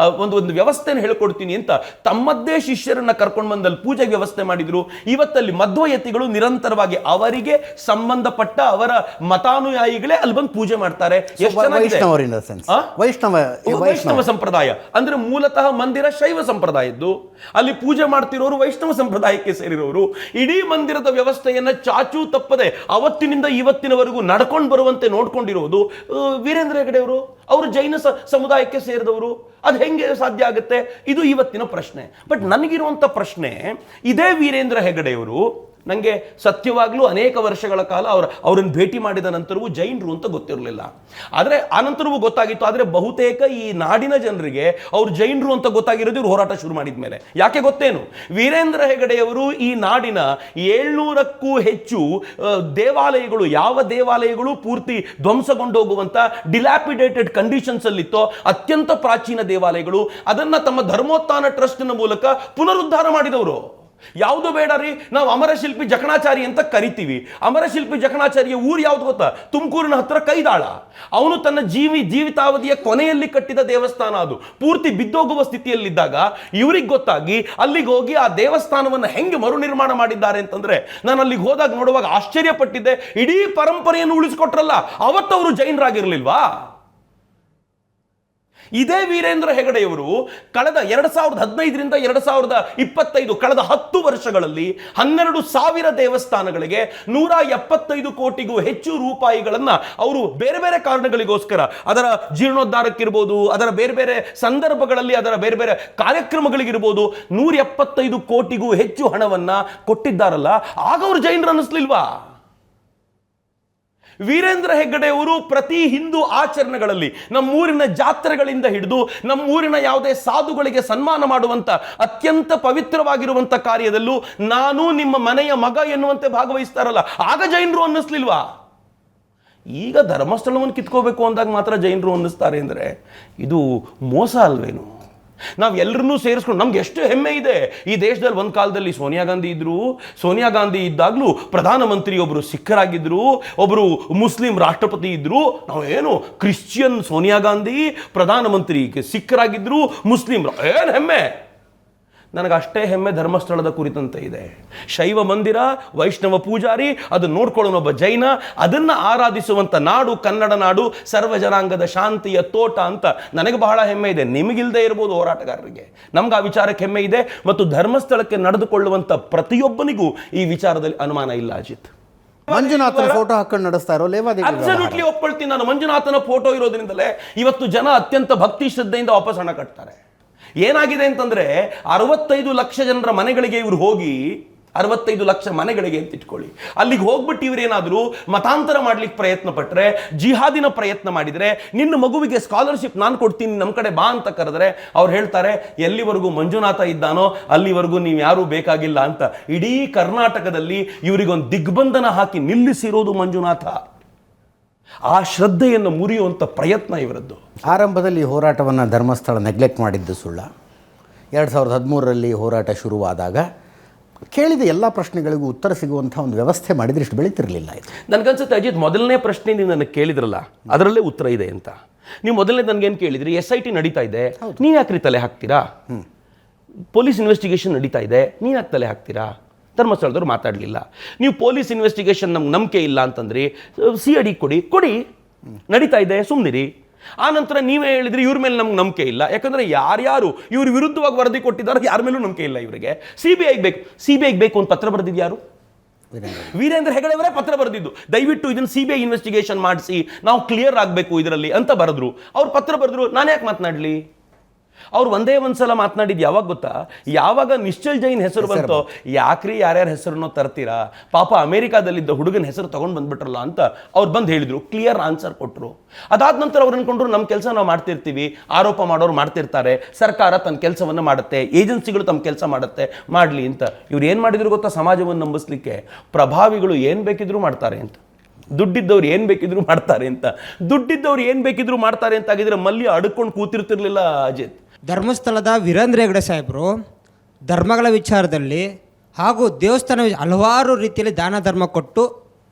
ಒಂದು ವ್ಯವಸ್ಥೆನ ಹೇಳ್ಕೊಡ್ತೀನಿ ಅಂತ ತಮ್ಮದ್ದೇ ಶಿಷ್ಯರನ್ನ ಕರ್ಕೊಂಡು ಬಂದಲ್ಲಿ ಪೂಜೆ ವ್ಯವಸ್ಥೆ ಮಾಡಿದ್ರು. ಇವತ್ತಲ್ಲಿ ಮಧ್ವಯತಿಗಳು ನಿರಂತರವಾಗಿ ಅವರಿಗೆ ಸಂಬಂಧಪಟ್ಟ ಅವರ ಮತಾನುಯಾಯಿಗಳೇ ಅಲ್ಲಿ ಬಂದು ಪೂಜೆ ಮಾಡ್ತಾರೆ. ವೈಷ್ಣವ ಸಂಪ್ರದಾಯ ಅಂದ್ರೆ ಮೂಲತಃ ಮಂದಿರ ಶೈವ ಸಂಪ್ರದಾಯದ್ದು, ಅಲ್ಲಿ ಪೂಜೆ ಮಾಡ್ತಿರೋರು ವೈಷ್ಣವ ಸಂಪ್ರದಾಯಕ್ಕೆ ಸೇರಿರೋರು. ಇಡೀ ಮಂದಿರದ ವ್ಯವಸ್ಥೆಯನ್ನ ಚಾಚೂ ತಪ್ಪದೆ ಅವತ್ತಿನಿಂದ ಇವತ್ತಿನವರೆಗೂ ನಡ್ಕೊಂಡು ಬರುವಂತೆ ನೋಡ್ಕೊಂಡಿರೋದು ವೀರೇಂದ್ರ ಹೆಗಡೆಯವರು. ಅವರು ಜೈನ ಸಮುದಾಯಕ್ಕೆ ಸೇರಿದವರು. ಅದು ಹೆಂಗೆ ಸಾಧ್ಯ ಆಗುತ್ತೆ? ಇದು ಇವತ್ತಿನ ಪ್ರಶ್ನೆ. ಬಟ್ ನನಗಿರುವಂಥ ಪ್ರಶ್ನೆ, ಇದೇ ವೀರೇಂದ್ರ ಹೆಗಡೆಯವರು ನನಗೆ ಸತ್ಯವಾಗ್ಲೂ ಅನೇಕ ವರ್ಷಗಳ ಕಾಲ ಅವರನ್ನು ಭೇಟಿ ಮಾಡಿದ ನಂತರವೂ ಜೈನರು ಅಂತ ಗೊತ್ತಿರಲಿಲ್ಲ. ಆದರೆ ಆನಂತರವೂ ಗೊತ್ತಾಗಿತ್ತು. ಆದರೆ ಬಹುತೇಕ ಈ ನಾಡಿನ ಜನರಿಗೆ ಅವರು ಜೈನರು ಅಂತ ಗೊತ್ತಾಗಿರೋದು ಇವರು ಹೋರಾಟ ಶುರು ಮಾಡಿದ ಮೇಲೆ. ಯಾಕೆ ಗೊತ್ತೇನು? ವೀರೇಂದ್ರ ಹೆಗಡೆಯವರು ಈ ನಾಡಿನ 700ಕ್ಕೂ ಹೆಚ್ಚು ದೇವಾಲಯಗಳು, ಯಾವ ದೇವಾಲಯಗಳು ಪೂರ್ತಿ ಧ್ವಂಸಗೊಂಡು ಹೋಗುವಂಥ ಡಿಲ್ಯಾಪಿಡೇಟೆಡ್ ಕಂಡೀಷನ್ಸ್ ಅಲ್ಲಿತ್ತೋ ಅತ್ಯಂತ ಪ್ರಾಚೀನ ದೇವಾಲಯಗಳು, ಅದನ್ನ ತಮ್ಮ ಧರ್ಮೋತ್ಥಾನ ಟ್ರಸ್ಟ್ನ ಮೂಲಕ ಪುನರುದ್ಧಾರ ಮಾಡಿದವರು. ಯಾವುದು ಬೇಡ ರೀ, ನಾವು ಅಮರಶಿಲ್ಪಿ ಜಕಣಾಚಾರಿ ಅಂತ ಕರಿತೀವಿ. ಅಮರಶಿಲ್ಪಿ ಜಕಣಾಚಾರಿಯ ಊರು ಯಾವ್ದು ಗೊತ್ತಾ? ತುಮಕೂರಿನ ಹತ್ರ ಕೈದಾಳ. ಅವನು ತನ್ನ ಜೀವಿತಾವಧಿಯ ಕೊನೆಯಲ್ಲಿ ಕಟ್ಟಿದ ದೇವಸ್ಥಾನ. ಅದು ಪೂರ್ತಿ ಬಿದ್ದೋಗುವ ಸ್ಥಿತಿಯಲ್ಲಿದ್ದಾಗ ಇವರಿಗೆ ಗೊತ್ತಾಗಿ ಅಲ್ಲಿಗೆ ಹೋಗಿ ಆ ದೇವಸ್ಥಾನವನ್ನು ಹೆಂಗೆ ಮರು ನಿರ್ಮಾಣ ಮಾಡಿದ್ದಾರೆ ಅಂತಂದ್ರೆ, ನಾನು ಅಲ್ಲಿಗೆ ಹೋದಾಗ ನೋಡುವಾಗ ಆಶ್ಚರ್ಯಪಟ್ಟಿದ್ದೆ. ಇಡೀ ಪರಂಪರೆಯನ್ನು ಉಳಿಸ್ಕೊಟ್ರಲ್ಲ, ಅವತ್ತವರು ಜೈನರಾಗಿರ್ಲಿಲ್ವಾ? ಇದೇ ವೀರೇಂದ್ರ ಹೆಗಡೆಯವರು ಕಳೆದ 2015ರಿಂದ 2025 ಕಳೆದ 10 ವರ್ಷಗಳಲ್ಲಿ 12,000 ದೇವಸ್ಥಾನಗಳಿಗೆ 175 ಕೋಟಿಗೂ ಹೆಚ್ಚು ರೂಪಾಯಿಗಳನ್ನ ಅವರು ಬೇರೆ ಬೇರೆ ಕಾರಣಗಳಿಗೋಸ್ಕರ, ಅದರ ಜೀರ್ಣೋದ್ಧಾರಕ್ಕಿರ್ಬೋದು, ಅದರ ಬೇರೆ ಬೇರೆ ಸಂದರ್ಭಗಳಲ್ಲಿ, ಅದರ ಬೇರೆ ಬೇರೆ ಕಾರ್ಯಕ್ರಮಗಳಿಗಿರ್ಬೋದು, 175 ಕೋಟಿಗೂ ಹೆಚ್ಚು ಹಣವನ್ನ ಕೊಟ್ಟಿದ್ದಾರಲ್ಲ. ಆಗ ಅವರು ಜೈನರು ಅನ್ನಿಸ್ಲಿಲ್ವಾ? ವೀರೇಂದ್ರ ಹೆಗ್ಗಡೆಯವರು ಪ್ರತಿ ಹಿಂದೂ ಆಚರಣೆಗಳಲ್ಲಿ, ನಮ್ಮೂರಿನ ಜಾತ್ರೆಗಳಿಂದ ಹಿಡಿದು ನಮ್ಮೂರಿನ ಯಾವುದೇ ಸಾಧುಗಳಿಗೆ ಸನ್ಮಾನ ಮಾಡುವಂತ ಅತ್ಯಂತ ಪವಿತ್ರವಾಗಿರುವಂತ ಕಾರ್ಯದಲ್ಲೂ ನಾನು ನಿಮ್ಮ ಮನೆಯ ಮಗ ಎನ್ನುವಂತೆ ಭಾಗವಹಿಸ್ತಾರಲ್ಲ, ಆಗ ಜೈನರು ಅನ್ನಿಸ್ಲಿಲ್ವಾ? ಈಗ ಧರ್ಮಸ್ಥಳವನ್ನು ಕಿತ್ಕೋಬೇಕು ಅಂದಾಗ ಮಾತ್ರ ಜೈನರು ಅನ್ನಿಸ್ತಾರೆ ಅಂದರೆ ಇದು ಮೋಸ ಅಲ್ವೇನು? ನಾವು ಎಲ್ಲರನ್ನೂ ಸೇರಿಸ್ಕೊಂಡು ನಮ್ಗೆ ಎಷ್ಟು ಹೆಮ್ಮೆ ಇದೆ. ಈ ದೇಶದಲ್ಲಿ ಒಂದು ಕಾಲದಲ್ಲಿ ಸೋನಿಯಾ ಗಾಂಧಿ ಇದ್ರು. ಸೋನಿಯಾ ಗಾಂಧಿ ಇದ್ದಾಗಲೂ ಪ್ರಧಾನಮಂತ್ರಿ ಒಬ್ಬರು ಸಿಖ್ಖರಾಗಿದ್ರು, ಒಬ್ಬರು ಮುಸ್ಲಿಂ ರಾಷ್ಟ್ರಪತಿ ಇದ್ರು. ನಾವೇನು ಕ್ರಿಶ್ಚಿಯನ್ ಸೋನಿಯಾ ಗಾಂಧಿ ಪ್ರಧಾನಮಂತ್ರಿ ಸಿಖ್ಖರಾಗಿದ್ರು, ಮುಸ್ಲಿಂ, ಏನು ಹೆಮ್ಮೆ. ನನಗಷ್ಟೇ ಹೆಮ್ಮೆ ಧರ್ಮಸ್ಥಳದ ಕುರಿತಂತೆ ಇದೆ. ಶೈವ ಮಂದಿರ, ವೈಷ್ಣವ ಪೂಜಾರಿ, ಅದನ್ನು ನೋಡ್ಕೊಳ್ಳೋನೊಬ್ಬ ಜೈನ, ಅದನ್ನು ಆರಾಧಿಸುವಂಥ ನಾಡು ಕನ್ನಡ ನಾಡು, ಸರ್ವ ಜನಾಂಗದ ಶಾಂತಿಯ ತೋಟ ಅಂತ ನನಗೆ ಬಹಳ ಹೆಮ್ಮೆ ಇದೆ. ನಿಮಗಿಲ್ಲದೆ ಇರ್ಬೋದು ಹೋರಾಟಗಾರರಿಗೆ, ನಮ್ಗೆ ಆ ವಿಚಾರಕ್ಕೆ ಹೆಮ್ಮೆ ಇದೆ. ಮತ್ತು ಧರ್ಮಸ್ಥಳಕ್ಕೆ ನಡೆದುಕೊಳ್ಳುವಂಥ ಪ್ರತಿಯೊಬ್ಬನಿಗೂ ಈ ವಿಚಾರದಲ್ಲಿ ಅನುಮಾನ ಇಲ್ಲ. ಅಜಿತ್, ಮಂಜುನಾಥನ ಫೋಟೋ ಹಾಕೊಂಡು ನಡೆಸ್ತಾ ಇರೋ ಅಬ್ಸಲ್ಯೂಟ್ಲಿ ಒಪ್ಕೊಳ್ತೀನಿ ನಾನು. ಮಂಜುನಾಥನ ಫೋಟೋ ಇರೋದ್ರಿಂದಲೇ ಇವತ್ತು ಜನ ಅತ್ಯಂತ ಭಕ್ತಿ ಶ್ರದ್ಧೆಯಿಂದ ವಾಪಸ್ ಹಣ ಕಟ್ತಾರೆ. ಏನಾಗಿದೆ ಅಂತಂದ್ರೆ 65 ಲಕ್ಷ ಜನರ ಮನೆಗಳಿಗೆ ಇವರು ಹೋಗಿ, 65 ಲಕ್ಷ ಮನೆಗಳಿಗೆ ಅಂತ ಇಟ್ಕೊಳ್ಳಿ, ಅಲ್ಲಿಗೆ ಹೋಗ್ಬಿಟ್ಟು ಇವರೇನಾದರೂ ಮತಾಂತರ ಮಾಡ್ಲಿಕ್ಕೆ ಪ್ರಯತ್ನ ಪಟ್ಟರೆ, ಜಿಹಾದಿನ ಪ್ರಯತ್ನ ಮಾಡಿದರೆ, ನಿನ್ನ ಮಗುವಿಗೆ ಸ್ಕಾಲರ್ಶಿಪ್ ನಾನು ಕೊಡ್ತೀನಿ ನಮ್ಮ ಕಡೆ ಬಾ ಅಂತ ಕರೆದ್ರೆ ಅವ್ರು ಹೇಳ್ತಾರೆ ಎಲ್ಲಿವರೆಗೂ ಮಂಜುನಾಥ ಇದ್ದಾನೋ ಅಲ್ಲಿವರೆಗೂ ನೀವು ಯಾರೂ ಬೇಕಾಗಿಲ್ಲ ಅಂತ. ಇಡೀ ಕರ್ನಾಟಕದಲ್ಲಿ ಇವರಿಗೊಂದು ದಿಗ್ಬಂಧನ ಹಾಕಿ ನಿಲ್ಲಿಸಿರೋದು ಮಂಜುನಾಥ. ಆ ಶ್ರದ್ಧೆಯನ್ನು ಮುರಿಯುವಂಥ ಪ್ರಯತ್ನ ಇವರದ್ದು. ಆರಂಭದಲ್ಲಿ ಹೋರಾಟವನ್ನು ಧರ್ಮಸ್ಥಳ ನೆಗ್ಲೆಕ್ಟ್ ಮಾಡಿದ್ದು ಸುಳ್ಳ. 2013ರಲ್ಲಿ ಹೋರಾಟ ಶುರುವಾದಾಗ ಕೇಳಿದ ಎಲ್ಲ ಪ್ರಶ್ನೆಗಳಿಗೂ ಉತ್ತರ ಸಿಗುವಂಥ ಒಂದು ವ್ಯವಸ್ಥೆ ಮಾಡಿದರೆ ಇಷ್ಟು ಬೆಳೀತಿರಲಿಲ್ಲ. ನನಗನ್ಸುತ್ತೆ ಅಜಿತ್, ಮೊದಲನೇ ಪ್ರಶ್ನೆ ನೀವು ನನಗೆ ಕೇಳಿದ್ರಲ್ಲ, ಅದರಲ್ಲೇ ಉತ್ತರ ಇದೆ ಅಂತ. ನೀವು ಮೊದಲನೇ ನನಗೇನು ಕೇಳಿದ್ರಿ, SIT ನಡೀತಾ ಇದೆ, ನೀನು ಯಾಕ್ರಿ ತಲೆ ಹಾಕ್ತೀರಾ? ಪೊಲೀಸ್ ಇನ್ವೆಸ್ಟಿಗೇಷನ್ ನಡೀತಾ ಇದೆ, ನೀನು ಯಾಕೆ ತಲೆ ಹಾಕ್ತೀರಾ? ಧರ್ಮಸ್ಥಳದವ್ರು ಮಾತಾಡಲಿಲ್ಲ. ನೀವು ಪೊಲೀಸ್ ಇನ್ವೆಸ್ಟಿಗೇಷನ್ ನಮ್ಗೆ ನಂಬಿಕೆ ಇಲ್ಲ ಅಂತಂದ್ರಿ, CID ಕೊಡಿ, ನಡೀತಾ ಇದೆ, ಸುಮ್ಮನಿರಿ. ಆ ನಂತರ ನೀವೇ ಹೇಳಿದ್ರಿ ಇವ್ರ ಮೇಲೆ ನಮ್ಗೆ ನಂಬಿಕೆ ಇಲ್ಲ, ಯಾಕಂದ್ರೆ ಯಾರ್ಯಾರು ಇವ್ರ ವಿರುದ್ಧವಾಗಿ ವರದಿ ಕೊಟ್ಟಿದ್ದಾರೆ ಯಾರ ಮೇಲೂ ನಂಬಿಕೆ ಇಲ್ಲ ಇವರಿಗೆ. CBI ಬೇಕು ಅಂತ ಪತ್ರ ಬರೆದಿದ್ದು ಯಾರು? ವೀರೇಂದ್ರ ಹೆಗಡೆ ಅವರೇ ಪತ್ರ ಬರೆದಿದ್ದು, ದಯವಿಟ್ಟು ಇದನ್ನು CBI ಇನ್ವೆಸ್ಟಿಗೇಷನ್ ಮಾಡಿಸಿ, ನಾವು ಕ್ಲಿಯರ್ ಆಗಬೇಕು ಇದರಲ್ಲಿ ಅಂತ ಬರೆದ್ರು. ಅವ್ರು ಪತ್ರ ಬರೆದ್ರು, ನಾನು ಯಾಕೆ ಮಾತನಾಡಲಿ? ಅವ್ರು ಒಂದೇ ಒಂದ್ಸಲ ಮಾತನಾಡಿದ್ದು ಯಾವಾಗ ಗೊತ್ತಾ? ಯಾವಾಗ ನಿಶ್ಚಲ್ ಜೈನ್ ಹೆಸರು ಬಂತೋ, ಯಾಕ್ರಿ ಯಾರ್ಯಾರ ಹೆಸರನ್ನೋ ತರ್ತೀರಾ, ಪಾಪ ಅಮೆರಿಕಾದಲ್ಲಿದ್ದ ಹುಡುಗನ ಹೆಸರು ತಗೊಂಡು ಬಂದ್ಬಿಟ್ರಲ್ಲ ಅಂತ ಅವ್ರು ಬಂದು ಹೇಳಿದ್ರು, ಕ್ಲಿಯರ್ ಆನ್ಸರ್ ಕೊಟ್ಟರು. ಅದಾದ ನಂತರ ಅವ್ರು ಅನ್ಕೊಂಡ್ರು ನಮ್ಮ ಕೆಲಸ ನಾವು ಮಾಡ್ತಿರ್ತೀವಿ, ಆರೋಪ ಮಾಡೋರು ಮಾಡ್ತಿರ್ತಾರೆ, ಸರ್ಕಾರ ತನ್ನ ಕೆಲಸವನ್ನು ಮಾಡುತ್ತೆ, ಏಜೆನ್ಸಿಗಳು ತಮ್ಮ ಕೆಲಸ ಮಾಡುತ್ತೆ, ಮಾಡಲಿ ಅಂತ. ಇವ್ರು ಏನು ಮಾಡಿದ್ರು ಗೊತ್ತಾ? ಸಮಾಜವನ್ನು ನಂಬಿಸ್ಲಿಕ್ಕೆ ಪ್ರಭಾವಿಗಳು ಏನು ಬೇಕಿದ್ರು ಮಾಡ್ತಾರೆ ಅಂತ, ದುಡ್ಡಿದ್ದವ್ರು ಏನು ಬೇಕಿದ್ರು ಮಾಡ್ತಾರೆ ಅಂತ. ದುಡ್ಡಿದ್ದವ್ರು ಏನು ಬೇಕಿದ್ರು ಮಾಡ್ತಾರೆ ಅಂತ ಆಗಿದ್ರೆ ಮಲ್ಲಿ ಅಡ್ಕೊಂಡು ಕೂತಿರ್ತಿರ್ಲಿಲ್ಲ ಅಜಿತ್. ಧರ್ಮಸ್ಥಳದ ವೀರೇಂದ್ರ ಹೆಗಡೆ ಸಾಹೇಬರು ಧರ್ಮಗಳ ವಿಚಾರದಲ್ಲಿ ಹಾಗೂ ದೇವಸ್ಥಾನ ಹಲವಾರು ರೀತಿಯಲ್ಲಿ ದಾನ ಧರ್ಮ ಕೊಟ್ಟು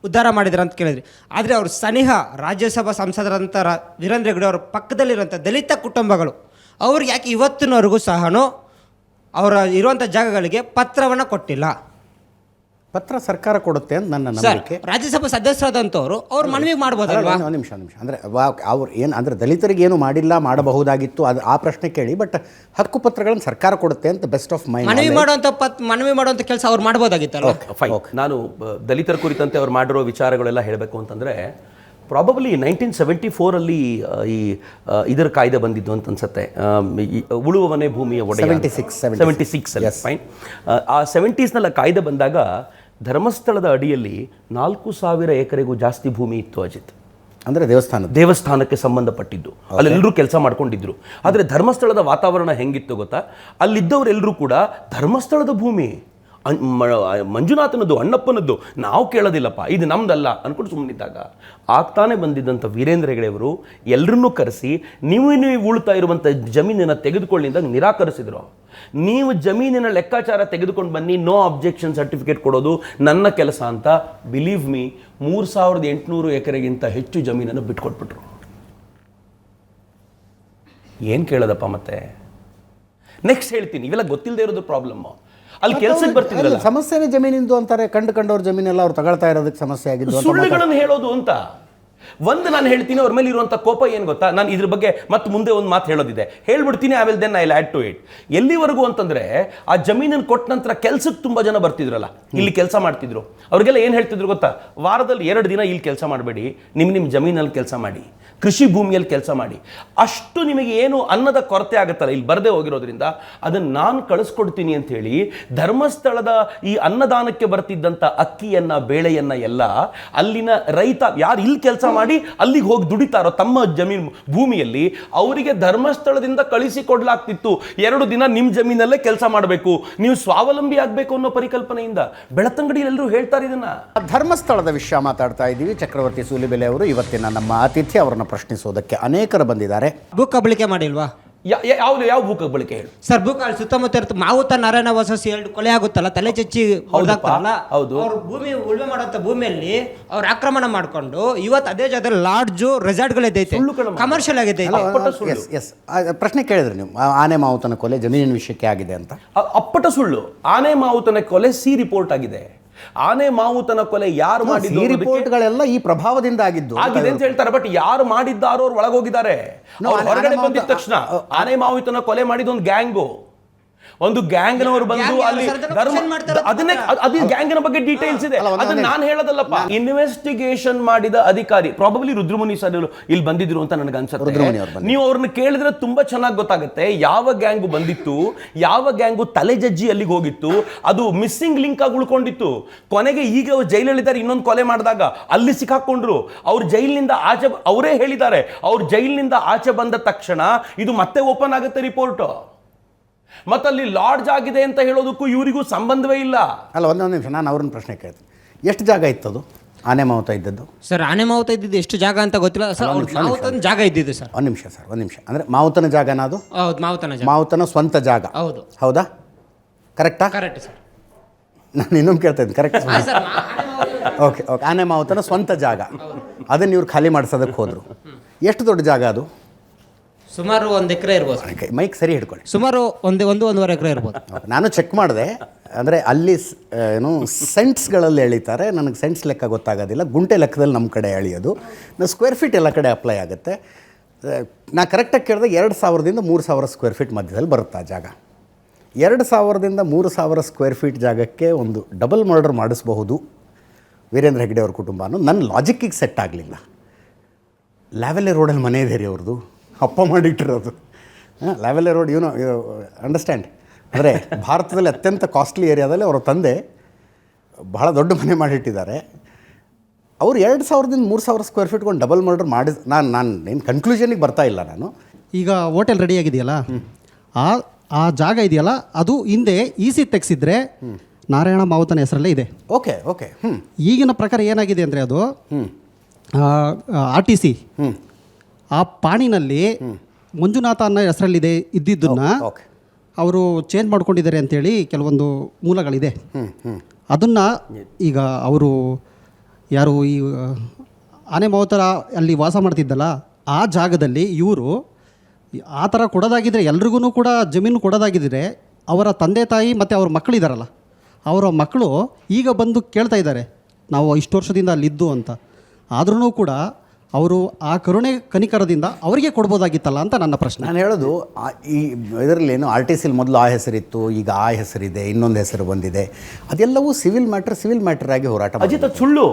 ಉದ್ಧಾರ ಮಾಡಿದ್ರು ಅಂತ ಕೇಳಿದ್ರಿ. ಆದರೆ ಅವರು ಸನಿಹ ರಾಜ್ಯಸಭಾ ಸಂಸದರಂಥ ವೀರೇಂದ್ರ ಹೆಗಡೆ ಅವರ ಪಕ್ಕದಲ್ಲಿರುವಂಥ ದಲಿತ ಕುಟುಂಬಗಳು ಅವ್ರಿಗೆ ಯಾಕೆ ಇವತ್ತಿನವರೆಗೂ ಸಹನೂ ಅವರ ಇರುವಂಥ ಜಾಗಗಳಿಗೆ ಪತ್ರವನ್ನು ಕೊಟ್ಟಿಲ್ಲ? ಪತ್ರ ಸರ್ಕಾರ ಕೊಡುತ್ತೆ ಅಂತ ನನ್ನ ನಂಬಿಕೆ. ರಾಜ್ಯಸಭಾ ಸದಸ್ಯರಾದಂಥವ್ರು ಅವ್ರು ಮನವಿ ಮಾಡ್ಬೋದಲ್ವಾ? ಒಂದು ನಿಮಿಷ ಅಂದರೆ ಅವ್ರು ಏನು ಅಂದರೆ ದಲಿತರಿಗೆ ಏನು ಮಾಡಿಲ್ಲ, ಮಾಡಬಹುದಾಗಿತ್ತು, ಅದು ಆ ಪ್ರಶ್ನೆ ಕೇಳಿ. ಬಟ್ ಹಕ್ಕು ಪತ್ರಗಳನ್ನು ಸರ್ಕಾರ ಕೊಡುತ್ತೆ ಅಂತ ಬೆಸ್ಟ್ ಆಫ್ ಮೈ ಮನವಿ ಮಾಡುವಂಥ ಕೆಲಸ ಅವ್ರು ಮಾಡ್ಬೋದಾಗಿತ್ತಲ್ಲ. ನಾನು ದಲಿತರ ಕುರಿತಂತೆ ಅವ್ರು ಮಾಡಿರೋ ವಿಚಾರಗಳೆಲ್ಲ ಹೇಳಬೇಕು ಅಂತಂದರೆ, ಪ್ರಾಬಬ್ಲಿ 1974 ಈ ಇದರ ಕಾಯ್ದೆ ಬಂದಿದ್ದು ಅಂತ ಅನ್ಸುತ್ತೆ, ಉಳುವವನೇ ಭೂಮಿಯ ಒಡೆಯ. 76 ಫೈನ್. ಆ 70s ಕಾಯ್ದೆ ಬಂದಾಗ ಧರ್ಮಸ್ಥಳದ ಅಡಿಯಲ್ಲಿ 4000 ಎಕರೆಗೂ ಜಾಸ್ತಿ ಭೂಮಿ ಇತ್ತು ಅಜಿತ್. ಅಂದರೆ ದೇವಸ್ಥಾನಕ್ಕೆ ಸಂಬಂಧಪಟ್ಟಿದ್ದು, ಅಲ್ಲೆಲ್ಲರೂ ಕೆಲಸ ಮಾಡ್ಕೊಂಡಿದ್ರು. ಆದರೆ ಧರ್ಮಸ್ಥಳದ ವಾತಾವರಣ ಹೆಂಗಿತ್ತು ಗೊತ್ತಾ? ಅಲ್ಲಿದ್ದವರೆಲ್ಲರೂ ಕೂಡ ಧರ್ಮಸ್ಥಳದ ಭೂಮಿ ಮಂಜುನಾಥನದ್ದು, ಅಣ್ಣಪ್ಪನದ್ದು, ನಾವು ಕೇಳೋದಿಲ್ಲಪ್ಪ, ಇದು ನಮ್ದಲ್ಲ ಅನ್ಕೊಂಡು ಸುಮ್ಮನಿದ್ದಾಗ ಆಗ್ತಾನೆ ಬಂದಿದ್ದಂಥ ವೀರೇಂದ್ರ ಹೆಗಡೆಯವರು ಎಲ್ಲರನ್ನೂ ಕರೆಸಿ ನೀವು ಉಳ್ತಾ ಇರುವಂಥ ಜಮೀನನ್ನು ತೆಗೆದುಕೊಳ್ಳಿಂದಾಗ ನಿರಾಕರಿಸಿದ್ರು. ನೀವು ಜಮೀನಿನ ಲೆಕ್ಕಾಚಾರ ತೆಗೆದುಕೊಂಡು ಬನ್ನಿ, ನೋ ಅಬ್ಜೆಕ್ಷನ್ ಸರ್ಟಿಫಿಕೇಟ್ ಕೊಡೋದು ನನ್ನ ಕೆಲಸ ಅಂತ. ಬಿಲೀವ್ ಮೀ, 3800 ಎಕರೆಗಿಂತ ಹೆಚ್ಚು ಜಮೀನನ್ನು ಬಿಟ್ಕೊಟ್ಬಿಟ್ರು. ಏನು ಕೇಳೋದಪ್ಪ ಮತ್ತೆ? ನೆಕ್ಸ್ಟ್ ಹೇಳ್ತೀನಿ, ಇವೆಲ್ಲ ಗೊತ್ತಿಲ್ಲದೆ ಇರೋದು ಪ್ರಾಬ್ಲಮ್ಮು. ಅಲ್ಲಿ ಕೆಲಸಕ್ಕೆ ಬರ್ತಿದ್ರಲ್ಲ, ಸಮಸ್ಯೆನೇ ಜಮೀನಿಂದು ಅಂತಾರೆ. ಕಂಡವ್ರ ಜಮೀನೆಲ್ಲ ಅವ್ರು ತಗೊಳ್ತಾ ಇರೋದಕ್ಕೆ ಸಮಸ್ಯೆ ಆಗಿದ್ದು ಸುಳ್ಳುಗಳನ್ನು ಹೇಳೋದು ಅಂತ. ಒಂದು ನಾನು ಹೇಳ್ತೀನಿ, ಅವ್ರ ಮೇಲೆ ಇರುವಂಥ ಕೋಪ ಏನು ಗೊತ್ತಾ? ನಾನು ಇದ್ರ ಬಗ್ಗೆ ಮತ್ತೆ ಮುಂದೆ ಒಂದು ಮಾತು ಹೇಳೋದಿದೆ, ಹೇಳ್ಬಿಡ್ತೀನಿ. ಆಮೇಲೆ then I will add to it. ಎಲ್ಲಿವರೆಗೂ ಅಂತಂದ್ರೆ, ಆ ಜಮೀನನ್ನು ಕೊಟ್ಟ ನಂತರ ಕೆಲಸಕ್ಕೆ ತುಂಬ ಜನ ಬರ್ತಿದ್ರಲ್ಲ, ಇಲ್ಲಿ ಕೆಲಸ ಮಾಡ್ತಿದ್ರು. ಅವ್ರಿಗೆಲ್ಲ ಏನು ಹೇಳ್ತಿದ್ರು ಗೊತ್ತಾ? ವಾರದಲ್ಲಿ 2 ದಿನ ಇಲ್ಲಿ ಕೆಲಸ ಮಾಡಬೇಡಿ, ನಿಮ್ಮ ಜಮೀನಲ್ಲಿ ಕೆಲಸ ಮಾಡಿ, ಕೃಷಿ ಭೂಮಿಯಲ್ಲಿ ಕೆಲಸ ಮಾಡಿ. ಅಷ್ಟು ನಿಮಗೆ ಏನು ಅನ್ನದ ಕೊರತೆ ಆಗುತ್ತಲ್ಲ ಇಲ್ಲಿ ಬರದೇ ಹೋಗಿರೋದ್ರಿಂದ, ಅದನ್ನು ನಾನು ಕಳಿಸ್ಕೊಡ್ತೀನಿ ಅಂಥೇಳಿ ಧರ್ಮಸ್ಥಳದ ಈ ಅನ್ನದಾನಕ್ಕೆ ಬರ್ತಿದ್ದಂಥ ಅಕ್ಕಿಯನ್ನ, ಬೇಳೆಯನ್ನ ಎಲ್ಲ ಅಲ್ಲಿನ ರೈತ ಯಾರು ಇಲ್ಲಿ ಕೆಲಸ ಮಾಡಿ ಅಲ್ಲಿಗೆ ಹೋಗಿ ದುಡಿತಾರೋ ತಮ್ಮ ಜಮೀನು ಭೂಮಿಯಲ್ಲಿ, ಅವರಿಗೆ ಧರ್ಮಸ್ಥಳದಿಂದ ಕಳಿಸಿಕೊಡ್ಲಾಗ್ತಿತ್ತು. 2 ದಿನ ನಿಮ್ಮ ಜಮೀನಲ್ಲೇ ಕೆಲಸ ಮಾಡಬೇಕು, ನೀವು ಸ್ವಾವಲಂಬಿ ಆಗಬೇಕು ಅನ್ನೋ ಪರಿಕಲ್ಪನೆಯಿಂದ ಬೆಳತಂಗಡಿಯಲ್ಲರೂ ಹೇಳ್ತಾರೆ ಇದನ್ನ. ಧರ್ಮಸ್ಥಳದ ವಿಷಯ ಮಾತಾಡ್ತಾ ಇದ್ದೀವಿ. ಚಕ್ರವರ್ತಿ ಸೂಲಿಬೆಲೆ ಅವರು ಇವತ್ತಿನ ನಮ್ಮ ಅತಿಥಿ. ಅವರನ್ನ ಪ್ರಶ್ನಿಸೋದಕ್ಕೆ ಅನೇಕರು ಬಂದಿದ್ದಾರೆ. ಭೂ ಕಬಳಿಕೆ ಮಾಡಿಲ್ವಾ? ಯಾವ ಭೂ ಕಬಳಿಕೆ ಹೇಳಿ ಸರ್? ಭೂ ಸುತ್ತಮುತ್ತ ಮಾವುತ ನಾರಾಯಣ ವಸಸಿ 2 ಕೊಲೆ ಆಗುತ್ತಲ್ಲ, ತಲೆ ಚಚ್ಚಿ ಹೊಡೆದಾಕ್ತಾರಲ್ಲ, ಅವ್ರ ಭೂಮಿ ಉಳುಮೆ ಮಾಡುವಂತ ಭೂಮಿಯಲ್ಲಿ ಅವ್ರು ಆಕ್ರಮಣ ಮಾಡ್ಕೊಂಡು ಇವತ್ತು ಅದೇ ಜಾಗದಲ್ಲಿ ಲಾಡ್ಜು, ರೆಸಾರ್ಟ್ಗಳಿದ್ದೈತೆ, ಕಮರ್ಷಿಯಲ್ ಆಗೈತೆ. ಪ್ರಶ್ನೆ ಕೇಳಿದ್ರಿ ನೀವು, ಆನೆ ಮಾವುತನ ಕೊಲೆ ಜಮೀನಿನ ವಿಷಯಕ್ಕೆ ಆಗಿದೆ ಅಂತ. ಅಪ್ಪಟ ಸುಳ್ಳು. ಆನೆ ಮಾವುತನ ಕೊಲೆ ರಿಪೋರ್ಟ್ ಆಗಿದೆ. ಆನೆ ಮಾವುತನ ಕೊಲೆ ಯಾರು ಮಾಡಿದ್ದು ರಿಪೋರ್ಟ್ಗಳೆಲ್ಲ ಈ ಪ್ರಭಾವದಿಂದ ಆಗಿದೆ ಅಂತ ಹೇಳ್ತಾರೆ. ಬಟ್ ಯಾರು ಮಾಡಿದ್ದಾರೋ ಅವ್ರು ಒಳಗೋಗಿದ್ದಾರೆ. ಹೊರಗಡೆ ಬಂದಿದ ತಕ್ಷಣ ಆನೆ ಮಾವುತನ ಕೊಲೆ ಮಾಡಿದ ಒಂದು ಗ್ಯಾಂಗ್ನವರು ಬಂದು ಅಲ್ಲಿ ಅದನ್ನೇ ಅದು ಗ್ಯಾಂಗ್ನ ಬಗ್ಗೆ ಡೀಟೇಲ್ಸ್ ಇದೆ, ಅದನ್ನ ನಾನು ಹೇಳೋದಲ್ಲಪ್ಪ. ಇನ್ವೆಸ್ಟಿಗೇಷನ್ ಮಾಡಿದ ಅಧಿಕಾರಿ ಪ್ರಾಬಬ್ಲಿ ರುದ್ರಮುನಿ ಸರ್ ಇಲ್ಲಿ ಬಂದಿದ್ರು ಅಂತ ನನಗೆ ಅನ್ಸುತ್ತೆ. ನೀವು ಅವ್ರನ್ನ ಕೇಳಿದ್ರೆ ತುಂಬಾ ಚೆನ್ನಾಗಿ ಗೊತ್ತಾಗುತ್ತೆ ಯಾವ ಗ್ಯಾಂಗು ಬಂದಿತ್ತು, ಯಾವ ಗ್ಯಾಂಗು ತಲೆ ಜಜ್ಜಿ ಅಲ್ಲಿಗೆ ಹೋಗಿತ್ತು, ಅದು ಮಿಸ್ಸಿಂಗ್ ಲಿಂಕ್ ಆಗಿ ಉಳ್ಕೊಂಡಿತ್ತು. ಕೊನೆಗೆ ಈಗ ಅವ್ರು ಜೈಲಲ್ಲಿದ್ದಾರೆ, ಇನ್ನೊಂದು ಕೊಲೆ ಮಾಡಿದಾಗ ಅಲ್ಲಿ ಸಿಕ್ಕಾಕೊಂಡ್ರು. ಅವ್ರು ಜೈಲಿನಿಂದ ಆಚೆ, ಅವರೇ ಹೇಳಿದ್ದಾರೆ, ಅವ್ರು ಜೈಲಿನಿಂದ ಆಚೆ ಬಂದ ತಕ್ಷಣ ಇದು ಮತ್ತೆ ಓಪನ್ ಆಗುತ್ತೆ ರಿಪೋರ್ಟ್. ಮತ್ತಲ್ಲಿ ಲಾಡ್ಜ್ ಆಗಿದೆ ಅಂತ ಹೇಳೋದಕ್ಕೂ ಇವರಿಗೂ ಸಂಬಂಧವೇ ಇಲ್ಲ. ಅಲ್ಲ, ಒಂದೊಂದು ನಿಮಿಷ, ನಾನು ಅವ್ರನ್ನ ಪ್ರಶ್ನೆ ಕೇಳ್ತೀನಿ. ಎಷ್ಟು ಜಾಗ ಇತ್ತದು ಆನೆ ಮಾವುತ ಇದ್ದದ್ದು? ಸರ್, ಆನೆ ಮಾವುತ ಇದ್ದಿದ್ದು ಎಷ್ಟು ಜಾಗ ಅಂತ ಗೊತ್ತಿಲ್ಲ ಸರ್. ಮಾವುತನ ಜಾಗ ಇದ್ದಿದ್ದು ಸರ್. ಒಂದು ನಿಮಿಷ ಸರ್, ಒಂದು ನಿಮಿಷ. ಅಂದರೆ ಮಾವುತನ ಜಾಗನ ಅದು? ಹೌದು, ಮಾವುತನ ಸ್ವಂತ ಜಾಗ. ಹೌದು. ಹೌದಾ? ಕರೆಕ್ಟಾ? Correct sir. ನಾನು ಇನ್ನೊಂದು ಕೇಳ್ತಾ ಇದ್ದೀನಿ, ಕರೆಕ್ಟ್? ಓಕೆ. ಆನೆ ಮಾವುತನ ಸ್ವಂತ ಜಾಗ, ಅದನ್ನು ಇವ್ರು ಖಾಲಿ ಮಾಡಿಸೋದಕ್ಕೆ ಹೋದರು. ಎಷ್ಟು ದೊಡ್ಡ ಜಾಗ ಅದು? ಸುಮಾರು 1 ಎಕರೆ ಇರ್ಬೋದು. ಮೈಕ್ ಸರಿ ಹಿಡ್ಕೊಳ್ಳಿ. ಸುಮಾರು 1-1.5 ಎಕರೆ ಇರ್ಬೋದು. ನಾನು ಚೆಕ್ ಮಾಡಿದೆ. ಅಂದರೆ ಅಲ್ಲಿ ಏನು ಸೆಂಟ್ಸ್ಗಳಲ್ಲಿ ಎಳಿತಾರೆ, ನನಗೆ ಸೆಂಟ್ಸ್ ಲೆಕ್ಕ ಗೊತ್ತಾಗೋದಿಲ್ಲ, ಗುಂಟೆ ಲೆಕ್ಕದಲ್ಲಿ ನಮ್ಮ ಕಡೆ ಎಳೆಯೋದು, ಸ್ಕ್ವೇರ್ ಫೀಟ್ ಎಲ್ಲ ಕಡೆ ಅಪ್ಲೈ ಆಗುತ್ತೆ. ನಾ ಕರೆಕ್ಟಾಗಿ ಕೇಳಿದೆ 2000ದಿಂದ 3000 ಸ್ಕ್ವೇರ್ ಫೀಟ್ ಮಧ್ಯದಲ್ಲಿ ಬರುತ್ತೆ ಆ ಜಾಗ. 2000ದಿಂದ 3000 ಸ್ಕ್ವೇರ್ ಫೀಟ್ ಜಾಗಕ್ಕೆ ಒಂದು ಡಬಲ್ ಮರ್ಡರ್ ಮಾಡಿಸಬಹುದು ವೀರೇಂದ್ರ ಹೆಗ್ಡೆ ಅವ್ರ ಕುಟುಂಬ ಅನ್ನೋ ನನ್ನ ಲಾಜಿಕ್ಕಿಗೆ ಸೆಟ್ ಆಗಲಿಲ್ಲ. ಲ್ಯಾವೆಲೆ ರೋಡಲ್ಲಿ ಮನೆ ಇದೆ ರೀ ಅವ್ರದ್ದು, ಅಪ್ಪ ಮಾಡಿಟ್ಟಿರೋದು. ಲ್ಯಾವೆಲೆ ರೋಡ್ ಯುನೋ ಅಂಡರ್ಸ್ಟ್ಯಾಂಡ್. ಅಂದರೆ ಭಾರತದಲ್ಲಿ ಅತ್ಯಂತ ಕಾಸ್ಟ್ಲಿ ಏರಿಯಾದಲ್ಲಿ ಅವರ ತಂದೆ ಬಹಳ ದೊಡ್ಡ ಮನೆ ಮಾಡಿಟ್ಟಿದ್ದಾರೆ. ಅವರು 2000ದಿಂದ 3000 ಸ್ಕ್ವೇರ್ ಫೀಟ್ಕೊಂಡು ಡಬಲ್ ಮರ್ಡರ್ ಮಾಡಿ ನಾನು ಏನು ಕನ್ಕ್ಲೂಷನಿಗೆ ಬರ್ತಾ ಇಲ್ಲ ನಾನು. ಈಗ ಹೋಟೆಲ್ ರೆಡಿ ಆಗಿದೆಯಲ್ಲ, ಆ ಜಾಗ ಇದೆಯಲ್ಲ, ಅದು ಹಿಂದೆ EC ತೆಗೆಸಿದ್ರೆ ನಾರಾಯಣ ಮಾವುತನ ಹೆಸರಲ್ಲೇ ಇದೆ. Okay okay. ಈಗಿನ ಪ್ರಕಾರ ಏನಾಗಿದೆ ಅಂದರೆ ಅದು RTC ಆ ಪಾಣಿನಲ್ಲಿ ಮಂಜುನಾಥ ಅನ್ನೋ ಹೆಸರಲ್ಲಿದೆ ಇದ್ದಿದ್ದನ್ನು ಓಕೆ ಅವರು ಚೇಂಜ್ ಮಾಡ್ಕೊಂಡಿದ್ದಾರೆ ಅಂತೇಳಿ ಕೆಲವೊಂದು ಮೂಲಗಳಿದೆ. ಅದನ್ನು ಈಗ ಅವರು ಯಾರು ಈ ಆನೆ ಮಾವುತರ ಅಲ್ಲಿ ವಾಸ ಮಾಡ್ತಿದ್ದಲ್ಲ ಆ ಜಾಗದಲ್ಲಿ ಇವರು ಆ ಥರ ಕೊಡೋದಾಗಿದ್ದರೆ ಎಲ್ರಿಗೂ ಕೂಡ ಜಮೀನು ಕೊಡೋದಾಗಿದ್ದರೆ ಅವರ ತಂದೆ ತಾಯಿ ಮತ್ತು ಅವ್ರ ಮಕ್ಕಳಿದಾರಲ್ಲ, ಅವರ ಮಕ್ಕಳು ಈಗ ಬಂದು ಕೇಳ್ತಾ ಇದ್ದಾರೆ ನಾವು ಇಷ್ಟು ವರ್ಷದಿಂದ ಅಲ್ಲಿದ್ದು ಅಂತ. ಆದ್ರೂ ಕೂಡ ಅವರು ಆ ಕರುಣೆ ಕನಿಕರದಿಂದ ಅವರಿಗೆ ಕೊಡ್ಬೋದಾಗಿತ್ತಲ್ಲ ಅಂತ ನನ್ನ ಪ್ರಶ್ನೆ. ನಾನು ಹೇಳೋದು ಈ ಇದರಲ್ಲಿ ಏನು RTCಲಿ ಮೊದಲು ಆ ಹೆಸರಿತ್ತು, ಈಗ ಆ ಹೆಸರಿದೆ, ಇನ್ನೊಂದು ಹೆಸರು ಬಂದಿದೆ. ಅದೆಲ್ಲವೂ ಸಿವಿಲ್ ಮ್ಯಾಟರ್ ಆಗಿ ಹೋರಾಟ. ಅಜಿತ್ ಅದು ಸುಳ್ಳು.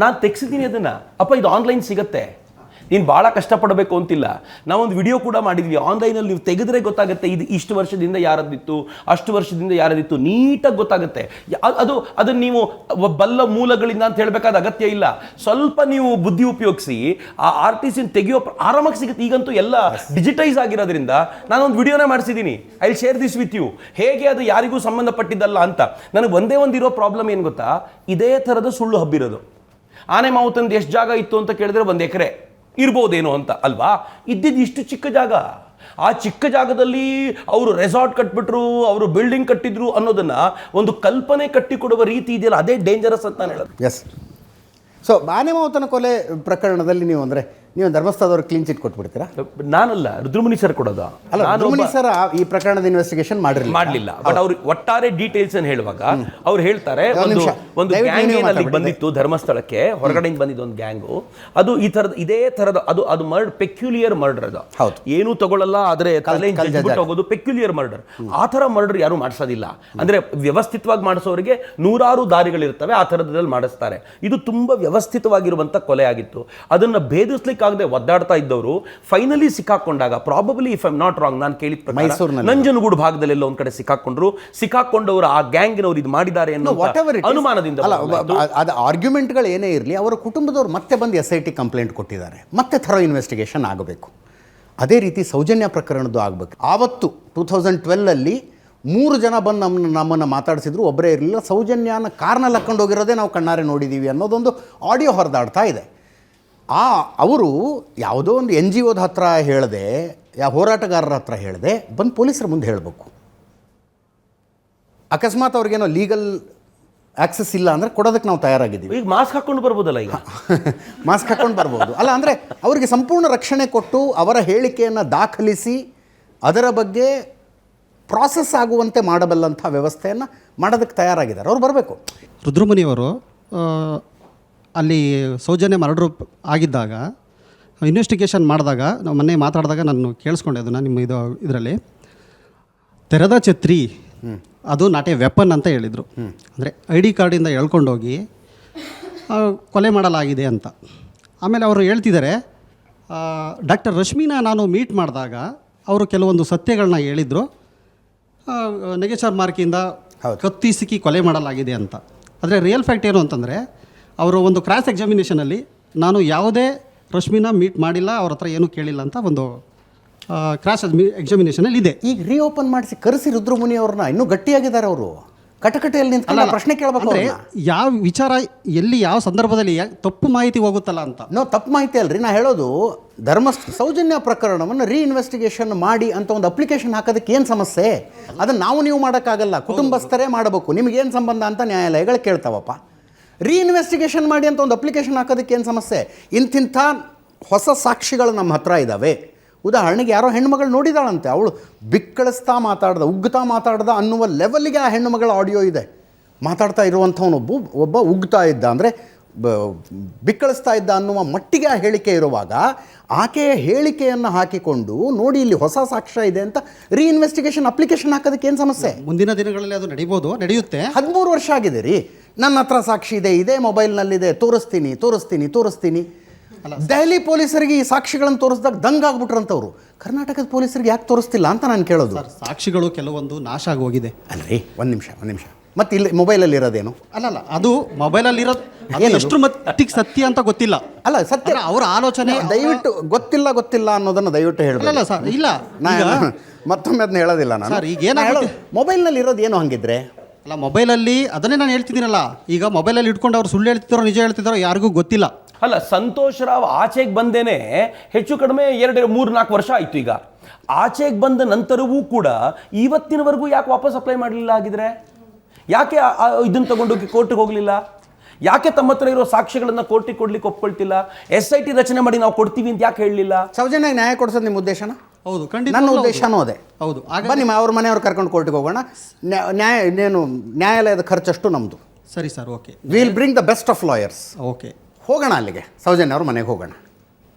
ನಾನು ತೆಗ್ಸಿದ್ದೀನಿ ಅದನ್ನು. ಅಪ್ಪ ಇದು ಆನ್ಲೈನ್ ಸಿಗುತ್ತೆ, ನೀನು ಭಾಳ ಕಷ್ಟಪಡಬೇಕು ಅಂತಿಲ್ಲ. ನಾವೊಂದು ವಿಡಿಯೋ ಕೂಡ ಮಾಡಿದ್ವಿ ಆನ್ಲೈನಲ್ಲಿ, ನೀವು ತೆಗೆದ್ರೆ ಗೊತ್ತಾಗುತ್ತೆ ಇದು ಇಷ್ಟು ವರ್ಷದಿಂದ ಯಾರದಿತ್ತು, ಅಷ್ಟು ವರ್ಷದಿಂದ ಯಾರದಿತ್ತು, ನೀಟಾಗಿ ಗೊತ್ತಾಗುತ್ತೆ. ಅದನ್ನು ನೀವು ಬಲ್ಲ ಮೂಲಗಳಿಂದ ಅಂತ ಹೇಳಬೇಕಾದ ಅಗತ್ಯ ಇಲ್ಲ. ಸ್ವಲ್ಪ ನೀವು ಬುದ್ಧಿ ಉಪಯೋಗಿಸಿ ಆ RTC ತೆಗೆಯೋ ಆರಾಮಾಗಿ ಸಿಗುತ್ತೆ. ಈಗಂತೂ ಎಲ್ಲ ಡಿಜಿಟೈಸ್ ಆಗಿರೋದ್ರಿಂದ ನಾನೊಂದು ವಿಡಿಯೋನೇ ಮಾಡಿಸಿದ್ದೀನಿ. I will share this with you. ಹೇಗೆ ಅದು ಯಾರಿಗೂ ಸಂಬಂಧಪಟ್ಟಿದ್ದಲ್ಲ ಅಂತ. ನನಗೆ ಒಂದಿರೋ ಪ್ರಾಬ್ಲಮ್ ಏನು ಗೊತ್ತಾ, ಇದೇ ಥರದ ಸುಳ್ಳು ಹಬ್ಬಿರೋದು. ಆನೆ ಮಾವುತಂದು ಎಷ್ಟು ಜಾಗ ಇತ್ತು ಅಂತ ಕೇಳಿದ್ರೆ 1 ಎಕರೆ ಇರ್ಬೋದೇನೋ ಅಂತ ಅಲ್ವಾ. ಇದ್ದಿದ್ದು ಇಷ್ಟು ಚಿಕ್ಕ ಜಾಗ. ಆ ಚಿಕ್ಕ ಜಾಗದಲ್ಲಿ ಅವರು ರೆಸಾರ್ಟ್ ಕಟ್ಬಿಟ್ರು, ಅವರು ಬಿಲ್ಡಿಂಗ್ ಕಟ್ಟಿದ್ರು ಅನ್ನೋದನ್ನ ಒಂದು ಕಲ್ಪನೆ ಕಟ್ಟಿಕೊಡುವ ರೀತಿ ಇದೆಯಲ್ಲ, ಅದೇ ಡೇಂಜರಸ್ ಅಂತ ನಾನು ಹೇಳೋದು. ಎಸ್. ಸೊ ಆನೆ ಮಾವುತನ ಕೊಲೆ ಪ್ರಕರಣದಲ್ಲಿ ನೀವು ಧರ್ಮಸ್ಥಳದವ್ರು ಕ್ಲೀನ್ ಚಿಟ್ ಕೊಟ್ಬಿಡ್ತೀರಾ? ನಾನಲ್ಲ, ರುದ್ರಮುನಿ ಸರ್ ಕೊಡೋದು. ಅಲ್ಲ, ರುದ್ರಮುನಿ ಸರ್ ಈ ಪ್ರಕರಣದ ಇನ್ವೆಸ್ಟಿಗೇಷನ್ ಮಾಡಲಿಲ್ಲ. ಬಟ್ ಅವ್ರು ಒಟ್ಟಾರೆ ಡೀಟೇಲ್ಸ್ ಅನ್ನು ಹೇಳುವಾಗ ಅವ್ರು ಹೇಳ್ತಾರೆ ಒಂದು ಗ್ಯಾಂಗ್ ಏನಲ್ಲಿ ಬಂದಿತ್ತು ಧರ್ಮಸ್ಥಳಕ್ಕೆ, ಹೊರಗಡೆಯಿಂದ ಬಂದಿದ್ದು ಒಂದು ಗ್ಯಾಂಗು. ಅದು ಈ ಥರದ ಇದೇ ಥರದ ಅದು ಪೆಕ್ಯುಲಿಯರ್ ಮರ್ಡರ್. ಅದು ಏನೂ ತಗೊಳ್ಳಲ್ಲ, ಆದರೆ ಹೋಗೋದು ಪೆಕ್ಯುಲಿಯರ್ ಮರ್ಡರ್. ಆ ಥರ ಮರ್ಡರ್ ಯಾರು ಮಾಡಿಸೋದಿಲ್ಲ. ಅಂದ್ರೆ ವ್ಯವಸ್ಥಿತವಾಗಿ ಮಾಡಿಸೋರಿಗೆ 100 ದಾರಿಗಳಿರ್ತವೆ, ಆ ಥರದಲ್ಲಿ ಮಾಡಿಸ್ತಾರೆ. ಇದು ತುಂಬಾ ವ್ಯವಸ್ಥಿತವಾಗಿರುವಂತ ಕೊಲೆ ಆಗಿತ್ತು. ಅದನ್ನ ಭೇದಿಸ್ಲಿಕ್ಕೆ ಆಗದೆ ಒದ್ದಾಡ್ತಾ ಇದ್ದವರು ಫೈನಲಿ ಸಿಕ್ಕಾಕೊಂಡಾಗ, probably if I am not wrong, ನಾನು ಕೇಳಿದ ಪ್ರಕಾರ ನಂಜನಗೂಡು ಭಾಗದಲ್ಲೆಲ್ಲ ಒಂದ್ ಕಡೆ ಸಿಕ್ಕಾಕೊಂಡವರು ಆ ಗ್ಯಾಂಗ್ನವರು ಇದು ಮಾಡಿದ್ದಾರೆ ಅನ್ನೋ ಅನುಮಾನದಿಂದ. ಅದು ಆರ್ಗ್ಯುಮೆಂಟ್ಗಳು ಏನೇ ಇರಲಿ, ಅವರ ಕುಟುಂಬದವರು ಮತ್ತೆ ಬಂದು SIT ಕಂಪ್ಲೇಂಟ್ ಕೊಟ್ಟಿದ್ದಾರೆ, ಮತ್ತೆ ಥರೋ ಇನ್ವೆಸ್ಟಿಗೇಷನ್ ಆಗಬೇಕು. ಅದೇ ರೀತಿ ಸೌಜನ್ಯ ಪ್ರಕರಣದ್ದು ಆಗಬೇಕು. ಆವತ್ತು 2012 3 ಜನ ಬಂದು ನಮ್ಮನ್ನು ಮಾತಾಡಿಸಿದ್ರು, ಒಬ್ಬರೇ ಇರಲಿಲ್ಲ. ಸೌಜನ್ಯನ ಕಾರ್ನಲ್ಲಿ ಹಾಕ್ಕೊಂಡು ಹೋಗಿರೋದೇ ನಾವು ಕಣ್ಣಾರೆ ನೋಡಿದ್ದೀವಿ ಅನ್ನೋದೊಂದು ಆಡಿಯೋ ಹೊರದಾಡ್ತಾ ಇದೆ. ಅವರು ಯಾವುದೋ ಒಂದು NGOದ ಹತ್ರ ಹೇಳದೆ, ಹೋರಾಟಗಾರರ ಹತ್ರ ಹೇಳದೆ ಬಂದು ಪೊಲೀಸರ ಮುಂದೆ ಹೇಳಬೇಕು. ಅಕಸ್ಮಾತ್ ಅವ್ರಿಗೇನೋ ಲೀಗಲ್ ಆಕ್ಸೆಸ್ ಇಲ್ಲ ಅಂದರೆ ಕೊಡೋದಕ್ಕೆ ನಾವು ತಯಾರಾಗಿದ್ದೀವಿ. ಈಗ ಮಾಸ್ಕ್ ಹಾಕ್ಕೊಂಡು ಬರ್ಬೋದಲ್ಲ, ಈಗ ಮಾಸ್ಕ್ ಹಾಕ್ಕೊಂಡು ಬರ್ಬೋದು. ಅಲ್ಲ ಅಂದರೆ ಅವರಿಗೆ ಸಂಪೂರ್ಣ ರಕ್ಷಣೆ ಕೊಟ್ಟು ಅವರ ಹೇಳಿಕೆಯನ್ನು ದಾಖಲಿಸಿ ಅದರ ಬಗ್ಗೆ ಪ್ರಾಸೆಸ್ ಆಗುವಂತೆ ಮಾಡಬಲ್ಲಂಥ ವ್ಯವಸ್ಥೆಯನ್ನು ಮಾಡೋದಕ್ಕೆ ತಯಾರಾಗಿದ್ದಾರೆ. ಅವ್ರು ಬರಬೇಕು. ರುದ್ರಮುನಿಯವರು ಅಲ್ಲಿ ಸೌಜನ್ಯ ಮರ್ಡರ್ ಆಗಿದ್ದಾಗ ಇನ್ವೆಸ್ಟಿಗೇಷನ್ ಮಾಡಿದಾಗ, ನಾವು ಮೊನ್ನೆ ಮಾತಾಡಿದಾಗ ನಾನು ಕೇಳಿಸ್ಕೊಂಡೆ ಅದನ್ನು ನಿಮ್ಮ ಇದರಲ್ಲಿ ತೆರೆದ ಛತ್ರಿ ಅದು ನಾಟ್ ಎ ವೆಪನ್ ಅಂತ ಹೇಳಿದರು. ಅಂದರೆ ID ಕಾರ್ಡಿಂದ ಎಳ್ಕೊಂಡೋಗಿ ಕೊಲೆ ಮಾಡಲಾಗಿದೆ ಅಂತ. ಆಮೇಲೆ ಅವರು ಹೇಳ್ತಿದ್ದಾರೆ, ಡಾಕ್ಟರ್ ರಶ್ಮಿನ ನಾನು ಮೀಟ್ ಮಾಡಿದಾಗ ಅವರು ಕೆಲವೊಂದು ಸತ್ಯಗಳನ್ನ ಹೇಳಿದರು, ನೆಗೆಚರ್ ಮಾರ್ಕಿಂದ ಕತ್ತಿಸಿಕ್ಕಿ ಕೊಲೆ ಮಾಡಲಾಗಿದೆ ಅಂತ. ಆದರೆ ರಿಯಲ್ ಫ್ಯಾಕ್ಟ್ ಏನು ಅಂತಂದರೆ, ಅವರು ಒಂದು ಕ್ರಾಸ್ ಎಕ್ಸಾಮಿನೇಷನಲ್ಲಿ ನಾನು ಯಾವುದೇ ರಶ್ಮಿನ ಮೀಟ್ ಮಾಡಿಲ್ಲ, ಅವ್ರ ಹತ್ರ ಏನೂ ಕೇಳಿಲ್ಲ ಅಂತ ಒಂದು ಕ್ರಾಸ್ ಎಕ್ಸಾಮಿನೇಷನಲ್ಲಿ ಇದೆ. ಈಗ ರೀಓಪನ್ ಮಾಡಿಸಿ ಕರೆಸಿ ರುದ್ರಮುನಿ ಅವ್ರನ್ನ ಇನ್ನೂ ಗಟ್ಟಿಯಾಗಿದ್ದಾರೆ. ಅವರು ಕಟಕಟೆಯಲ್ಲಿ ನಿಂತು ಪ್ರಶ್ನೆ ಕೇಳಬೇಕು. ಯಾವ ವಿಚಾರ ಎಲ್ಲಿ ಯಾವ ಸಂದರ್ಭದಲ್ಲಿ ತಪ್ಪು ಮಾಹಿತಿ ಹೋಗುತ್ತಲ್ಲ ಅಂತ. ತಪ್ಪು ಮಾಹಿತಿ ಅಲ್ರಿ ನಾ ಹೇಳೋದು. ಸೌಜನ್ಯ ಪ್ರಕರಣವನ್ನು ಇನ್ವೆಸ್ಟಿಗೇಷನ್ ಮಾಡಿ ಅಂತ ಒಂದು ಅಪ್ಲಿಕೇಶನ್ ಹಾಕೋದಕ್ಕೆ ಏನು ಸಮಸ್ಯೆ? ಅದನ್ನು ನೀವು ಮಾಡೋಕ್ಕಾಗಲ್ಲ, ಕುಟುಂಬಸ್ಥರೇ ಮಾಡಬೇಕು. ನಿಮಗೇನು ಸಂಬಂಧ ಅಂತ ನ್ಯಾಯಾಲಯಗಳು ಕೇಳ್ತಾವಪ್ಪ. ಇನ್ವೆಸ್ಟಿಗೇಷನ್ ಮಾಡಿ ಅಂತ ಒಂದು ಅಪ್ಲಿಕೇಶನ್ ಹಾಕೋದಕ್ಕೆ ಏನು ಸಮಸ್ಯೆ? ಇಂತಿಂಥ ಹೊಸ ಸಾಕ್ಷಿಗಳು ನಮ್ಮ ಹತ್ರ ಇದ್ದಾವೆ, ಉದಾಹರಣೆಗೆ ಯಾರೋ ಹೆಣ್ಣುಮಗಳು ನೋಡಿದಾಳಂತೆ, ಅವಳು ಬಿಕ್ಕಳಿಸ್ತಾ ಮಾತಾಡ್ದ, ಉಗ್ಗುತ್ತಾ ಮಾತಾಡ್ದ ಅನ್ನುವ ಲೆವೆಲ್ಗೆ ಆ ಹೆಣ್ಣುಮಗಳ ಆಡಿಯೋ ಇದೆ. ಮಾತಾಡ್ತಾ ಇರುವಂಥವನೊಬ್ಬ ಉಗ್ತಾ ಇದ್ದ, ಅಂದರೆ ಬಿಕ್ಕಳಿಸ್ತಾ ಇದ್ದ ಅನ್ನುವ ಮಟ್ಟಿಗೆ ಆ ಹೇಳಿಕೆ ಇರುವಾಗ ಆಕೆಯ ಹೇಳಿಕೆಯನ್ನು ಹಾಕಿಕೊಂಡು ನೋಡಿ ಇಲ್ಲಿ ಹೊಸ ಸಾಕ್ಷ್ಯ ಇದೆ ಅಂತ ರೀಇನ್ವೆಸ್ಟಿಗೇಷನ್ ಅಪ್ಲಿಕೇಶನ್ ಹಾಕೋದಕ್ಕೆ ಏನು ಸಮಸ್ಯೆ? ಮುಂದಿನ ದಿನಗಳಲ್ಲಿ ಅದು ನಡೆಯುತ್ತೆ. 13 ವರ್ಷ ಆಗಿದೆ ರೀ, ನನ್ನ ಹತ್ರ ಸಾಕ್ಷಿ ಇದೆ, ಇದೇ ಮೊಬೈಲ್ನಲ್ಲಿದೆ, ತೋರಿಸ್ತೀನಿ. ದೆಹಲಿ ಪೊಲೀಸರಿಗೆ ಈ ಸಾಕ್ಷಿಗಳನ್ನು ತೋರಿಸಿದಾಗ ದಂಗಾಗ್ಬಿಟ್ರಂಥವ್ರು, ಕರ್ನಾಟಕದ ಪೊಲೀಸರಿಗೆ ಯಾಕೆ ತೋರಿಸ್ತಿಲ್ಲ ಅಂತ ನಾನು ಕೇಳೋದು. ಸಾಕ್ಷಿಗಳು ಕೆಲವೊಂದು ನಾಶ ಆಗಿ ಹೋಗಿದೆ. ಅಲ್ರಿ, ಒಂದು ನಿಮಿಷ ಮತ್ತೆ ಇಲ್ಲಿ ಮೊಬೈಲಲ್ಲಿ ಇರೋದೇನು? ಅಲ್ಲಲ್ಲ, ಅದು ಮೊಬೈಲಲ್ಲಿ ಇರೋದು ಎಷ್ಟು ಮಟ್ಟಿಗೆ ಸತ್ಯ ಅಂತ ಗೊತ್ತಿಲ್ಲ. ಅಲ್ಲ, ಸತ್ಯ ಅವರ ಆಲೋಚನೆ ದಯವಿಟ್ಟು ಗೊತ್ತಿಲ್ಲ ಅನ್ನೋದನ್ನು ದಯವಿಟ್ಟು ಹೇಳಲ್ಲ. ಅಲ್ಲ ಸರ್, ಇಲ್ಲ, ಮತ್ತೊಮ್ಮೆ ಅದನ್ನ ಹೇಳೋದಿಲ್ಲ ನಾನು. ಸರ್, ಈಗ ಏನಾಗುತ್ತೆ ಮೊಬೈಲ್ನಲ್ಲಿ ಇರೋದು ಏನು ಹಂಗಿದ್ರೆ? ಅಲ್ಲ, ಮೊಬೈಲಲ್ಲಿ ಅದನ್ನೇ ನಾನು ಹೇಳ್ತಿದ್ದೀನಲ್ಲ, ಈಗ ಮೊಬೈಲಲ್ಲಿ ಇಟ್ಕೊಂಡು ಅವ್ರು ಸುಳ್ಳು ಹೇಳ್ತಿದ್ದಾರೋ ನಿಜ ಹೇಳ್ತಿದ್ದಾರೋ ಯಾರಿಗೂ ಗೊತ್ತಿಲ್ಲ. ಅಲ್ಲ, ಸಂತೋಷ್ ರಾವ್ ಆಚೆಗೆ ಬಂದೇನೆ ಹೆಚ್ಚು ಕಡಿಮೆ 2-3-4 ವರ್ಷ ಆಯ್ತು. ಈಗ ಆಚೆಗೆ ಬಂದ ನಂತರವೂ ಕೂಡ ಇವತ್ತಿನವರೆಗೂ ಯಾಕೆ ವಾಪಸ್ ಅಪ್ಲೈ ಮಾಡಲಿಲ್ಲ ಆಗಿದ್ರೆ? ಯಾಕೆ ಇದನ್ನು ತಗೊಂಡೋಗಿ ಕೋರ್ಟಿಗೆ ಹೋಗಲಿಲ್ಲ? ಯಾಕೆ ತಮ್ಮ ಹತ್ರ ಇರೋ ಸಾಕ್ಷ್ಯಗಳನ್ನು ಕೋರ್ಟಿಗೆ ಕೊಡ್ಲಿಕ್ಕೆ ಒಪ್ಕೊಳ್ತಿಲ್ಲ? SIT ರಚನೆ ಮಾಡಿ ನಾವು ಕೊಡ್ತೀವಿ ಅಂತ ಯಾಕೆ ಹೇಳಲಿಲ್ಲ? ಸೌಜನ್ಯ ನ್ಯಾಯ ಕೊಡಿಸೋದು ನಿಮ್ಮ ಉದ್ದೇಶನ? ಹೌದು, ಖಂಡಿತ ನನ್ನ ಉದ್ದೇಶನೂ ಅದೇ. ಹೌದು, ಬನ್ನಿ ಅವ್ರ ಮನೆಯವ್ರು ಕರ್ಕೊಂಡು ಕೋರ್ಟಿಗೆ ಹೋಗೋಣ. ನ್ಯಾಯಾಲಯದ ಖರ್ಚಷ್ಟು ನಮ್ಮದು. ಸರಿ sir, okay, will bring the best of lawyers. Okay, ಹೋಗೋಣ ಅಲ್ಲಿಗೆ, ಸೌಜನ್ಯ ಅವ್ರ ಮನೆಗೆ ಹೋಗೋಣ.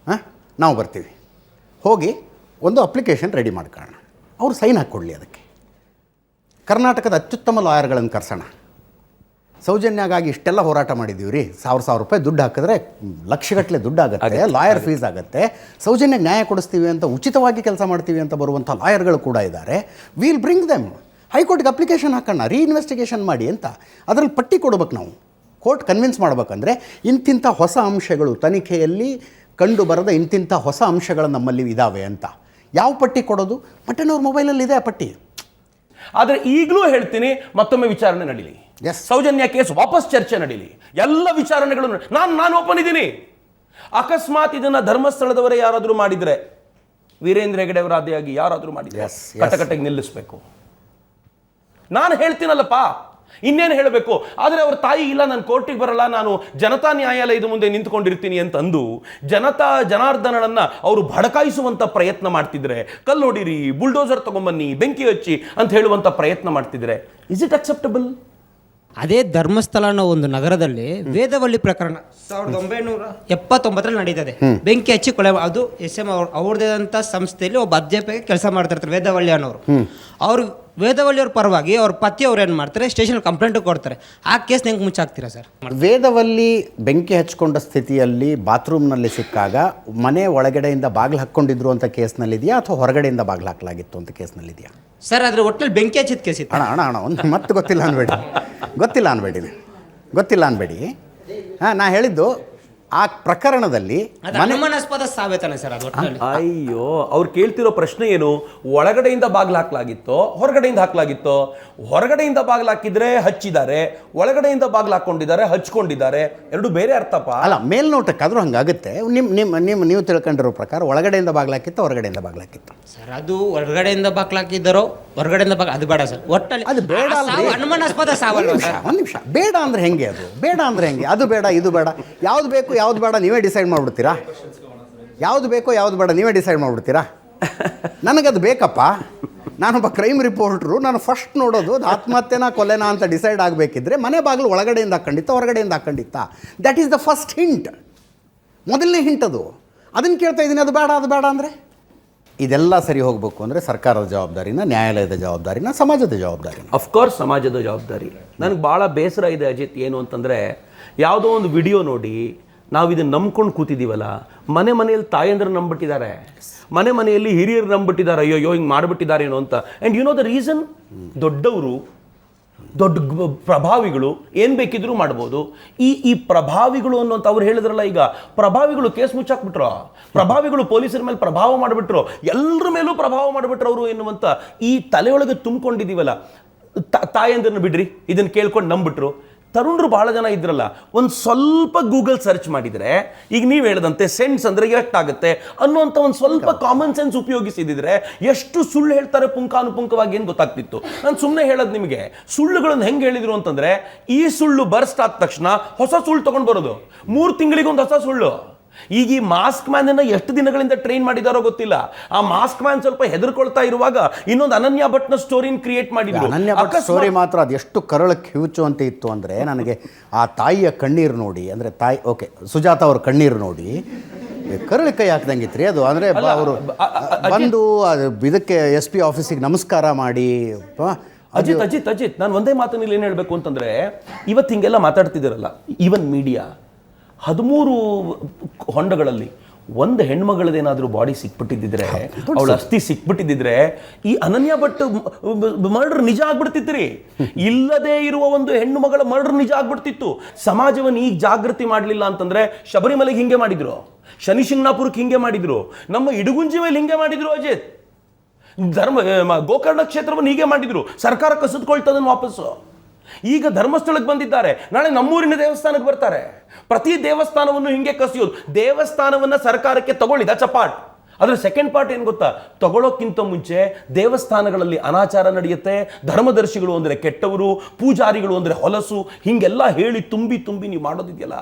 ನಾವು ಬರ್ತೀವಿ. ಹೋಗಿ ಒಂದು ಅಪ್ಲಿಕೇಶನ್ ರೆಡಿ ಮಾಡ್ಕೊಳ್ಳೋಣ, ಅವ್ರು ಸೈನ್ ಹಾಕ್ಕೊಡ್ಲಿ. ಅದಕ್ಕೆ ಕರ್ನಾಟಕದ ಅತ್ಯುತ್ತಮ ಲಾಯರ್ಗಳನ್ನು ಕರ್ಸೋಣ. ಸೌಜನ್ಯಗಾಗಿ ಇಷ್ಟೆಲ್ಲ ಹೋರಾಟ ಮಾಡಿದ್ದೀವಿ ರೀ, 1000 ರೂಪಾಯಿ ದುಡ್ಡು ಹಾಕಿದ್ರೆ ಲಕ್ಷಗಟ್ಟಲೆ ದುಡ್ಡು ಆಗುತ್ತೆ, ಲಾಯರ್ ಫೀಸ್ ಆಗುತ್ತೆ. ಸೌಜನ್ಯಕ್ಕೆ ನ್ಯಾಯ ಕೊಡಿಸ್ತೀವಿ ಅಂತ, ಉಚಿತವಾಗಿ ಕೆಲಸ ಮಾಡ್ತೀವಿ ಅಂತ ಬರುವಂಥ ಲಾಯರ್ಗಳು ಕೂಡ ಇದ್ದಾರೆ. Will bring them. ಹೈಕೋರ್ಟ್ಗೆ ಅಪ್ಲಿಕೇಶನ್ ಹಾಕೋಣ, ರೀಇನ್ವೆಸ್ಟಿಗೇಷನ್ ಮಾಡಿ ಅಂತ. ಅದರಲ್ಲಿ ಪಟ್ಟಿ ಕೊಡ್ಬೇಕು ನಾವು. ಕೋರ್ಟ್ ಕನ್ವಿನ್ಸ್ ಮಾಡ್ಬೇಕಂದ್ರೆ ಇಂತಿಂಥ ಹೊಸ ಅಂಶಗಳು ತನಿಖೆಯಲ್ಲಿ ಕಂಡು ಬರದ ಇಂತಿಂಥ ಹೊಸ ಅಂಶಗಳು ನಮ್ಮಲ್ಲಿ ಇದ್ದಾವೆ ಅಂತ ಯಾವ ಪಟ್ಟಿ ಕೊಡೋದು? ಮಟ್ಟನವ್ರ ಮೊಬೈಲಲ್ಲಿದೆ ಆ ಪಟ್ಟಿ. ಆದರೆ ಈಗಲೂ ಹೇಳ್ತೀನಿ, ಮತ್ತೊಮ್ಮೆ ವಿಚಾರಣೆ ನಡೀಲಿ, ಸೌಜನ್ಯ ಕೇಸ್ ವಾಪಸ್ ಚರ್ಚೆ ನಡೀಲಿ, ಎಲ್ಲ ವಿಚಾರಣೆಗಳು ನಾನು ಓಪನ್ ಇದ್ದೀನಿ. ಅಕಸ್ಮಾತ್ ಇದನ್ನ ಧರ್ಮಸ್ಥಳದವರೇ ಯಾರಾದರೂ ಮಾಡಿದ್ರೆ, ವೀರೇಂದ್ರ ಹೆಗಡೆ ಅವರ ಆದಿಯಾಗಿ ಯಾರಾದರೂ ಮಾಡಿದ್ರೆ ಕಟಕಟೆಗೆ ನಿಲ್ಲಿಸಬೇಕು. ನಾನು ಹೇಳ್ತೀನಲ್ಲಪ್ಪ, ಇನ್ನೇನು ಹೇಳಬೇಕು? ಆದರೆ ಅವ್ರ ತಾಯಿ ಇಲ್ಲ, ನಾನು ಕೋರ್ಟಿಗೆ ಬರಲ್ಲ, ನಾನು ಜನತಾ ನ್ಯಾಯಾಲಯದ ಮುಂದೆ ನಿಂತ್ಕೊಂಡಿರ್ತೀನಿ ಅಂತಂದು ಜನಾರ್ದನನ್ನ ಅವರು ಭಡಕಾಯಿಸುವಂಥ ಪ್ರಯತ್ನ ಮಾಡ್ತಿದ್ರೆ, ಕಲ್ಲು ಹೊಡೀರಿ, ಬುಲ್ಡೋಸರ್ ತಗೊಂಬನ್ನಿ, ಬೆಂಕಿ ಹಚ್ಚಿ ಅಂತ ಹೇಳುವಂಥ ಪ್ರಯತ್ನ ಮಾಡ್ತಿದ್ರೆ, ಇಸ್ ಇಟ್ ಅಕ್ಸೆಪ್ಟಬಲ್? ಅದೇ ಧರ್ಮಸ್ಥಳ ಅನ್ನೋ ಒಂದು ನಗರದಲ್ಲಿ ವೇದವಳ್ಳಿ ಪ್ರಕರಣ 1979 ನಡೀತದೆ. ಬೆಂಕಿ ಹಚ್ಚಿ ಕೊಲೆ, ಅದು SM ಅವ್ರದೇ ಅಂತ ಸಂಸ್ಥೆಯಲ್ಲಿ ಒಬ್ಬ ಅಧ್ಯಾಪಕ ಕೆಲಸ ಮಾಡ್ತಾ ಇರ್ತಾರೆ, ವೇದವಳ್ಳಿ ಅನ್ನೋರು. ಅವ್ರು ವೇದವಳ್ಳಿಯವ್ರ ಪರವಾಗಿ ಅವ್ರ ಪತಿ ಅವ್ರು ಏನು ಮಾಡ್ತಾರೆ, ಸ್ಟೇಷನ್ ಕಂಪ್ಲೇಂಟ್ ಕೊಡ್ತಾರೆ. ಆ ಕೇಸ್ ಹೆಂಗೆ ಮುಚ್ಚಾಕ್ತೀರಾ ಸರ್? ವೇದವಲ್ಲಿ ಬೆಂಕಿ ಹಚ್ಕೊಂಡ ಸ್ಥಿತಿಯಲ್ಲಿ ಬಾತ್ರೂಮ್ನಲ್ಲಿ ಸಿಕ್ಕಾಗ ಮನೆ ಒಳಗಡೆಯಿಂದ ಬಾಗಿಲು ಹಾಕ್ಕೊಂಡಿದ್ರು ಅಂತ ಕೇಸ್ನಲ್ಲಿದೆಯಾ ಅಥವಾ ಹೊರಗಡೆಯಿಂದ ಬಾಗಿಲು ಹಾಕಲಾಗಿತ್ತು ಅಂತ ಕೇಸ್ನಲ್ಲಿದೆಯಾ ಸರ್? ಅದ್ರ ಒಟ್ಟಿನಲ್ಲಿ ಬೆಂಕಿ ಹಚ್ಚಿದ ಕೇಸ್ ಇತ್ತು. ಅಣ್ಣ ಒಂದು ಮತ್ತೆ ಗೊತ್ತಿಲ್ಲ ಅನ್ಬೇಡಿ. ನಾ ಹೇಳಿದ್ದು ಆ ಪ್ರಕರಣದಲ್ಲಿ ಅನುಮಾನಾಸ್ಪದ ಸಾವೇತನ ಸರ್ ಅದು. ಅಯ್ಯೋ, ಅವ್ರು ಕೇಳ್ತಿರೋ ಪ್ರಶ್ನೆ ಏನು? ಒಳಗಡೆಯಿಂದ ಬಾಗಿಲು ಹಾಕ್ಲಾಗಿತ್ತೋ ಹೊರಗಡೆಯಿಂದ ಹಾಕ್ಲಾಗಿತ್ತೋ? ಹೊರಗಡೆಯಿಂದ ಬಾಗಿಲು ಹಾಕಿದ್ರೆ ಹಚ್ಚಿದ್ದಾರೆ, ಒಳಗಡೆಯಿಂದ ಬಾಗಿಲು ಹಾಕೊಂಡಿದ್ದಾರೆ ಹಚ್ಕೊಂಡಿದ್ದಾರೆ, ಎರಡು ಬೇರೆ ಅರ್ಥಪ್ಪ. ಅಲ್ಲ, ಮೇಲ್ನೋಟಕ್ಕಾದ್ರೂ ಹಂಗಾಗುತ್ತೆ. ನೀವು ತಿಳ್ಕೊಂಡಿರೋ ಪ್ರಕಾರ ಒಳಗಡೆಯಿಂದ ಬಾಗಿಲು ಹಾಕಿತ್ತು, ಹೊರಗಡೆಯಿಂದ ಬಾಗಿಲು ಹಾಕಿತ್ತು ಸರ್? ಅದು ಹೊರಗಡೆಯಿಂದ ಬಾಗಿಲು ಹಾಕಿದ್ದಾರೋ ಹೊರಗಡೆಯಿಂದ ಅದು ಬೇಡ ಸರ್. ಒಟ್ಟಲ್ಲಿ ಅದು ಬೇಡ, ಅನುಮಾನಾಸ್ಪದ ಸಾವಲ್ಲ. ಒಂದು ನಿಮಿಷ, ಬೇಡ ಅಂದ್ರೆ ಹೆಂಗೆ? ಅದು ಬೇಡ ಇದು ಬೇಡ, ಯಾವ್ದು ಬೇಕು ಯಾವ್ದು ಬೇಡ ನೀವೇ ಡಿಸೈಡ್ ಮಾಡ್ಬಿಡ್ತೀರಾ? ಯಾವ್ದು ಬೇಕೋ ಯಾವ್ದು ಬೇಡ ನೀವೇ ಡಿಸೈಡ್ ಮಾಡ್ಬಿಡ್ತೀರಾ? ನನಗದು ಬೇಕಪ್ಪ, ನಾನೊಬ್ಬ ಕ್ರೈಮ್ ರಿಪೋರ್ಟ್ರು, ನಾನು ಫಸ್ಟ್ ನೋಡೋದು ಅದು ಆತ್ಮಹತ್ಯೆನಾ ಕೊಲೆನಾ ಅಂತ ಡಿಸೈಡ್ ಆಗಬೇಕಿದ್ರೆ ಮನೆ ಬಾಗಿಲು ಒಳಗಡೆಯಿಂದ ಹಾಕೊಂಡಿತ್ತ ಹೊರಗಡೆಯಿಂದ ಹಾಕೊಂಡಿತ್ತ. That is the first hint, ಮೊದಲನೇ ಹಿಂಟ್ ಅದು. ಅದನ್ನು ಕೇಳ್ತಾ ಇದ್ದೀನಿ, ಅದು ಬೇಡ ಅಂದರೆ. ಇದೆಲ್ಲ ಸರಿ ಹೋಗಬೇಕು ಅಂದರೆ ಸರ್ಕಾರದ ಜವಾಬ್ದಾರಿನ, ನ್ಯಾಯಾಲಯದ ಜವಾಬ್ದಾರಿನ, ಸಮಾಜದ ಜವಾಬ್ದಾರಿನ? ಅಫ್ಕೋರ್ಸ್ ಸಮಾಜದ ಜವಾಬ್ದಾರಿ. ನನಗೆ ಭಾಳ ಬೇಸರ ಇದೆ ಅಜಿತ್, ಏನು ಅಂತಂದರೆ ಯಾವುದೋ ಒಂದು ವಿಡಿಯೋ ನೋಡಿ ನಾವು ಇದನ್ನು ನಂಬ್ಕೊಂಡು ಕೂತಿದ್ದೀವಲ್ಲ, ಮನೆಯಲ್ಲಿ ತಾಯಂದ್ರೆ ನಂಬಿಟ್ಟಿದ್ದಾರೆ, ಮನೆಯಲ್ಲಿ ಹಿರಿಯರು ನಂಬಿಟ್ಟಿದ್ದಾರೆ, ಅಯ್ಯೋ ಹಿಂಗೆ ಮಾಡಿಬಿಟ್ಟಿದ್ದಾರೆ ಏನೋ ಅಂತ. And you know the reason? ದೊಡ್ಡವರು, ದೊಡ್ಡ ಪ್ರಭಾವಿಗಳು ಏನು ಬೇಕಿದ್ರೂ ಮಾಡ್ಬೋದು. ಈ ಪ್ರಭಾವಿಗಳು ಅನ್ನೋಂಥ ಅವ್ರು ಹೇಳಿದ್ರಲ್ಲ, ಈಗ ಪ್ರಭಾವಿಗಳು ಕೇಸ್ ಮುಚ್ಚಾಕ್ಬಿಟ್ರು, ಪ್ರಭಾವಿಗಳು ಪೊಲೀಸರ ಮೇಲೆ ಪ್ರಭಾವ ಮಾಡಿಬಿಟ್ರು, ಎಲ್ಲರ ಮೇಲೂ ಪ್ರಭಾವ ಮಾಡಿಬಿಟ್ರು ಅವರು ಎನ್ನುವಂಥ ಈ ತಲೆಯೊಳಗೆ ತುಂಬಿಕೊಂಡಿದ್ದೀವಲ್ಲ. ತಾಯಂದ್ರನ್ನ ಬಿಡ್ರಿ, ಇದನ್ನು ಕೇಳ್ಕೊಂಡು ನಂಬಿಟ್ರು. ತರುಣರು ಭಾಳ ಜನ ಇದ್ರಲ್ಲ, ಒಂದು ಸ್ವಲ್ಪ ಗೂಗಲ್ ಸರ್ಚ್ ಮಾಡಿದರೆ, ಈಗ ನೀವು ಹೇಳ್ದಂತೆ ಸೆನ್ಸ್ ಅಂದರೆ ಎಷ್ಟಾಗುತ್ತೆ ಅನ್ನುವಂಥ ಒಂದು ಸ್ವಲ್ಪ ಕಾಮನ್ ಸೆನ್ಸ್ ಉಪಯೋಗಿಸಿದ್ರೆ ಎಷ್ಟು ಸುಳ್ಳು ಹೇಳ್ತಾರೆ ಪುಂಖಾನುಪುಂಖವಾಗಿ ಏನು ಗೊತ್ತಾಗ್ತಿತ್ತು. ನಾನು ಸುಮ್ಮನೆ ಹೇಳೋದು ನಿಮಗೆ, ಸುಳ್ಳುಗಳನ್ನು ಹೆಂಗೆ ಹೇಳಿದ್ರು ಅಂತಂದರೆ, ಈ ಸುಳ್ಳು ಬರ್ಸ್ಟ್ ಆದ ತಕ್ಷಣ ಹೊಸ ಸುಳ್ಳು ತೊಗೊಂಡು ಬರೋದು, 3 ತಿಂಗಳಿಗೊಂದು ಹೊಸ ಸುಳ್ಳು. ಈಗ ಈ ಮಾಸ್ಕ್ ಮ್ಯಾನ್ ಅನ್ನ ಎಷ್ಟು ದಿನಗಳಿಂದ ಟ್ರೈನ್ ಮಾಡಿದಾರೋ ಗೊತ್ತಿಲ್ಲ. ಆ ಮಾಸ್ಕ್ ಮ್ಯಾನ್ ಸ್ವಲ್ಪ ಹೆದರ್ಕೊಳ್ತಾ ಇರುವಾಗ ಇನ್ನೊಂದು ಅನನ್ಯ ಭಟ್ನ ಸ್ಟೋರಿನ ಕ್ರಿಯೇಟ್ ಮಾಡಿದ್ರು. ಅನನ್ಯ ಭಟ್ ಸ್ಟೋರಿ ಮಾತ್ರ ಅದೆಷ್ಟು ಕರಳಕ್ಕೆ ಕಿವುಚು ಅಂತ ಇತ್ತು ಅಂದರೆ, ನನಗೆ ಆ ತಾಯಿಯ ಕಣ್ಣೀರು ನೋಡಿ, ಅಂದರೆ ತಾಯಿ ಓಕೆ ಸುಜಾತ ಅವ್ರ ಕಣ್ಣೀರು ನೋಡಿ ಕರಳಿ ಕೈ ಹಾಕ್ದಂಗಿತ್ರಿ ಅದು. ಅಂದರೆ ಅವರು ಬಂದು ಇದಕ್ಕೆ SP ಆಫೀಸಿಗೆ ನಮಸ್ಕಾರ ಮಾಡಿ. ಅಜಿತ್ ನಾನು ಒಂದೇ ಮಾತನಲ್ಲಿ ಏನು ಹೇಳಬೇಕು ಅಂತಂದ್ರೆ, ಇವತ್ತು ಹಿಂಗೆಲ್ಲ ಮಾತಾಡ್ತಿದ್ದೀರಲ್ಲ, ಈವನ್ ಮೀಡಿಯಾ 13 ಹೊಂಡಗಳಲ್ಲಿ ಒಂದು ಹೆಣ್ಮಗಳದೇನಾದ್ರೂ ಬಾಡಿ ಸಿಕ್ಬಿಟ್ಟಿದ್ದಿದ್ರೆ, ಅವಳ ಅಸ್ಥಿ ಸಿಕ್ಬಿಟ್ಟಿದ್ದಿದ್ರೆ ಈ ಅನನ್ಯ ಭಟ್ ಮರ್ಡರ್ ನಿಜ ಆಗ್ಬಿಡ್ತಿತ್ರಿ. ಇಲ್ಲದೆ ಇರುವ ಒಂದು ಹೆಣ್ಣು ಮಗಳ ಮರ್ಡರ್ ನಿಜ ಆಗ್ಬಿಡ್ತಿತ್ತು. ಸಮಾಜವನ್ನು ಈಗ ಜಾಗೃತಿ ಮಾಡಲಿಲ್ಲ ಅಂತಂದ್ರೆ ಶಬರಿಮಲೆಗೆ ಹಿಂಗೆ ಮಾಡಿದ್ರು, ಶನಿ ಶಿಂಗ್ನಾಪುರಕ್ಕೆ ಹಿಂಗೆ ಮಾಡಿದ್ರು, ನಮ್ಮ ಇಡಗುಂಜಿ ಮೇಲೆ ಹಿಂಗೆ ಮಾಡಿದ್ರು ಅಜಿತ್. ಗೋಕರ್ಣ ಕ್ಷೇತ್ರವನ್ನು ಹೀಗೆ ಮಾಡಿದ್ರು, ಸರ್ಕಾರ ಕಸಿದುಕೊಳ್ತದನ್ನು ವಾಪಸ್ಸು. ಈಗ ಧರ್ಮಸ್ಥಳಕ್ಕೆ ಬಂದಿದ್ದಾರೆ, ನಾಳೆ ನಮ್ಮೂರಿನ ದೇವಸ್ಥಾನಕ್ಕೆ ಬರ್ತಾರೆ. ಪ್ರತಿ ದೇವಸ್ಥಾನವನ್ನು ಹಿಂಗೆ ಕಸಿಯೋದು. ದೇವಸ್ಥಾನವನ್ನ ಸರ್ಕಾರಕ್ಕೆ ತಗೊಳ್ಳಿ, ದಟ್ಸ್ ಅ ಪಾರ್ಟ್. ಅದರ ಸೆಕೆಂಡ್ ಪಾರ್ಟ್ ಏನು ಗೊತ್ತಾ, ತಗೊಳ್ಳೋಕ್ಕಿಂತ ಮುಂಚೆ ದೇವಸ್ಥಾನಗಳಲ್ಲಿ ಅನಾಚಾರ ನಡೆಯುತ್ತೆ, ಧರ್ಮದರ್ಶಿಗಳು ಅಂದರೆ ಕೆಟ್ಟವರು, ಪೂಜಾರಿಗಳು ಅಂದರೆ ಹೊಲಸು, ಹಿಂಗೆಲ್ಲ ಹೇಳಿ ತುಂಬಿ ನೀವು ಮಾಡೋದಿದೆಯಲ್ಲ.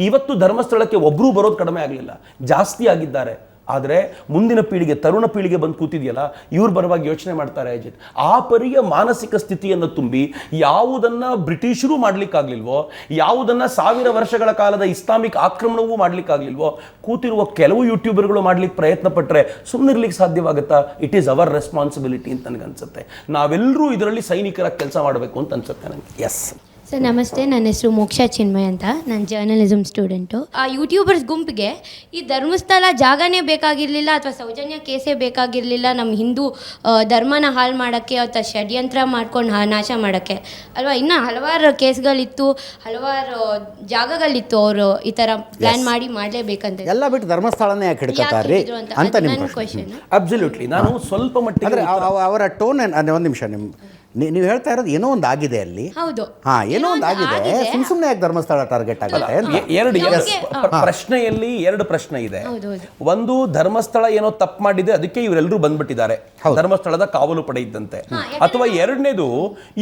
ಇವತ್ತು ಧರ್ಮಸ್ಥಳಕ್ಕೆ ಒಬ್ಬರೂ ಬರೋದು ಕಡಿಮೆ ಆಗಲಿಲ್ಲ, ಜಾಸ್ತಿ ಆಗಿದ್ದಾರೆ. ಆದರೆ ಮುಂದಿನ ಪೀಳಿಗೆ, ತರುಣ ಪೀಳಿಗೆ ಬಂದು ಕೂತಿದೆಯಲ್ಲ, ಇವ್ರ ಬರುವಾಗ ಯೋಚನೆ ಮಾಡ್ತಾರೆ ಅಜಿತ್. ಆ ಪರಿಯ ಮಾನಸಿಕ ಸ್ಥಿತಿಯನ್ನು ತುಂಬಿ ಯಾವುದನ್ನು ಬ್ರಿಟಿಷರು ಮಾಡಲಿಕ್ಕಾಗಲಿಲ್ವೋ, ಯಾವುದನ್ನು 1000 ವರ್ಷಗಳ ಕಾಲದ ಇಸ್ಲಾಮಿಕ್ ಆಕ್ರಮಣವೂ ಮಾಡಲಿಕ್ಕಾಗಲಿಲ್ವೋ, ಕೂತಿರುವ ಕೆಲವು ಯೂಟ್ಯೂಬರ್ಗಳು ಮಾಡ್ಲಿಕ್ಕೆ ಪ್ರಯತ್ನ ಪಟ್ಟರೆ ಸುಮ್ಮನಿರ್ಲಿಕ್ಕೆ ಸಾಧ್ಯವಾಗುತ್ತಾ? ಇಟ್ ಈಸ್ ಅವರ್ ರೆಸ್ಪಾನ್ಸಿಬಿಲಿಟಿ ಅಂತ ನನಗನ್ಸುತ್ತೆ. ನಾವೆಲ್ಲರೂ ಇದರಲ್ಲಿ ಸೈನಿಕರಾಗಿ ಕೆಲಸ ಮಾಡಬೇಕು ಅಂತ ಅನ್ಸುತ್ತೆ ನನಗೆ. ಎಸ್ ಸರ್ ನಮಸ್ತೆ, ನನ್ನ ಹೆಸರು ಮೋಕ್ಷಾ ಚಿನ್ಮಯ್ ಅಂತ, ನಾನು ಜರ್ನಲಿಸಮ್ ಸ್ಟೂಡೆಂಟು. ಆ ಯೂಟ್ಯೂಬರ್ಸ್ ಗುಂಪಿಗೆ ಈ ಧರ್ಮಸ್ಥಳ ಜಾಗನೇ ಬೇಕಾಗಿರಲಿಲ್ಲ ಅಥವಾ ಸೌಜನ್ಯ ಕೇಸೇ ಬೇಕಾಗಿರಲಿಲ್ಲ ನಮ್ಮ ಹಿಂದೂ ಧರ್ಮನ ಹಾಳು ಮಾಡೋಕ್ಕೆ ಅಥವಾ ಷಡ್ಯಂತ್ರ ಮಾಡ್ಕೊಂಡು ನಾಶ ಮಾಡೋಕ್ಕೆ ಅಲ್ವಾ. ಇನ್ನೂ ಹಲವಾರು ಕೇಸ್ಗಳಿತ್ತು, ಹಲವಾರು ಜಾಗಗಳಿತ್ತು, ಅವರು ಈ ಥರ ಪ್ಲ್ಯಾನ್ ಮಾಡಿ ಮಾಡಲೇಬೇಕಂತ. ಎಲ್ಲ ಬಿಟ್ಟು ಧರ್ಮಸ್ಥಳನೇ ಯಾಕೆ ಹಿಡ್ಕೊತಾರ್ರಿ ಅಂತ ನಿಮ್ಮ ಕ್ವಶನ್. ಅಬ್ಸಲ್ಯೂಟ್ಲಿ. ನಾನು ಸ್ವಲ್ಪ ಮಟ್ಟಿಗೆ ಅಂದರೆ ಅವರ ಟೋನ್ ಒಂದು ನಿಮಿಷ, ನೀವು ಹೇಳ್ತಾ ಇರೋದು ಏನೋ ಒಂದು ಆಗಿದೆ ಅಲ್ಲಿ. ಹೌದು, ಏನೋ ಒಂದು ಆಗಿದೆ. ಸುಮ್ಮನೆ ಯಾಕೆ ಧರ್ಮಸ್ಥಳ ಟಾರ್ಗೆಟ್ ಆಗುತ್ತೆ? ಪ್ರಶ್ನೆಯಲ್ಲಿ 2 ಪ್ರಶ್ನೆ ಇದೆ. ಒಂದು, ಧರ್ಮಸ್ಥಳ ಏನೋ ತಪ್ಪು ಮಾಡಿದೆ, ಅದಕ್ಕೆ ಇವರೆಲ್ಲರೂ ಬಂದ್ಬಿಟ್ಟಿದ್ದಾರೆ, ಧರ್ಮಸ್ಥಳದ ಕಾವಲು ಪಡೆ ಇದ್ದಂತೆ. ಅಥವಾ ಎರಡನೇದು,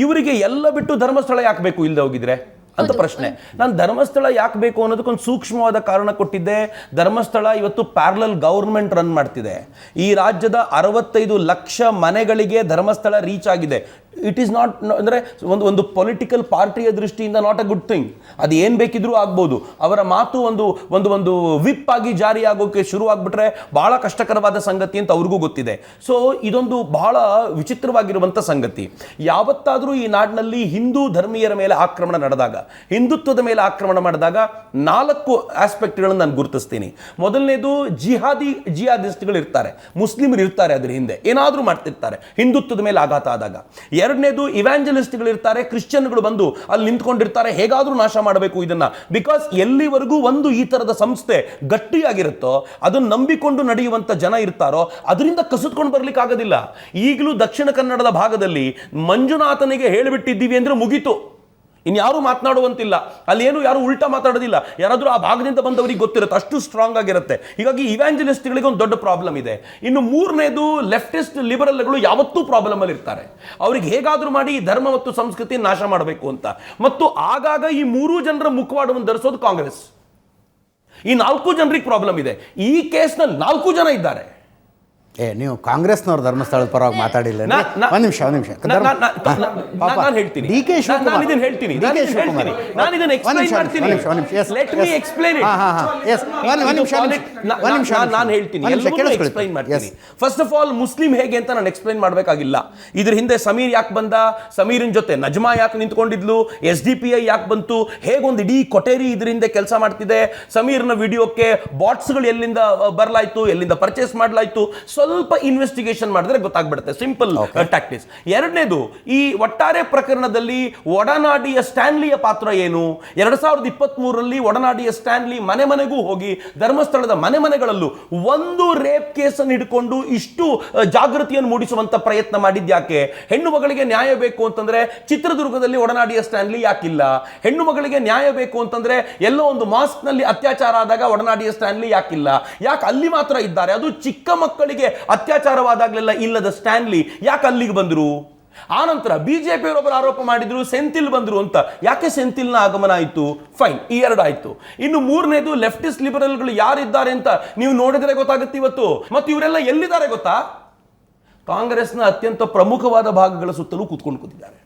ಇವರಿಗೆ ಎಲ್ಲ ಬಿಟ್ಟು ಧರ್ಮಸ್ಥಳ ಯಾಕೆ ಬೇಕು ಇಲ್ಲದೆ ಹೋಗಿದ್ರೆ ಅಂತ ಪ್ರಶ್ನೆ. ನಾನು ಧರ್ಮಸ್ಥಳ ಯಾಕೆ ಬೇಕು ಅನ್ನೋದಕ್ಕೊಂದು ಸೂಕ್ಷ್ಮವಾದ ಕಾರಣ ಕೊಟ್ಟಿದ್ದೆ. ಧರ್ಮಸ್ಥಳ ಇವತ್ತು ಪ್ಯಾರಲಲ್ ಗವರ್ಮೆಂಟ್ ರನ್ ಮಾಡ್ತಿದೆ. ಈ ರಾಜ್ಯದ 65 ಲಕ್ಷ ಮನೆಗಳಿಗೆ ಧರ್ಮಸ್ಥಳ ರೀಚ್ ಆಗಿದೆ. ಇಟ್ ಈಸ್ ನಾಟ್ ಅಂದರೆ ಒಂದು ಪೊಲಿಟಿಕಲ್ ಪಾರ್ಟಿಯ ದೃಷ್ಟಿಯಿಂದ ನಾಟ್ ಅ ಗುಡ್ ಥಿಂಗ್. ಅದು ಏನು ಬೇಕಿದ್ರೂ ಆಗ್ಬೋದು. ಅವರ ಮಾತು ಒಂದು ವಿಪ್ ಆಗಿ ಜಾರಿ ಆಗೋಕೆ ಶುರು ಆಗ್ಬಿಟ್ರೆ ಬಹಳ ಕಷ್ಟಕರವಾದ ಸಂಗತಿ ಅಂತ ಅವ್ರಿಗೂ ಗೊತ್ತಿದೆ. ಸೊ ಇದೊಂದು ಬಹಳ ವಿಚಿತ್ರವಾಗಿರುವಂಥ ಸಂಗತಿ. ಯಾವತ್ತಾದರೂ ಈ ನಾಡಿನಲ್ಲಿ ಹಿಂದೂ ಧರ್ಮೀಯರ ಮೇಲೆ ಆಕ್ರಮಣ ನಡೆದಾಗ, ಹಿಂದುತ್ವದ ಮೇಲೆ ಆಕ್ರಮಣ ಮಾಡಿದಾಗ 4 ಆಸ್ಪೆಕ್ಟ್ಗಳನ್ನು ನಾನು ಗುರುತಿಸ್ತೀನಿ. ಮೊದಲನೇದು, ಜಿಹಾದಿಸ್ಟ್ಗಳು ಇರ್ತಾರೆ, ಮುಸ್ಲಿಮರು ಇರ್ತಾರೆ, ಅದರ ಹಿಂದೆ ಏನಾದರೂ ಮಾಡ್ತಿರ್ತಾರೆ ಹಿಂದುತ್ವದ ಮೇಲೆ ಆಘಾತ ಆದಾಗ. ಎರಡನೇದು, ಇವ್ಯಾಂಜಲಿಸ್ಟ್ಗಳು ಇರ್ತಾರೆ, ಕ್ರಿಶ್ಚಿಯನ್ಗಳು ಬಂದು ಅಲ್ಲಿ ನಿಂತ್ಕೊಂಡಿರ್ತಾರೆ, ಹೇಗಾದರೂ ನಾಶ ಮಾಡಬೇಕು ಇದನ್ನ. ಬಿಕಾಸ್ ಎಲ್ಲಿವರೆಗೂ ಒಂದು ಈ ತರದ ಸಂಸ್ಥೆ ಗಟ್ಟಿಯಾಗಿರುತ್ತೋ, ಅದನ್ನು ನಂಬಿಕೊಂಡು ನಡೆಯುವಂತ ಜನ ಇರ್ತಾರೋ, ಅದರಿಂದ ಕಸಿದ್ಕೊಂಡು ಬರ್ಲಿಕ್ಕೆ ಆಗೋದಿಲ್ಲ. ಈಗಲೂ ದಕ್ಷಿಣ ಕನ್ನಡದ ಭಾಗದಲ್ಲಿ ಮಂಜುನಾಥನಿಗೆ ಹೇಳಿಬಿಟ್ಟಿದ್ದೀವಿ ಅಂದ್ರೆ ಮುಗೀತು, ಇನ್ಯಾರು ಮಾತನಾಡುವಂತಿಲ್ಲ. ಅಲ್ಲಿ ಏನು ಯಾರು ಉಲ್ಟಾ ಮಾತಾಡೋದಿಲ್ಲ, ಯಾರಾದರೂ ಆ ಭಾಗದಿಂದ ಬಂದವರಿಗೆ ಗೊತ್ತಿರುತ್ತೆ, ಅಷ್ಟು ಸ್ಟ್ರಾಂಗ್ ಆಗಿರುತ್ತೆ. ಹೀಗಾಗಿ ಇವ್ಯಾಂಜಲಿಸ್ಟ್ಗಳಿಗೆ ಒಂದು ದೊಡ್ಡ ಪ್ರಾಬ್ಲಮ್ ಇದೆ. ಇನ್ನು ಮೂರನೇದು, ಲೆಫ್ಟಿಸ್ಟ್ ಲಿಬರಲ್ಗಳು ಯಾವತ್ತೂ ಪ್ರಾಬ್ಲಮ್ ಅಲ್ಲಿ ಇರ್ತಾರೆ. ಅವ್ರಿಗೆ ಹೇಗಾದರೂ ಮಾಡಿ ಧರ್ಮ ಮತ್ತು ಸಂಸ್ಕೃತಿ ನಾಶ ಮಾಡಬೇಕು ಅಂತ. ಮತ್ತು ಆಗಾಗ ಈ 3 ಜನರ ಮುಖವಾಡವನ್ನು ಧರಿಸೋದು ಕಾಂಗ್ರೆಸ್. ಈ 4 ಜನರಿಗೆ ಪ್ರಾಬ್ಲಮ್ ಇದೆ. ಈ ಕೇಸ್ನಲ್ಲಿ 4 ಜನ ಇದ್ದಾರೆ. ನೀವು ಕಾಂಗ್ರೆಸ್ನವ್ರು ಧರ್ಮಸ್ಥಳದ ಪರವಾಗಿ ಮಾತಾಡಿಲ್ಲ. ಒಂದು ನಿಮಿಷ ನಾನು ಹೇಳ್ತೀನಿ, ಫಸ್ಟ್ ಆಫ್ ಆಲ್ ಮುಸ್ಲಿಂ ಹೇಗೆ ಅಂತ ನಾನು ಎಕ್ಸ್ಪ್ಲೈನ್ ಮಾಡಬೇಕಾಗಿಲ್ಲ. ಇದ್ರ ಹಿಂದೆ ಸಮೀರ್ ಯಾಕೆ ಬಂದ, ಸಮೀರಿನ ಜೊತೆ ನಜ್ಮಾ ಯಾಕೆ ನಿಂತ್ಕೊಂಡಿದ್ಲು, SDPI ಯಾಕೆ ಬಂತು, ಹೇಗೊಂದು ಇಡೀ ಕೊಟೇರಿ ಇದ್ರ ಹಿಂದೆ ಕೆಲಸ ಮಾಡ್ತಿದೆ, ಸಮೀರ್ನ ವಿಡಿಯೋಕ್ಕೆ ಬಾಟ್ಸ್ಗಳು ಎಲ್ಲಿಂದ ಬರಲಾಯ್ತು, ಎಲ್ಲಿಂದ ಪರ್ಚೇಸ್ ಮಾಡಲಾಯ್ತು, ಸ್ವಲ್ಪ ಇನ್ವೆಸ್ಟಿಗೇಷನ್ ಮಾಡಿದ್ರೆ ಗೊತ್ತಾಗ್ಬಿಡುತ್ತೆ. Simple tactics. ಎರಡನೇದು, ಈ ಒಟ್ಟಾರೆ ಪ್ರಕರಣದಲ್ಲಿ ಒಡನಾಡಿಯ ಸ್ಟ್ಯಾನ್ಲಿಯ ಪಾತ್ರ ಏನು? 2023ರಲ್ಲಿ ಒಡನಾಡಿಯ ಸ್ಟ್ಯಾನ್ಲಿ ಮನೆ ಮನೆಗೂ ಹೋಗಿ ಧರ್ಮಸ್ಥಳದ ಮನೆಗಳಲ್ಲೂ ಒಂದು ರೇಪ್ ಕೇಸನ್ನು ಹಿಡ್ಕೊಂಡು ಇಷ್ಟು ಜಾಗೃತಿಯನ್ನು ಮೂಡಿಸುವಂತ ಪ್ರಯತ್ನ ಮಾಡಿದ್ಯಾಕೆ? ಹೆಣ್ಣು ಮಗಳಿಗೆ ನ್ಯಾಯ ಬೇಕು ಅಂತಂದ್ರೆ ಚಿತ್ರದುರ್ಗದಲ್ಲಿ ಒಡನಾಡಿಯ ಸ್ಟ್ಯಾನ್ಲಿ ಯಾಕಿಲ್ಲ? ಹೆಣ್ಣು ಮಗಳಿಗೆ ನ್ಯಾಯ ಬೇಕು ಅಂತಂದ್ರೆ ಎಲ್ಲೋ ಒಂದು ಮಾಸ್ಕ್ ನಲ್ಲಿ ಅತ್ಯಾಚಾರ ಆದಾಗ ಒಡನಾಡಿಯ ಸ್ಟ್ಯಾನ್ಲಿ ಯಾಕಿಲ್ಲ? ಯಾಕೆ ಅಲ್ಲಿ ಮಾತ್ರ ಇದ್ದಾರೆ? ಅದು ಚಿಕ್ಕ ಮಕ್ಕಳಿಗೆ ಅತ್ಯಾಚಾರವಾದಾಗಲೆಲ್ಲ ಇಲ್ಲದ ಸ್ಟ್ಯಾನ್ಲಿ ಯಾಕೆ ಅಲ್ಲಿಗೆ ಬಂದರು? ಆನಂತರ ಬಿಜೆಪಿಯವರೊಬ್ಬರು ಆರೋಪ ಮಾಡಿದ್ರು ಸೆಂಥಿಲ್ ಬಂದ್ರು ಅಂತ. ಯಾಕೆ ಸೆಂಥಿಲ್ನ ಆಗಮನ ಆಯಿತು? ಫೈನ್, ಈ ಎರಡು ಆಯ್ತು. ಇನ್ನು ಮೂರನೇದು ಲೆಫ್ಟಿಸ್ಟ್ ಲಿಬರಲ್ಗಳು ಯಾರಿದ್ದಾರೆ ಅಂತ ನೀವು ನೋಡಿದ್ರೆ ಗೊತ್ತಾಗುತ್ತೆ ಇವತ್ತು. ಮತ್ತು ಇವರೆಲ್ಲ ಎಲ್ಲಿದ್ದಾರೆ ಗೊತ್ತಾ? ಕಾಂಗ್ರೆಸ್ನ ಅತ್ಯಂತ ಪ್ರಮುಖವಾದ ಭಾಗಗಳ ಸುತ್ತಲೂ ಕೂತ್ಕೊಂಡಿದ್ದಾರೆ.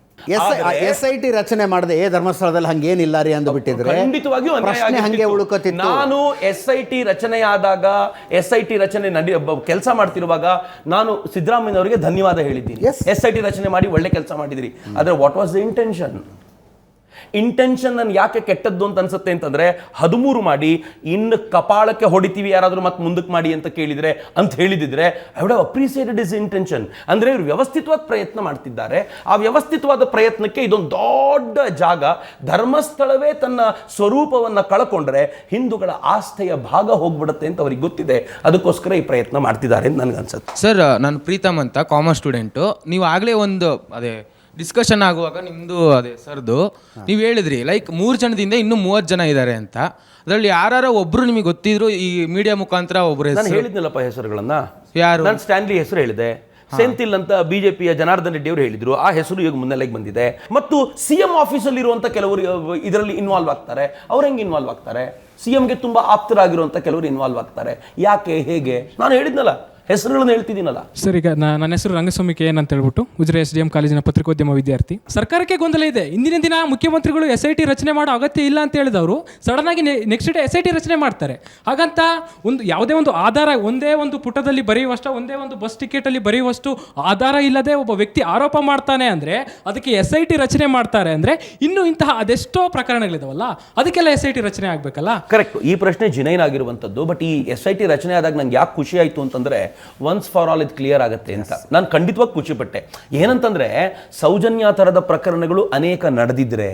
SIT ರಚನೆ ಮಾಡದೆ ಧರ್ಮಸ್ಥಳದಲ್ಲಿ ಹಂಗೇನಿಲ್ಲ ರೀ ಅಂದು ಬಿಟ್ಟಿದ್ರೆ ಖಂಡಿತವಾಗಿಯೂ ಪ್ರಶ್ನೆ ಹಂಗೆ ಉಳುಕತ್ತಿತ್ತು. ನಾನು SIT ರಚನೆಯಾದಾಗ, SIT ರಚನೆ ಕೆಲಸ ಮಾಡ್ತಿರುವಾಗ ನಾನು ಸಿದ್ದರಾಮಯ್ಯ ಅವರಿಗೆ ಧನ್ಯವಾದ ಹೇಳಿದ್ದೀನಿ. SIT ರಚನೆ ಮಾಡಿ ಒಳ್ಳೆ ಕೆಲಸ ಮಾಡಿದಿರಿ. ಆದ್ರೆ ವಾಟ್ ವಾಸ್ ದ ಇಂಟೆನ್ಷನ್ ನನ್ ಯಾಕೆ ಕೆಟ್ಟದ್ದು ಅಂತ ಅನ್ಸುತ್ತೆ ಅಂತಂದ್ರೆ, 13 ಮಾಡಿ ಇನ್ನು ಕಪಾಳಕ್ಕೆ ಹೊಡಿತೀವಿ ಯಾರಾದ್ರೂ ಮತ್ತೆ ಮುಂದಕ್ಕೆ ಮಾಡಿ ಅಂತ ಕೇಳಿದ್ರೆ ಅಂತ ಹೇಳಿದಿದ್ರೆ I would have appreciated his intention. ಅಂದ್ರೆ ಇವರು ವ್ಯವಸ್ಥಿತವಾದ ಪ್ರಯತ್ನ ಮಾಡ್ತಿದ್ದಾರೆ. ಆ ವ್ಯವಸ್ಥಿತವಾದ ಪ್ರಯತ್ನಕ್ಕೆ ಇದೊಂದು ದೊಡ್ಡ ಜಾಗ. ಧರ್ಮಸ್ಥಳವೇ ತನ್ನ ಸ್ವರೂಪವನ್ನ ಕಳ್ಕೊಂಡ್ರೆ ಹಿಂದೂಗಳ ಆಸ್ಥೆಯ ಭಾಗ ಹೋಗ್ಬಿಡುತ್ತೆ ಅಂತ ಅವ್ರಿಗೆ ಗೊತ್ತಿದೆ. ಅದಕ್ಕೋಸ್ಕರ ಈ ಪ್ರಯತ್ನ ಮಾಡ್ತಿದ್ದಾರೆ ಅಂತ ನನಗನ್ಸುತ್ತೆ. ಸರ್, ನಾನು ಪ್ರೀತಮ್ ಅಂತ, ಕಾಮರ್ಸ್ ಸ್ಟೂಡೆಂಟು. ನೀವು ಆಗಲೇ ಒಂದು ಡಿಸ್ಕಷನ್ ಆಗುವಾಗ ನಿಮ್ಮದು ಸರ್ದು ನೀವು ಹೇಳಿದ್ರಿ ಲೈಕ್ 3 ಜನದಿಂದ ಇನ್ನೂ 30 ಜನ ಇದ್ದಾರೆ ಅಂತ. ಅದರಲ್ಲಿ ಯಾರು ಒಬ್ರು ನಿಮಗೆ ಗೊತ್ತಿದ್ರು ಈ ಮೀಡಿಯಾ ಮುಖಾಂತರ ಒಬ್ರು ನಾನು ಹೇಳಿದ್ನಲ್ಲಪ್ಪ ಹೆಸರುಗಳನ್ನ. ಯಾರು? ನಾನು ಸ್ಟ್ಯಾನ್ಲಿ ಹೆಸರು ಹೇಳಿದೆ. ಸೆಂಥಿಲ್ ಅಂತ ಬಿಜೆಪಿಯ ಜನಾರ್ದನ್ ರೆಡ್ಡಿ ಅವರು ಹೇಳಿದ್ರು. ಆ ಹೆಸರು ಈಗ ಮುನ್ನೆಲೆಗೆ ಬಂದಿದೆ. ಮತ್ತು CM ಆಫೀಸಲ್ಲಿ ಇರುವಂತ ಕೆಲವರು ಇದರಲ್ಲಿ ಇನ್ವಾಲ್ವ್ ಆಗ್ತಾರೆ. ಅವ್ರು ಹೆಂಗೆ ಇನ್ವಾಲ್ವ್ ಆಗ್ತಾರೆ? CMಗೆ ತುಂಬಾ ಆಪ್ತರಾಗಿರುವಂತ ಕೆಲವರು ಇನ್ವಾಲ್ವ್ ಆಗ್ತಾರೆ. ಯಾಕೆ, ಹೇಗೆ? ನಾನು ಹೇಳಿದ್ನಲ್ಲ, ಹೆಸರುಗಳನ್ನು ಹೇಳ್ತಿದ್ದೀನಲ್ಲ ಸರ್. ಈಗ ನನ್ನ ಹೆಸರು ರಂಗಸ್ವಾಮಿ KN ಅಂತ ಹೇಳ್ಬಿಟ್ಟು ಉಜಿರೆ SDM ಕಾಲೇಜಿನ ಪತ್ರಿಕೋದ್ಯಮ ವಿದ್ಯಾರ್ಥಿ. ಸರ್ಕಾರಕ್ಕೆ ಗೊಂದಲ ಇದೆ. ಇಂದಿನ ದಿನ ಮುಖ್ಯಮಂತ್ರಿಗಳು SIT ರಚನೆ ಮಾಡೋ ಅಗತ್ಯ ಇಲ್ಲ ಅಂತ ಹೇಳಿದವರು ಸಡನ್ ಆಗಿ ನೆಕ್ಸ್ಟ್ ಡೇ SIT ರಚನೆ ಮಾಡ್ತಾರೆ. ಹಾಗಂತ ಯಾವುದೇ ಒಂದು ಆಧಾರ, ಒಂದೇ ಒಂದು ಪುಟದಲ್ಲಿ ಬರೆಯುವಷ್ಟು, ಒಂದೇ ಒಂದು ಬಸ್ ಟಿಕೆಟ್ ಅಲ್ಲಿ ಬರೆಯುವಷ್ಟು ಆಧಾರ ಇಲ್ಲದೆ ಒಬ್ಬ ವ್ಯಕ್ತಿ ಆರೋಪ ಮಾಡ್ತಾನೆ ಅಂದ್ರೆ ಅದಕ್ಕೆ SIT ರಚನೆ ಮಾಡ್ತಾರೆ ಅಂದ್ರೆ ಇನ್ನು ಇಂತಹ ಅದೆಷ್ಟೋ ಪ್ರಕರಣಗಳಿದಾವಲ್ಲ, ಅದಕ್ಕೆಲ್ಲ SIT ರಚನೆ ಆಗ್ಬೇಕಲ್ಲ. ಕರೆಕ್ಟ್. ಈ ಪ್ರಶ್ನೆ ಜಿನೈನ್ ಆಗಿರುವಂತದ್ದು. ಬಟ್ ಈ SIT ರಚನೆ ಆದಾಗ ನಂಗೆ ಯಾಕೆ ಖುಷಿ ಆಯ್ತು ಅಂತಂದ್ರೆ, ಒನ್ಸ್ ಫಾರ್ ಆಲ್ ಇದು ಕ್ಲಿಯರ್ ಆಗುತ್ತೆ ಅಂತ ನಾನು ಖಂಡಿತವಾಗಿ ಖುಷಿಪಟ್ಟೆ. ಏನಂತಂದ್ರೆ, ಸೌಜನ್ಯ ಥರದ ಪ್ರಕರಣಗಳು ಅನೇಕ ನಡೆದಿದ್ರೆ,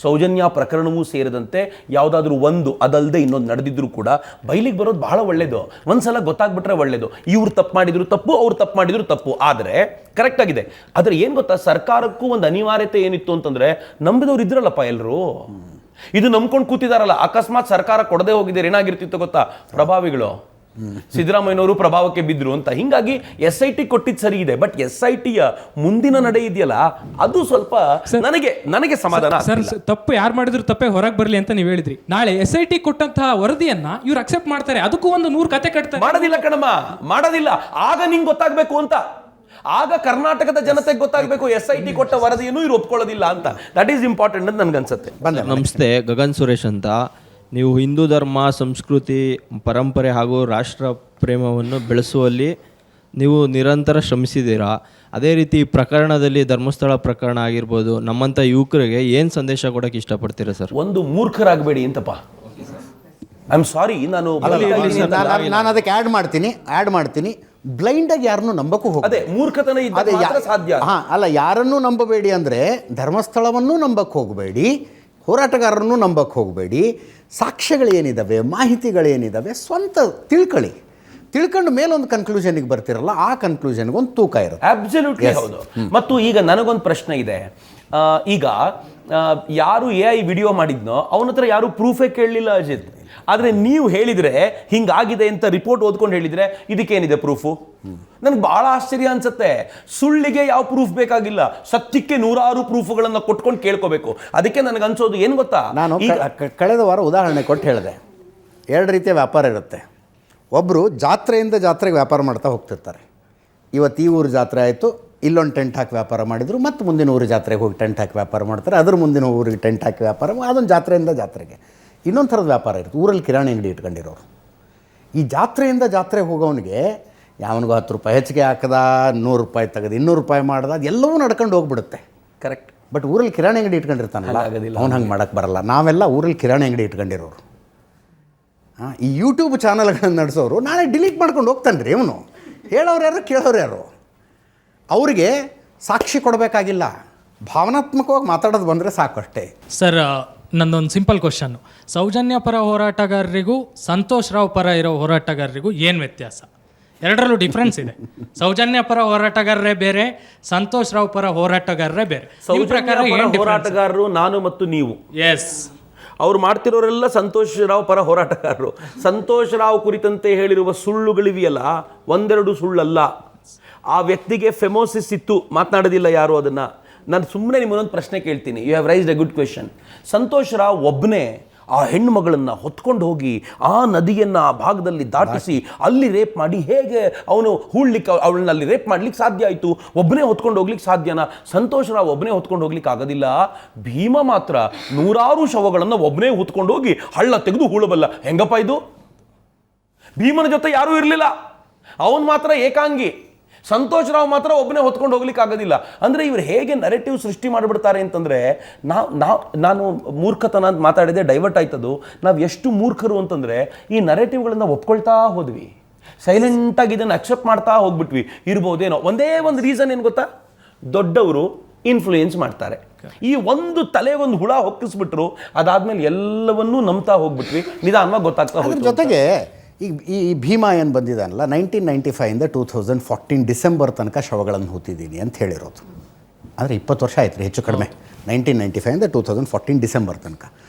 ಸೌಜನ್ಯ ಪ್ರಕರಣವೂ ಸೇರಿದಂತೆ ಯಾವುದಾದ್ರೂ ಒಂದು ಅದಲ್ಲದೆ ಇನ್ನೊಂದು ನಡೆದಿದ್ರು ಕೂಡ ಬಯಲಿಗೆ ಬರೋದು ಬಹಳ ಒಳ್ಳೇದು. ಒಂದ್ಸಲ ಗೊತ್ತಾಗ್ಬಿಟ್ರೆ ಒಳ್ಳೇದು. ಇವ್ರು ತಪ್ಪು ಮಾಡಿದ್ರು ತಪ್ಪು, ಅವ್ರು ತಪ್ಪು ಮಾಡಿದ್ರು ತಪ್ಪು. ಆದರೆ ಕರೆಕ್ಟ್ ಆಗಿದೆ. ಆದರೆ ಏನು ಗೊತ್ತಾ, ಸರ್ಕಾರಕ್ಕೂ ಒಂದು ಅನಿವಾರ್ಯತೆ ಏನಿತ್ತು ಅಂತಂದ್ರೆ, ನಂಬಿದವ್ರು ಇದ್ರಲ್ಲಪ್ಪ ಎಲ್ಲರೂ. ಇದು ನಂಬ್ಕೊಂಡು ಕೂತಿದಾರಲ್ಲ, ಅಕಸ್ಮಾತ್ ಸರ್ಕಾರ ಕೊಡದೆ ಹೋಗಿದ್ರೆ ಏನಾಗಿರ್ತಿತ್ತು ಗೊತ್ತಾ? ಪ್ರಭಾವಿಗಳು ಸಿದ್ದರಾಮಯ್ಯನವರು ಪ್ರಭಾವಕ್ಕೆ ಬಿದ್ರು ಅಂತ. ಹಿಂಗಾಗಿ SIT ಕೊಟ್ಟಿದ್ದು ಸರಿ ಇದೆ. ಬಟ್ SITಯ ಮುಂದಿನ ನಡೆ ಇದೆಯಲ್ಲ, ಅದು ಸ್ವಲ್ಪ ನನಗೆ ಸಮಾಧಾನ. ಸರ್, ತಪ್ಪು ಯಾರು ಮಾಡಿದ್ರು ತಪ್ಪೇ ಹೊರಗೆ ಬರಲಿ ಅಂತ ನೀವು ಹೇಳಿದ್ರಿ. ನಾಳೆ SIT ಕೊಟ್ಟಂತಹ ವರದಿಯನ್ನ ಇವ್ರು ಅಕ್ಸೆಪ್ಟ್ ಮಾಡ್ತಾರೆ, ಅದಕ್ಕೂ ಒಂದು 100 ಕತೆ ಕಟ್ತಾರೆ. ಮಾಡೋದಿಲ್ಲ ಕಣಮ್ಮ, ಮಾಡೋದಿಲ್ಲ. ಆಗ ನಿಂಗೆ ಗೊತ್ತಾಗಬೇಕು ಅಂತ, ಆಗ ಕರ್ನಾಟಕದ ಜನತೆಗೆ ಗೊತ್ತಾಗಬೇಕು SIT ಕೊಟ್ಟ ವರದಿಯನ್ನು ಇವ್ರು ಒಪ್ಕೊಳ್ಳೋದಿಲ್ಲ ಅಂತ. ದಟ್ ಈಸ್ ಇಂಪಾರ್ಟೆಂಟ್ ಅಂತ ನನ್ಗನ್ಸುತ್ತೆ. ನಮಸ್ತೆ, ಗಗನ್ ಸುರೇಶ್ ಅಂತ. ನೀವು ಹಿಂದೂ ಧರ್ಮ, ಸಂಸ್ಕೃತಿ, ಪರಂಪರೆ ಹಾಗೂ ರಾಷ್ಟ್ರ ಪ್ರೇಮವನ್ನು ಬೆಳೆಸುವಲ್ಲಿ ನೀವು ನಿರಂತರ ಶ್ರಮಿಸಿದ್ದೀರಾ. ಅದೇ ರೀತಿ ಈ ಪ್ರಕರಣದಲ್ಲಿ, ಧರ್ಮಸ್ಥಳ ಪ್ರಕರಣ ಆಗಿರ್ಬೋದು, ನಮ್ಮಂಥ ಯುವಕರಿಗೆ ಏನು ಸಂದೇಶ ಕೊಡೋಕ್ಕೆ ಇಷ್ಟಪಡ್ತೀರಾ ಸರ್? ಒಂದು ಮೂರ್ಖರಾಗಬೇಡಿ ಅಂತಪ್ಪ. ಐ ಆಮ್ ಸಾರಿ, ನಾನು ಅದಕ್ಕೆ ಆ್ಯಡ್ ಮಾಡ್ತೀನಿ ಬ್ಲೈಂಡಾಗಿ ಯಾರನ್ನೂ ನಂಬಕ್ಕೂ ಹೋಗಿ. ಅದೇ ಮೂರ್ಖತನ ಇದ್ದರೆ ಮಾತ್ರ ಸಾಧ್ಯ. ಅಲ್ಲ, ಯಾರನ್ನೂ ನಂಬಬೇಡಿ ಅಂದರೆ ಧರ್ಮಸ್ಥಳವನ್ನು ನಂಬಕ್ಕೆ ಹೋಗಬೇಡಿ, ಹೋರಾಟಗಾರರನ್ನು ನಂಬಕ್ಕೆ ಹೋಗಬೇಡಿ. ಸಾಕ್ಷ್ಯಗಳೇನಿದ್ದಾವೆ, ಮಾಹಿತಿಗಳೇನಿದ್ದಾವೆ, ಸ್ವಂತ ತಿಳ್ಕೊಂಡು ಮೇಲೊಂದು ಕನ್ಕ್ಲೂಷನ್ಗೆ ಬರ್ತಿರಲ್ಲ, ಆ ಕನ್ಕ್ಲೂಷನ್ಗೆ ಒಂದು ತೂಕ ಇರುತ್ತೆ. ಅಬ್ಸಲ್ಯೂಟ್ಲಿ ಹೌದು. ಮತ್ತು ಈಗ ನನಗೊಂದು ಪ್ರಶ್ನೆ ಇದೆ. ಈಗ ಯಾರು AI ವಿಡಿಯೋ ಮಾಡಿದ್ನೋ ಅವನ ಹತ್ರ ಯಾರು ಪ್ರೂಫೇ ಕೇಳಲಿಲ್ಲ ಅಜಿತ್. ಆದರೆ ನೀವು ಹೇಳಿದರೆ ಹಿಂಗಾಗಿದೆ ಅಂತ ರಿಪೋರ್ಟ್ ಓದ್ಕೊಂಡು ಹೇಳಿದರೆ ಇದಕ್ಕೇನಿದೆ ಪ್ರೂಫು? ನನಗೆ ಭಾಳ ಆಶ್ಚರ್ಯ ಅನ್ಸುತ್ತೆ. ಸುಳ್ಳಿಗೆ ಯಾವ ಪ್ರೂಫ್ ಬೇಕಾಗಿಲ್ಲ, ಸತ್ಯಕ್ಕೆ 100 ಪ್ರೂಫುಗಳನ್ನು ಕೊಟ್ಕೊಂಡು ಕೇಳ್ಕೋಬೇಕು. ಅದಕ್ಕೆ ನನಗೆ ಅನ್ಸೋದು ಏನು ಗೊತ್ತಾ, ನಾನು ಕಳೆದ ವಾರ ಉದಾಹರಣೆ ಕೊಟ್ಟು ಹೇಳಿದೆ. 2 ರೀತಿಯ ವ್ಯಾಪಾರ ಇರುತ್ತೆ. ಒಬ್ಬರು ಜಾತ್ರೆಯಿಂದ ಜಾತ್ರೆಗೆ ವ್ಯಾಪಾರ ಮಾಡ್ತಾ ಹೋಗ್ತಿರ್ತಾರೆ. ಇವತ್ತು ಈ ಊರು ಜಾತ್ರೆ ಆಯಿತು, ಇಲ್ಲೊಂದು ಟೆಂಟ್ ಹಾಕಿ ವ್ಯಾಪಾರ ಮಾಡಿದರು, ಮತ್ತು ಮುಂದಿನ ಊರು ಜಾತ್ರೆಗೆ ಹೋಗಿ ಟೆಂಟ್ ಹಾಕಿ ವ್ಯಾಪಾರ ಮಾಡ್ತಾರೆ, ಅದ್ರ ಮುಂದಿನ ಊರಿಗೆ ಟೆಂಟ್ ಹಾಕಿ ವ್ಯಾಪಾರ, ಅದೊಂದು ಜಾತ್ರೆಯಿಂದ ಜಾತ್ರೆಗೆ. ಇನ್ನೊಂದು ಥರದ ವ್ಯಾಪಾರ ಇರುತ್ತೆ, ಊರಲ್ಲಿ ಕಿರಾಣಿ ಅಂಗಡಿ ಇಟ್ಕೊಂಡಿರೋರು. ಈ ಜಾತ್ರೆಯಿಂದ ಜಾತ್ರೆಗೆ ಹೋಗೋನಿಗೆ ಯಾವನಿಗೂ 10 ರೂಪಾಯಿ ಹೆಚ್ಚಿಗೆ ಹಾಕದ, 100 ರೂಪಾಯಿ ತೆಗೆದು 200 ರೂಪಾಯಿ ಮಾಡ್ದ, ಅದೆಲ್ಲವೂ ನಡ್ಕೊಂಡು ಹೋಗ್ಬಿಡುತ್ತೆ. ಕರೆಕ್ಟ್. ಬಟ್ ಊರಲ್ಲಿ ಕಿರಾಣಿ ಅಂಗಡಿ ಇಟ್ಕೊಂಡಿರ್ತಾನಲ್ಲ, ಅವ್ನು ಹಂಗೆ ಮಾಡೋಕ್ಕೆ ಬರಲ್ಲ. ನಾವೆಲ್ಲ ಊರಲ್ಲಿ ಕಿರಾಣಿ ಅಂಗಡಿ ಇಟ್ಕೊಂಡಿರೋರು. ಈ ಯೂಟ್ಯೂಬ್ ಚಾನಲ್ಗಳನ್ನು ನಡೆಸೋರು ನಾಳೆ ಡಿಲೀಟ್ ಮಾಡ್ಕೊಂಡು ಹೋಗ್ತಾನೆ ರೀ ಅವನು. ಹೇಳೋರು ಯಾರು, ಕೇಳೋರು ಯಾರು? ಅವರಿಗೆ ಸಾಕ್ಷಿ ಕೊಡಬೇಕಾಗಿಲ್ಲ, ಭಾವನಾತ್ಮಕವಾಗಿ ಮಾತಾಡೋದು ಬಂದರೆ ಸಾಕು ಅಷ್ಟೇ. ಸರ್, ನಂದೊಂದು ಸಿಂಪಲ್ ಕ್ವಶನ್. ಸೌಜನ್ಯ ಪರ ಹೋರಾಟಗಾರರಿಗೂ ಸಂತೋಷ್ ರಾವ್ ಪರ ಇರೋ ಹೋರಾಟಗಾರರಿಗೂ ಏನು ವ್ಯತ್ಯಾಸ? ಎರಡರಲ್ಲೂ ಡಿಫ್ರೆನ್ಸ್ ಇದೆ. ಸೌಜನ್ಯ ಪರ ಹೋರಾಟಗಾರರೇ ಬೇರೆ, ಸಂತೋಷ್ ರಾವ್ ಪರ ಹೋರಾಟಗಾರರೇ ಬೇರೆ. ಹೋರಾಟಗಾರರು ನಾನು ಮತ್ತು ನೀವು. ಎಸ್, ಅವ್ರು ಮಾಡ್ತಿರೋರೆಲ್ಲ ಸಂತೋಷ್ ರಾವ್ ಪರ ಹೋರಾಟಗಾರರು. ಸಂತೋಷ್ ರಾವ್ ಕುರಿತಂತೆ ಹೇಳಿರುವ ಸುಳ್ಳುಗಳಿವೆಯಲ್ಲ, ಒಂದೆರಡು ಸುಳ್ಳಲ್ಲ. ಆ ವ್ಯಕ್ತಿಗೆ ಫೆಮೋಸಿಸ್ ಇತ್ತು, ಮಾತನಾಡೋದಿಲ್ಲ ಯಾರು ಅದನ್ನು. ನಾನು ಸುಮ್ಮನೆ ನಿಮ್ಮನ್ನೊಂದು ಪ್ರಶ್ನೆ ಕೇಳ್ತೀನಿ. You have raised a good question. Santosh Rao ಒಬ್ಬನೇ ಆ ಹೆಣ್ಣು ಮಗಳನ್ನು ಹೊತ್ಕೊಂಡು ಹೋಗಿ ಆ ನದಿಯನ್ನು ಆ ಭಾಗದಲ್ಲಿ ದಾಟಿಸಿ ಅಲ್ಲಿ ರೇಪ್ ಮಾಡಿ ಹೇಗೆ ಅವನು ಹೂಳ್ಲಿಕ್ಕೆ ಅವಳನ್ನ ಅಲ್ಲಿ ರೇಪ್ ಮಾಡ್ಲಿಕ್ಕೆ ಸಾಧ್ಯ ಆಯಿತು? ಒಬ್ಬನೇ ಹೊತ್ಕೊಂಡು ಹೋಗ್ಲಿಕ್ಕೆ ಸಾಧ್ಯನಾ? ಸಂತೋಷ್ ರಾವ್ ಒಬ್ಬನೇ ಹೊತ್ಕೊಂಡು ಹೋಗ್ಲಿಕ್ಕೆ ಆಗೋದಿಲ್ಲ. ಭೀಮ ಮಾತ್ರ ನೂರಾರು ಶವಗಳನ್ನು ಒಬ್ಬನೇ ಹೊತ್ಕೊಂಡು ಹೋಗಿ ಹಳ್ಳ ತೆಗೆದು ಹೂಳಬಲ್ಲ. ಹೆಂಗಪ್ಪ ಇದು? ಭೀಮನ ಜೊತೆ ಯಾರೂ ಇರಲಿಲ್ಲ, ಅವನು ಮಾತ್ರ ಏಕಾಂಗಿ. ಸಂತೋಷ್ ರಾವ್ ಮಾತ್ರ ಒಬ್ಬನೇ ಹೊತ್ಕೊಂಡು ಹೋಗ್ಲಿಕ್ಕೆ ಆಗೋದಿಲ್ಲ. ಅಂದರೆ ಇವರು ಹೇಗೆ ನರೇಟಿವ್ ಸೃಷ್ಟಿ ಮಾಡಿಬಿಡ್ತಾರೆ ಅಂತಂದರೆ, ನಾನು ಮೂರ್ಖತನ ಅಂತ ಮಾತಾಡಿದೆ, ಡೈವರ್ಟ್ ಆಯ್ತದು. ನಾವು ಎಷ್ಟು ಮೂರ್ಖರು ಅಂತಂದರೆ ಈ ನರೇಟಿವ್ಗಳನ್ನು ಒಪ್ಕೊಳ್ತಾ ಹೋದ್ವಿ, ಸೈಲೆಂಟಾಗಿ ಇದನ್ನು ಅಕ್ಸೆಪ್ಟ್ ಮಾಡ್ತಾ ಹೋಗ್ಬಿಟ್ವಿ. ಇರ್ಬೋದೇನೋ. ಒಂದೇ ಒಂದು ರೀಸನ್ ಏನು ಗೊತ್ತಾ? ದೊಡ್ಡವರು ಇನ್ಫ್ಲೂಯೆನ್ಸ್ ಮಾಡ್ತಾರೆ. ಈ ಒಂದು ತಲೆಗೊಂದು ಹುಳ ಹೊಕ್ಕಿಸ್ಬಿಟ್ರು, ಅದಾದ್ಮೇಲೆ ಎಲ್ಲವನ್ನೂ ನಂಬ್ತಾ ಹೋಗ್ಬಿಟ್ವಿ. ನಿಧಾನವಾಗಿ ಗೊತ್ತಾಗ್ತಾ ಹೋಗ್ತು. ಜೊತೆಗೆ ಈ ಭೀಮಾ ಏನು ಬಂದಿದ್ದಾನಲ್ಲ, 1995 2014 ಡಿಸೆಂಬರ್ ತನಕ ಶವಗಳನ್ನು ಹೂತಿದ್ದೀನಿ ಅಂತ ಹೇಳಿರೋದು. ಅಂದರೆ 20 ವರ್ಷ ಆಯ್ತು ರೀ ಹೆಚ್ಚು ಕಡಿಮೆ. 1995 2014 ಡಿಸೆಂಬರ್ ತನಕ.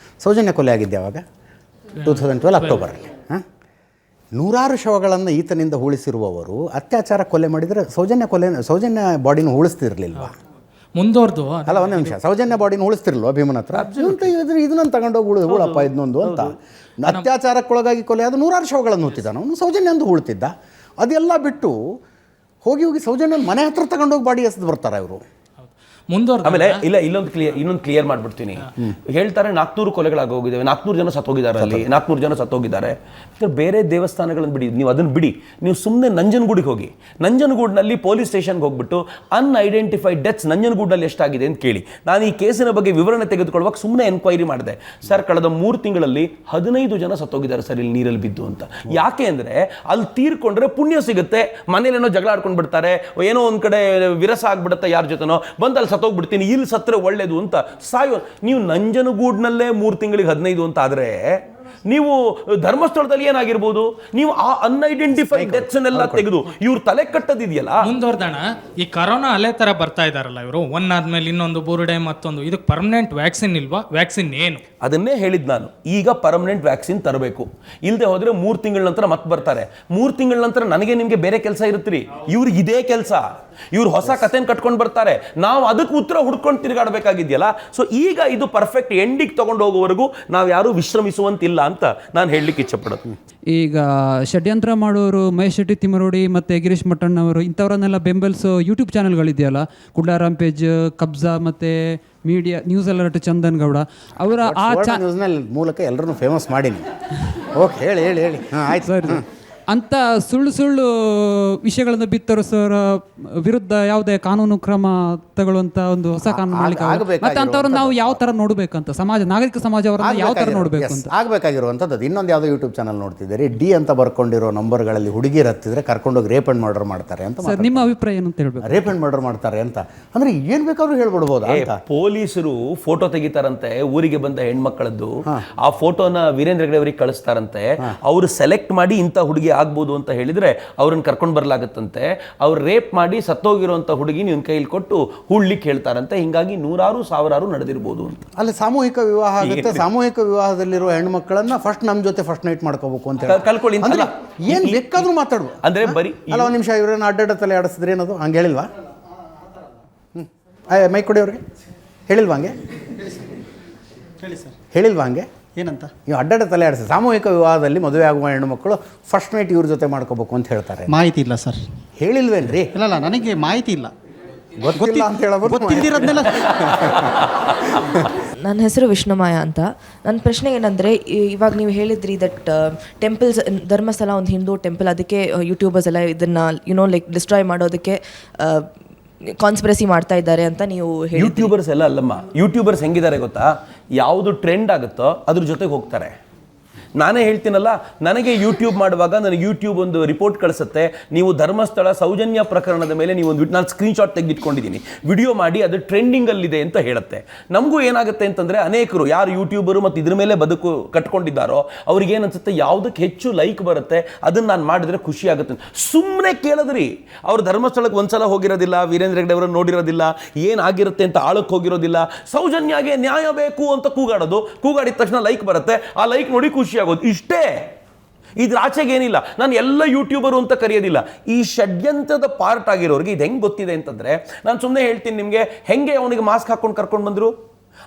ಸೌಜನ್ಯ ಕೊಲೆ ಆಗಿದ್ದೆ ಯಾವಾಗ? 2012 ಅಕ್ಟೋಬರಲ್ಲಿ. ನೂರಾರು ಶವಗಳನ್ನು ಈತನಿಂದ ಹೂಳಿಸಿರುವವರು ಅತ್ಯಾಚಾರ ಕೊಲೆ ಮಾಡಿದರೆ ಸೌಜನ್ಯ ಬಾಡಿನ ಉಳಿಸ್ತಿರ್ಲಿಲ್ವಾ? ಮುಂದುವರೆದು ಅಲ್ಲ, ಒಂದು ನಿಮಿಷ. ಸೌಜನ್ಯ ಬಾಡಿನ ಉಳಿಸ್ತಿರ್ಲ್ವ ಭೀಮನ ಹತ್ರ? ಇದನ್ನ ತಗೊಂಡೋಗಿ ಹೂಳಪ್ಪ ಇದನ್ನೊಂದು ಅಂತ. ಅತ್ಯಾಚಾರಕ್ಕೊಳಗಾಗಿ ಕೊಲೆ ಆದ ನೂರಾರು ಶವಗಳನ್ನು ಹೂತಿದ್ದಾನೆ ಅವನು. ಸೌಜನ್ಯ ಅಂದು ಹೂಳ್ತಿದ್ದ. ಅದೆಲ್ಲ ಬಿಟ್ಟು ಹೋಗಿ ಸೌಜನ್ಯ ಮನೆ ಹತ್ರ ತಗೊಂಡೋಗಿ ಬಾಡಿ ಎಸೆದು ಬರ್ತಾರೆ ಅವರು. ಆಮೇಲೆ ಇನ್ನೊಂದು ಕ್ಲಿಯರ್ ಮಾಡ್ಬಿಡ್ತೀನಿ. ಹೇಳ್ತಾರೆ 400 ಕೊಲೆಗಳಾಗಿ ಹೋಗಿದ್ದಾವೆ, 400 ಜನ ಸತ್ತೋಗಿದ್ದಾರೆ, ಅಲ್ಲಿ 400 ಜನ ಸತ್ತೋಗಿದ್ದಾರೆ. ಬೇರೆ ದೇವಸ್ಥಾನಗಳನ್ನು ಬಿಡಿ, ನೀವು ಅದನ್ನು ಬಿಡಿ. ನೀವು ಸುಮ್ಮನೆ ನಂಜನಗೂಡಿಗೆ ಹೋಗಿ. ನಂಜನಗೂಡಿನಲ್ಲಿ ಪೊಲೀಸ್ ಸ್ಟೇಷನ್ಗೆ ಹೋಗ್ಬಿಟ್ಟು ಅನ್ಐಡೆಂಟಿಫೈಡ್ ಡೆತ್ಸ್ ನಂಜನಗೂಡಲ್ಲಿ ಎಷ್ಟಾಗಿದೆ ಅಂತ ಕೇಳಿ. ನಾನು ಈ ಕೇಸಿನ ಬಗ್ಗೆ ವಿವರಣೆ ತೆಗೆದುಕೊಳ್ಳುವಾಗ ಸುಮ್ಮನೆ ಎನ್ಕ್ವೈರಿ ಮಾಡಿದೆ. ಸರ್, ಕಳೆದ 3 ತಿಂಗಳಲ್ಲಿ 15 ಜನ ಸತ್ತೋಗಿದ್ದಾರೆ ಸರ್ ಇಲ್ಲಿ ನೀರಲ್ಲಿ ಬಿದ್ದು ಅಂತ. ಯಾಕೆ ಅಂದರೆ ಅಲ್ಲಿ ತೀರ್ಕೊಂಡ್ರೆ ಪುಣ್ಯ ಸಿಗುತ್ತೆ, ಮನೇಲೇನೋ ಜಗಳ ಆಡ್ಕೊಂಡು ಬಿಡ್ತಾರೆ, ಏನೋ ಒಂದು ಕಡೆ ವಿರಸ ಆಗ್ಬಿಡುತ್ತೆ ಯಾರ ಜೊತೆನೋ, ಬಂದು ಅಲ್ಲಿ ಸತ್ತೋಗ್ಬಿಡ್ತೀನಿ, ಇಲ್ಲಿ ಸತ್ತರೆ ಒಳ್ಳೇದು ಅಂತ ಸಾಯೋ. ನೀವು ನಂಜನಗೂಡ್ನಲ್ಲೇ 3 ತಿಂಗಳಿಗೆ 15 ಅಂತ ಆದರೆ ನೀವು ಧರ್ಮಸ್ಥಳದಲ್ಲಿ ಏನಾಗಿರ್ಬೋದು? ನೀವು ಆ ಅನ್ಐಡೆಂಟಿಫೈಡ್ ಡೆತ್ಸ್ ಅನ್ನೆಲ್ಲ ತೆಗೆದು ಇವ್ರ ತಲೆ ಕಟ್ಟದಿದೆಯಲ್ಲ. ಮುಂದುವರ್ದಣ, ಈ ಕರೋನಾ ಅಲೆ ತರ ಬರ್ತಾ ಇದಾರಲ್ಲ ಇವರು, ಒಂದಾದ್ಮೇಲೆ ಇನ್ನೊಂದು, ಬುರುಡೆ ಮತ್ತೊಂದು. ಇದಕ್ಕೆ ಪರ್ಮನೆಂಟ್ ವ್ಯಾಕ್ಸಿನ್ ಇಲ್ವಾ? ವ್ಯಾಕ್ಸಿನ್ ಏನು? ಅದನ್ನೇ ಹೇಳಿದ್ ನಾನು. ಈಗ ಪರ್ಮನೆಂಟ್ ವ್ಯಾಕ್ಸಿನ್ ತರಬೇಕು. ಇಲ್ಲದೆ ಹೋದ್ರೆ 3 ತಿಂಗಳ ನಂತರ ಮತ್ತೆ ಬರ್ತಾರೆ. 3 ತಿಂಗಳ ನಂತರ ನನಗೆ ನಿಮಗೆ ಬೇರೆ ಕೆಲಸ ಇರುತ್ತೀರಿ, ಇವ್ರಿಗೆ ಇದೇ ಕೆಲಸ. ಇವ್ರು ಹೊಸ ಕಥೆನ ಕಟ್ಕೊಂಡು ಬರ್ತಾರೆ, ನಾವು ಅದಕ್ಕೆ ಉತ್ತರ ಹುಡ್ಕೊಂಡು ತಿರುಗಾಡಬೇಕಾಗಿದೆಯಲ್ಲ. ಸೊ ಈಗ ಇದು ಪರ್ಫೆಕ್ಟ್ ಎಂಡಿಗೆ ತಗೊಂಡು ಹೋಗೋವರೆಗೂ ನಾವು ಯಾರು ವಿಶ್ರಮಿಸುವಂತಿಲ್ಲ ಅಂತ ನಾನು ಹೇಳಲಿಕ್ಕೆ ಇಚ್ಛಪಡೋದು. ಈಗ ಷಡ್ಯಂತ್ರ ಮಾಡೋರು ಮಹೇಶ್ ಶೆಟ್ಟಿ ತಿಮ್ಮರೋಡಿ ಮತ್ತು ಗಿರೀಶ್ ಮಟ್ಟಣ್ಣ ಅವರು ಇಂಥವ್ರನ್ನೆಲ್ಲ ಬೆಂಬಲಿಸೋ ಯೂಟ್ಯೂಬ್ ಚಾನಲ್ಗಳಿದೆಯಲ್ಲ, ಕುಡ್ಲಾರಾಮ್ ಪೇಜ್, ಕಬ್ಜಾ ಮತ್ತು media news alert, Chandan Gowda ಅವರ ಆ ನ್ಯೂಸ್ನಲ್ಲಿ ಮೂಲಕ ಎಲ್ಲರನ್ನು ಫೇಮಸ್ ಮಾಡೀನಿ. ಓಕೆ, ಹೇಳಿ ಹೇಳಿ ಹೇಳಿ. ಹಾಂ, ಆಯ್ತು ಸರ್. ಅಂತ ಸುಳ್ಳು ವಿಷಯಗಳನ್ನು ಬಿತ್ತರಿಸೋರ ವಿರುದ್ಧ ಯಾವುದೇ ಕಾನೂನು ಕ್ರಮ ತಗೊಳ್ಳುವಂತ ಒಂದು ಹೊಸ ಕಾನೂನು ಮಾಡಲಿಕ್ಕೆ ಮತ್ತೆ ಅಂಥವ್ರನ್ನ ನಾವು ಯಾವ ಥರ ನೋಡಬೇಕಂತ, ನಾಗರಿಕ ಸಮಾಜ ಅವರನ್ನು ಯಾವ ಥರ ನೋಡಬೇಕು ಅಂತ ಆಗಬೇಕಾಗಿರುವಂಥದ್ದು. ಇನ್ನೊಂದು ಯಾವುದೋ ಯೂಟ್ಯೂಬ್ ಚಾನಲ್ ನೋಡ್ತಿದ್ದೀರಿ, ಡಿ ಅಂತ ಬರ್ಕೊಂಡಿರೋ ನಂಬರ್ಗಳಲ್ಲಿ ಹುಡುಗಿರು ಹತ್ತಿದ್ರೆ ಕರ್ಕೊಂಡೋಗಿ ರೇಪ್ ಆ್ಯಂಡ್ ಮರ್ಡರ್ ಮಾಡ್ತಾರೆ ಅಂತ. ಸರ್, ನಿಮ್ಮ ಅಭಿಪ್ರಾಯ ಏನಂತ ಹೇಳ್ಬೇಕು? ರೇಪ್ ಆ್ಯಂಡ್ ಮರ್ಡರ್ ಮಾಡ್ತಾರೆ ಅಂತ ಅಂದರೆ ಏನು ಬೇಕಾದ್ರೂ ಹೇಳ್ಬಿಡ್ಬೋದು ಅಂತ. ಪೊಲೀಸರು ಫೋಟೋ ತೆಗಿತಾರಂತೆ ಊರಿಗೆ ಬಂದ ಹೆಣ್ಮಕ್ಕಳದ್ದು. ಆ ಫೋಟೋನ ವೀರೇಂದ್ರ ಹೆಗ್ಗಡೆ ಅವರಿಗೆ ಕಳಿಸ್ತಾರಂತೆ. ಅವರು ಸೆಲೆಕ್ಟ್ ಮಾಡಿ ಇಂಥ ಹುಡುಗಿ ಆಗ್ಬೋದು ಅಂತ ಹೇಳಿದ್ರೆ ಅವ್ರನ್ನ ಕರ್ಕೊಂಡು ಬರ್ಲಾಗತ್ತಂತೆ. ಅವ್ರು ರೇಪ್ ಮಾಡಿ ಸತ್ತೋಗಿರುವಂಥ ಹುಡುಗಿ ನಿನ್ನ ಕೈಲಿ ಕೊಟ್ಟು ಹೂಳ್ಲಿಕ್ಕೆ ಹೇಳ್ತಾರಂತೆ. ಹಿಂಗಾಗಿ ನೂರಾರು ಸಾವಿರಾರು ನಡೆದಿರ್ಬೋದು ಅಂತ. ಅಲ್ಲಿ ಸಾಮೂಹಿಕ ವಿವಾಹ ಆಗುತ್ತೆ. ಸಾಮೂಹಿಕ ವಿವಾಹದಲ್ಲಿರುವ ಹೆಣ್ಮಕ್ಳನ್ನ ಫಸ್ಟ್ ನಮ್ಮ ಜೊತೆ ಫಸ್ಟ್ ನೈಟ್ ಮಾಡ್ಕೋಬೇಕು ಅಂತ ಕಲ್ಕೊಳ್ಳಿ. ಏನು ಬೇಕಾದ್ರೂ ಮಾತಾಡುವ ಅಂದ್ರೆ ಬರೀ ಅಲ್ಲ. ಒಂದು ನಿಮಿಷ, ಇವ್ರೇನು ಅಡ್ಡಾಡ ತಲೆ ಆಡಿಸಿದ್ರೆ ಏನದು ಹಂಗೆ ಹೇಳಿಲ್ವಾ? ಮೈಕ್ ಕೊಡಿ ಅವ್ರಿಗೆ. ಹೇಳಿಲ್ವಾ ಹಂಗೆ? ಹೇಳಿಲ್ವಾ ಹಂಗೆ? ಏನಂತ? ನೀವು ಅಡ್ಡಾಡ ತಲೆ ಆಡಿಸಿ ಸಾಮೂಹಿಕ ವಿವಾಹದಲ್ಲಿ ಮದುವೆ ಆಗುವ ಹೆಣ್ಣು ಮಕ್ಕಳು ಫಸ್ಟ್ ನೈಟ್ ಇವ್ರ ಜೊತೆ ಮಾಡ್ಕೋಬೇಕು ಅಂತ ಹೇಳ್ತಾರೆ. ಮಾಹಿತಿ ಇಲ್ಲ ಸರ್. ಹೇಳಿಲ್ವೇನ್ರಿ? ಇಲ್ಲ, ನನಗೆ ಮಾಹಿತಿ ಇಲ್ಲ. ಗೊತ್ತಿಲ್ಲ ಅಂತ ಹೇಳಬಹುದು. ಗೊತ್ತಿದ್ದಿರೋದನ್ನೆಲ್ಲ. ನನ್ನ ಹೆಸರು ವಿಷ್ಣುಮಾಯ ಅಂತ. ನನ್ನ ಪ್ರಶ್ನೆ ಏನಂದರೆ, ಇವಾಗ ನೀವು ಹೇಳಿದ್ರಿ ದಟ್ ಟೆಂಪಲ್ಸ್, ಧರ್ಮಸ್ಥಳ ಒಂದು ಹಿಂದೂ ಟೆಂಪಲ್, ಅದಕ್ಕೆ ಯೂಟ್ಯೂಬರ್ಸ್ ಎಲ್ಲ ಇದನ್ನು ಲೈಕ್ ಡಿಸ್ಟ್ರಾಯ್ ಮಾಡೋದಕ್ಕೆ ಕಾನ್ಸ್ಪಿರಸಿ ಮಾಡ್ತಾ ಇದ್ದಾರೆ ಅಂತ ನೀವು ಹೇಳಿ. ಯೂಟ್ಯೂಬರ್ಸ್ ಎಲ್ಲ ಅಲ್ಲಮ್ಮ. ಯೂಟ್ಯೂಬರ್ಸ್ ಹೆಂಗಿದ್ದಾರೆ ಗೊತ್ತಾ? ಯಾವುದು ಟ್ರೆಂಡ್ ಆಗುತ್ತೋ ಅದ್ರ ಜೊತೆಗೆ ಹೋಗ್ತಾರೆ. ನಾನೇ ಹೇಳ್ತೀನಲ್ಲ, ನನಗೆ ಯೂಟ್ಯೂಬ್ ಮಾಡುವಾಗ ನನಗೆ ಯೂಟ್ಯೂಬ್ ಒಂದು ರಿಪೋರ್ಟ್ ಕಳಿಸುತ್ತೆ, ನೀವು ಧರ್ಮಸ್ಥಳ ಸೌಜನ್ಯ ಪ್ರಕರಣದ ಮೇಲೆ ನೀವು ಒಂದು ನಾನು ಸ್ಕ್ರೀನ್ಶಾಟ್ ತೆಗೆದಿಟ್ಕೊಂಡಿದ್ದೀನಿ, ವಿಡಿಯೋ ಮಾಡಿ ಅದು ಟ್ರೆಂಡಿಂಗಲ್ಲಿದೆ ಅಂತ ಹೇಳುತ್ತೆ. ನಮಗೂ ಏನಾಗುತ್ತೆ ಅಂತಂದರೆ, ಅನೇಕರು ಯಾರು ಯೂಟ್ಯೂಬರು ಮತ್ತು ಇದ್ರ ಮೇಲೆ ಬದುಕು ಕಟ್ಕೊಂಡಿದ್ದಾರೋ ಅವ್ರಿಗೆ ಏನನ್ಸುತ್ತೆ, ಯಾವುದಕ್ಕೆ ಹೆಚ್ಚು ಲೈಕ್ ಬರುತ್ತೆ ಅದನ್ನು ನಾನು ಮಾಡಿದರೆ ಖುಷಿ ಆಗುತ್ತೆ. ಸುಮ್ಮನೆ ಕೇಳಿದ್ರಿ, ಅವ್ರು ಧರ್ಮಸ್ಥಳಕ್ಕೆ ಒಂದ್ಸಲ ಹೋಗಿರೋದಿಲ್ಲ, ವೀರೇಂದ್ರ ಹೆಗ್ಗಡೆ ಅವರನ್ನು ನೋಡಿರೋದಿಲ್ಲ, ಏನಾಗಿರುತ್ತೆ ಅಂತ ಆಳಕ್ಕೆ ಹೋಗಿರೋದಿಲ್ಲ. ಸೌಜನ್ಯಗೆ ನ್ಯಾಯ ಬೇಕು ಅಂತ ಕೂಗಾಡಿದ ತಕ್ಷಣ ಲೈಕ್ ಬರುತ್ತೆ, ಆ ಲೈಕ್ ನೋಡಿ ಖುಷಿ ಆಗೋದು. ಇಷ್ಟೇ. ಇದ್ರ ಆಚೆಗೆ ಏನಿಲ್ಲ. ನಾನು ಎಲ್ಲ ಯೂಟ್ಯೂಬರು ಅಂತ ಕರೆಯೋದಿಲ್ಲ. ಈ ಷಡ್ಯಂತ್ರದ ಪಾರ್ಟ್ ಆಗಿರೋರಿಗೆ ಇದು ಹೆಂಗೆ ಗೊತ್ತಿದೆ ಅಂತಂದರೆ, ನಾನು ಸುಮ್ಮನೆ ಹೇಳ್ತೀನಿ ನಿಮಗೆ, ಹೆಂಗೆ ಅವನಿಗೆ ಮಾಸ್ಕ್ ಹಾಕ್ಕೊಂಡು ಕರ್ಕೊಂಡು ಬಂದರು.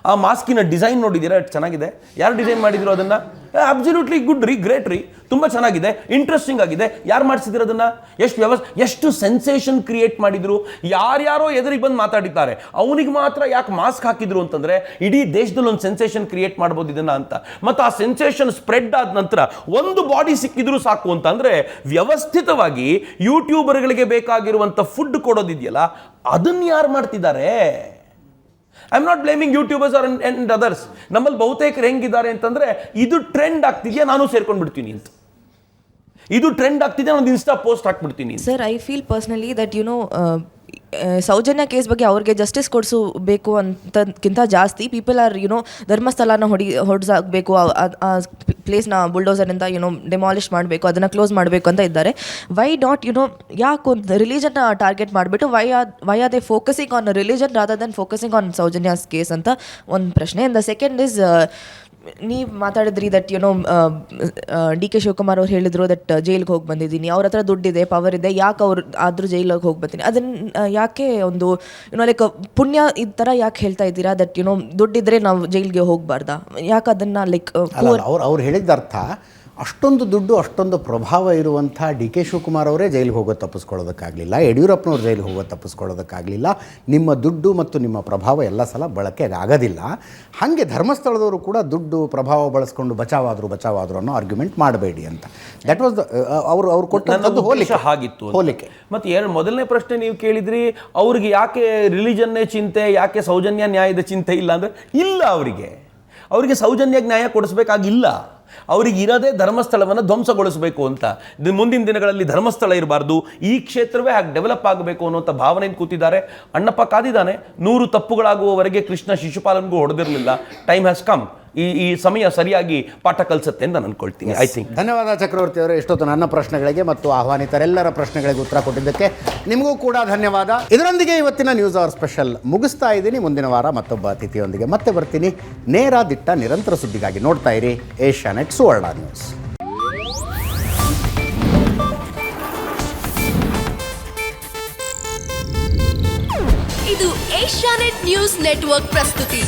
ಆ ಮಾಸ್ಕಿನ ಡಿಸೈನ್ ನೋಡಿದ್ದೀರಾ ಎಷ್ಟು ಚೆನ್ನಾಗಿದೆ? ಯಾರು ಡಿಸೈನ್ ಮಾಡಿದ್ರು ಅದನ್ನು? ಅಬ್ಸಲ್ಯೂಟ್ಲಿ ಗುಡ್ ರೀ, ಗ್ರೇಟ್ ರೀ, ತುಂಬ ಚೆನ್ನಾಗಿದೆ, ಇಂಟ್ರೆಸ್ಟಿಂಗ್ ಆಗಿದೆ. ಯಾರು ಮಾಡಿಸಿದ್ರು ಅದನ್ನು? ಎಷ್ಟು ಸೆನ್ಸೇಷನ್ ಕ್ರಿಯೇಟ್ ಮಾಡಿದ್ರು. ಯಾರ್ಯಾರೋ ಎದುರಿಗೆ ಬಂದು ಮಾತಾಡಿದ್ದಾರೆ, ಅವನಿಗೆ ಮಾತ್ರ ಯಾಕೆ ಮಾಸ್ಕ್ ಹಾಕಿದ್ರು ಅಂತಂದರೆ ಇಡೀ ದೇಶದಲ್ಲಿ ಒಂದು ಸೆನ್ಸೇಷನ್ ಕ್ರಿಯೇಟ್ ಮಾಡ್ಬೋದು ಇದನ್ನು ಅಂತ. ಮತ್ತು ಆ ಸೆನ್ಸೇಷನ್ ಸ್ಪ್ರೆಡ್ ಆದ ನಂತರ ಒಂದು ಬಾಡಿ ಸಿಕ್ಕಿದ್ರು ಸಾಕು ಅಂತ ಅಂದರೆ, ವ್ಯವಸ್ಥಿತವಾಗಿ ಯೂಟ್ಯೂಬರ್ಗಳಿಗೆ ಬೇಕಾಗಿರುವಂಥ ಫುಡ್ ಕೊಡೋದಿದೆಯಲ್ಲ, ಅದನ್ನು ಯಾರು ಮಾಡ್ತಿದ್ದಾರೆ? I am not blaming YouTubers or and others. ನಮ್ಮಲ್ಲಿ ಬಹುತೇಕರು ಹೆಂಗಿದ್ದಾರೆ ಅಂತಂದರೆ, ಇದು ಟ್ರೆಂಡ್ ಆಗ್ತಿದೆಯಾ ನಾನು ಸೇರ್ಕೊಂಡು ಬಿಡ್ತೀನಿ ಅಂತ, ಇದು ಟ್ರೆಂಡ್ ಆಗ್ತಿದೆ ಒಂದು ಇನ್ಸ್ಟಾ ಪೋಸ್ಟ್ ಹಾಕ್ಬಿಡ್ತೀನಿ. Sir, I feel personally that Soujanya case ಬಗ್ಗೆ ಅವ್ರಿಗೆ ಜಸ್ಟಿಸ್ ಕೊಡಿಸಬೇಕು ಅಂತಕ್ಕಿಂತ ಜಾಸ್ತಿ ಪೀಪಲ್ ಆರ್ ಧರ್ಮಸ್ಥಳನ ಹೊಡೆಸಾಗಬೇಕು, ಆ ಪ್ಲೇಸ್ನ ಬುಲ್ಡೋಸರಿಂದ ಡೆಮಾಲಿಷ್ ಮಾಡಬೇಕು, ಅದನ್ನು ಕ್ಲೋಸ್ ಮಾಡಬೇಕು ಅಂತ ಇದ್ದಾರೆ. ವೈ ನಾಟ್ ಯಾಕೆ ಒಂದು ರಿಲಿಜನ್ನ ಟಾರ್ಗೆಟ್ ಮಾಡಿಬಿಟ್ಟು why are they focusing on religion rather than focusing on Soujanya's case ಅಂತ ಒಂದು ಪ್ರಶ್ನೆ. ಆ್ಯಂಡ್ ದ ಸೆಕೆಂಡ್ ಇಸ್, ನೀವು ಮಾತಾಡಿದ್ರಿ ದಟ್ ಡಿ ಕೆ ಶಿವಕುಮಾರ್ ಅವ್ರು ಹೇಳಿದ್ರು ದಟ್ ಜೈಲಿಗೆ ಹೋಗಿ ಬಂದಿದ್ದೀನಿ, ಅವ್ರ ಹತ್ರ ದುಡ್ಡಿದೆ, ಪವರ್ ಇದೆ, ಯಾಕೆ ಅವ್ರು ಆದರೂ ಜೈಲಿಗೆ ಹೋಗಿ ಬರ್ತೀನಿ, ಅದನ್ನು ಯಾಕೆ ಒಂದು ಲೈಕ್ ಪುಣ್ಯ ಈ ಥರ ಯಾಕೆ ಹೇಳ್ತಾ ಇದ್ದೀರಾ ದಟ್ ದುಡ್ಡಿದ್ರೆ ನಾವು ಜೈಲಿಗೆ ಹೋಗಬಾರ್ದಾ? ಯಾಕೆ ಅದನ್ನು ಲೈಕ್ ಅವ್ರು ಹೇಳಿದ ಅರ್ಥ, ಅಷ್ಟೊಂದು ದುಡ್ಡು ಅಷ್ಟೊಂದು ಪ್ರಭಾವ ಇರುವಂಥ ಡಿ ಕೆ ಶಿವಕುಮಾರ್ ಅವರೇ ಜೈಲಿಗೆ ಹೋಗೋದು ತಪ್ಪಿಸ್ಕೊಳ್ಳೋದಕ್ಕಾಗಲಿಲ್ಲ, ಯಡಿಯೂರಪ್ಪನವ್ರು ಜೈಲಿಗೆ ಹೋಗೋದು ತಪ್ಪಿಸ್ಕೊಳ್ಳೋದಕ್ಕಾಗಲಿಲ್ಲ, ನಿಮ್ಮ ದುಡ್ಡು ಮತ್ತು ನಿಮ್ಮ ಪ್ರಭಾವ ಎಲ್ಲ ಸಲ ಬಳಕೆಗೆ ಆಗೋದಿಲ್ಲ. ಹಾಗೆ ಧರ್ಮಸ್ಥಳದವರು ಕೂಡ ದುಡ್ಡು ಪ್ರಭಾವ ಬಳಸ್ಕೊಂಡು ಬಚಾವಾದರು ಅನ್ನೋ ಆರ್ಗ್ಯುಮೆಂಟ್ ಮಾಡಬೇಡಿ ಅಂತ. ದಟ್ ವಾಸ್ ಅವ್ರು ಕೊಟ್ಟಂಥದ್ದು ಹೋಲಿಕೆ. ಮತ್ತು ಮೊದಲನೇ ಪ್ರಶ್ನೆ ನೀವು ಕೇಳಿದ್ರಿ, ಅವ್ರಿಗೆ ಯಾಕೆ ರಿಲಿಜನ್ನೇ ಚಿಂತೆ, ಯಾಕೆ ಸೌಜನ್ಯ ನ್ಯಾಯದ ಚಿಂತೆ ಇಲ್ಲ ಅಂದರೆ, ಇಲ್ಲ, ಅವರಿಗೆ ಸೌಜನ್ಯ ನ್ಯಾಯ ಕೊಡಿಸ್ಬೇಕಾಗಿಲ್ಲ. ಅವ್ರಿಗೆ ಇರೋದೇ ಧರ್ಮಸ್ಥಳವನ್ನು ಧ್ವಂಸಗೊಳಿಸಬೇಕು ಅಂತ. ಮುಂದಿನ ದಿನಗಳಲ್ಲಿ ಧರ್ಮಸ್ಥಳ ಇರಬಾರ್ದು, ಈ ಕ್ಷೇತ್ರವೇ ಹಾಗೆ ಡೆವಲಪ್ ಆಗಬೇಕು ಅನ್ನೋಂಥ ಭಾವನೆಯನ್ನು ಕೂತಿದ್ದಾರೆ. ಅಣ್ಣಪ್ಪ ಕಾದಿದ್ದಾನೆ, 100 ತಪ್ಪುಗಳಾಗುವವರೆಗೆ ಕೃಷ್ಣ ಶಿಶುಪಾಲನ್ಗೂ ಹೊಡೆದಿರಲಿಲ್ಲ. Time has come. ಈ ಸಮಯ ಸರಿಯಾಗಿ ಪಾಠ ಕಲಿಸುತ್ತೆ ಅಂತ ನಾನು ಅನ್ಕೊಳ್ತೀನಿ. I think. ಧನ್ಯವಾದ ಚಕ್ರವರ್ತಿ ಅವರೇ, ಎಷ್ಟೊತ್ತು ನನ್ನ ಪ್ರಶ್ನೆಗಳಿಗೆ ಮತ್ತು ಆಹ್ವಾನಿತರೆಲ್ಲರ ಪ್ರಶ್ನೆಗಳಿಗೆ ಉತ್ತರ ಕೊಟ್ಟಿದ್ದಕ್ಕೆ ನಿಮಗೂ ಕೂಡ ಧನ್ಯವಾದ. ಇದರೊಂದಿಗೆ ಇವತ್ತಿನ ನ್ಯೂಸ್ ಅವರ್ ಸ್ಪೆಷಲ್ ಮುಗಿಸ್ತಾ ಇದ್ದೀನಿ. ಮುಂದಿನ ವಾರ ಮತ್ತೊಬ್ಬ ಅತಿಥಿಯೊಂದಿಗೆ ಮತ್ತೆ ಬರ್ತೀನಿ. ನೇರ ದಿಟ್ಟ ನಿರಂತರ ಸುದ್ದಿಗಾಗಿ ನೋಡ್ತಾ ಇರಿ ಏಷ್ಯಾನೆಟ್ ಸುವರ್ಣ ನ್ಯೂಸ್. ಇದು ಏಷ್ಯಾನೆಟ್ ನ್ಯೂಸ್ ನೆಟ್ವರ್ಕ್ ಪ್ರಸ್ತುತಿ.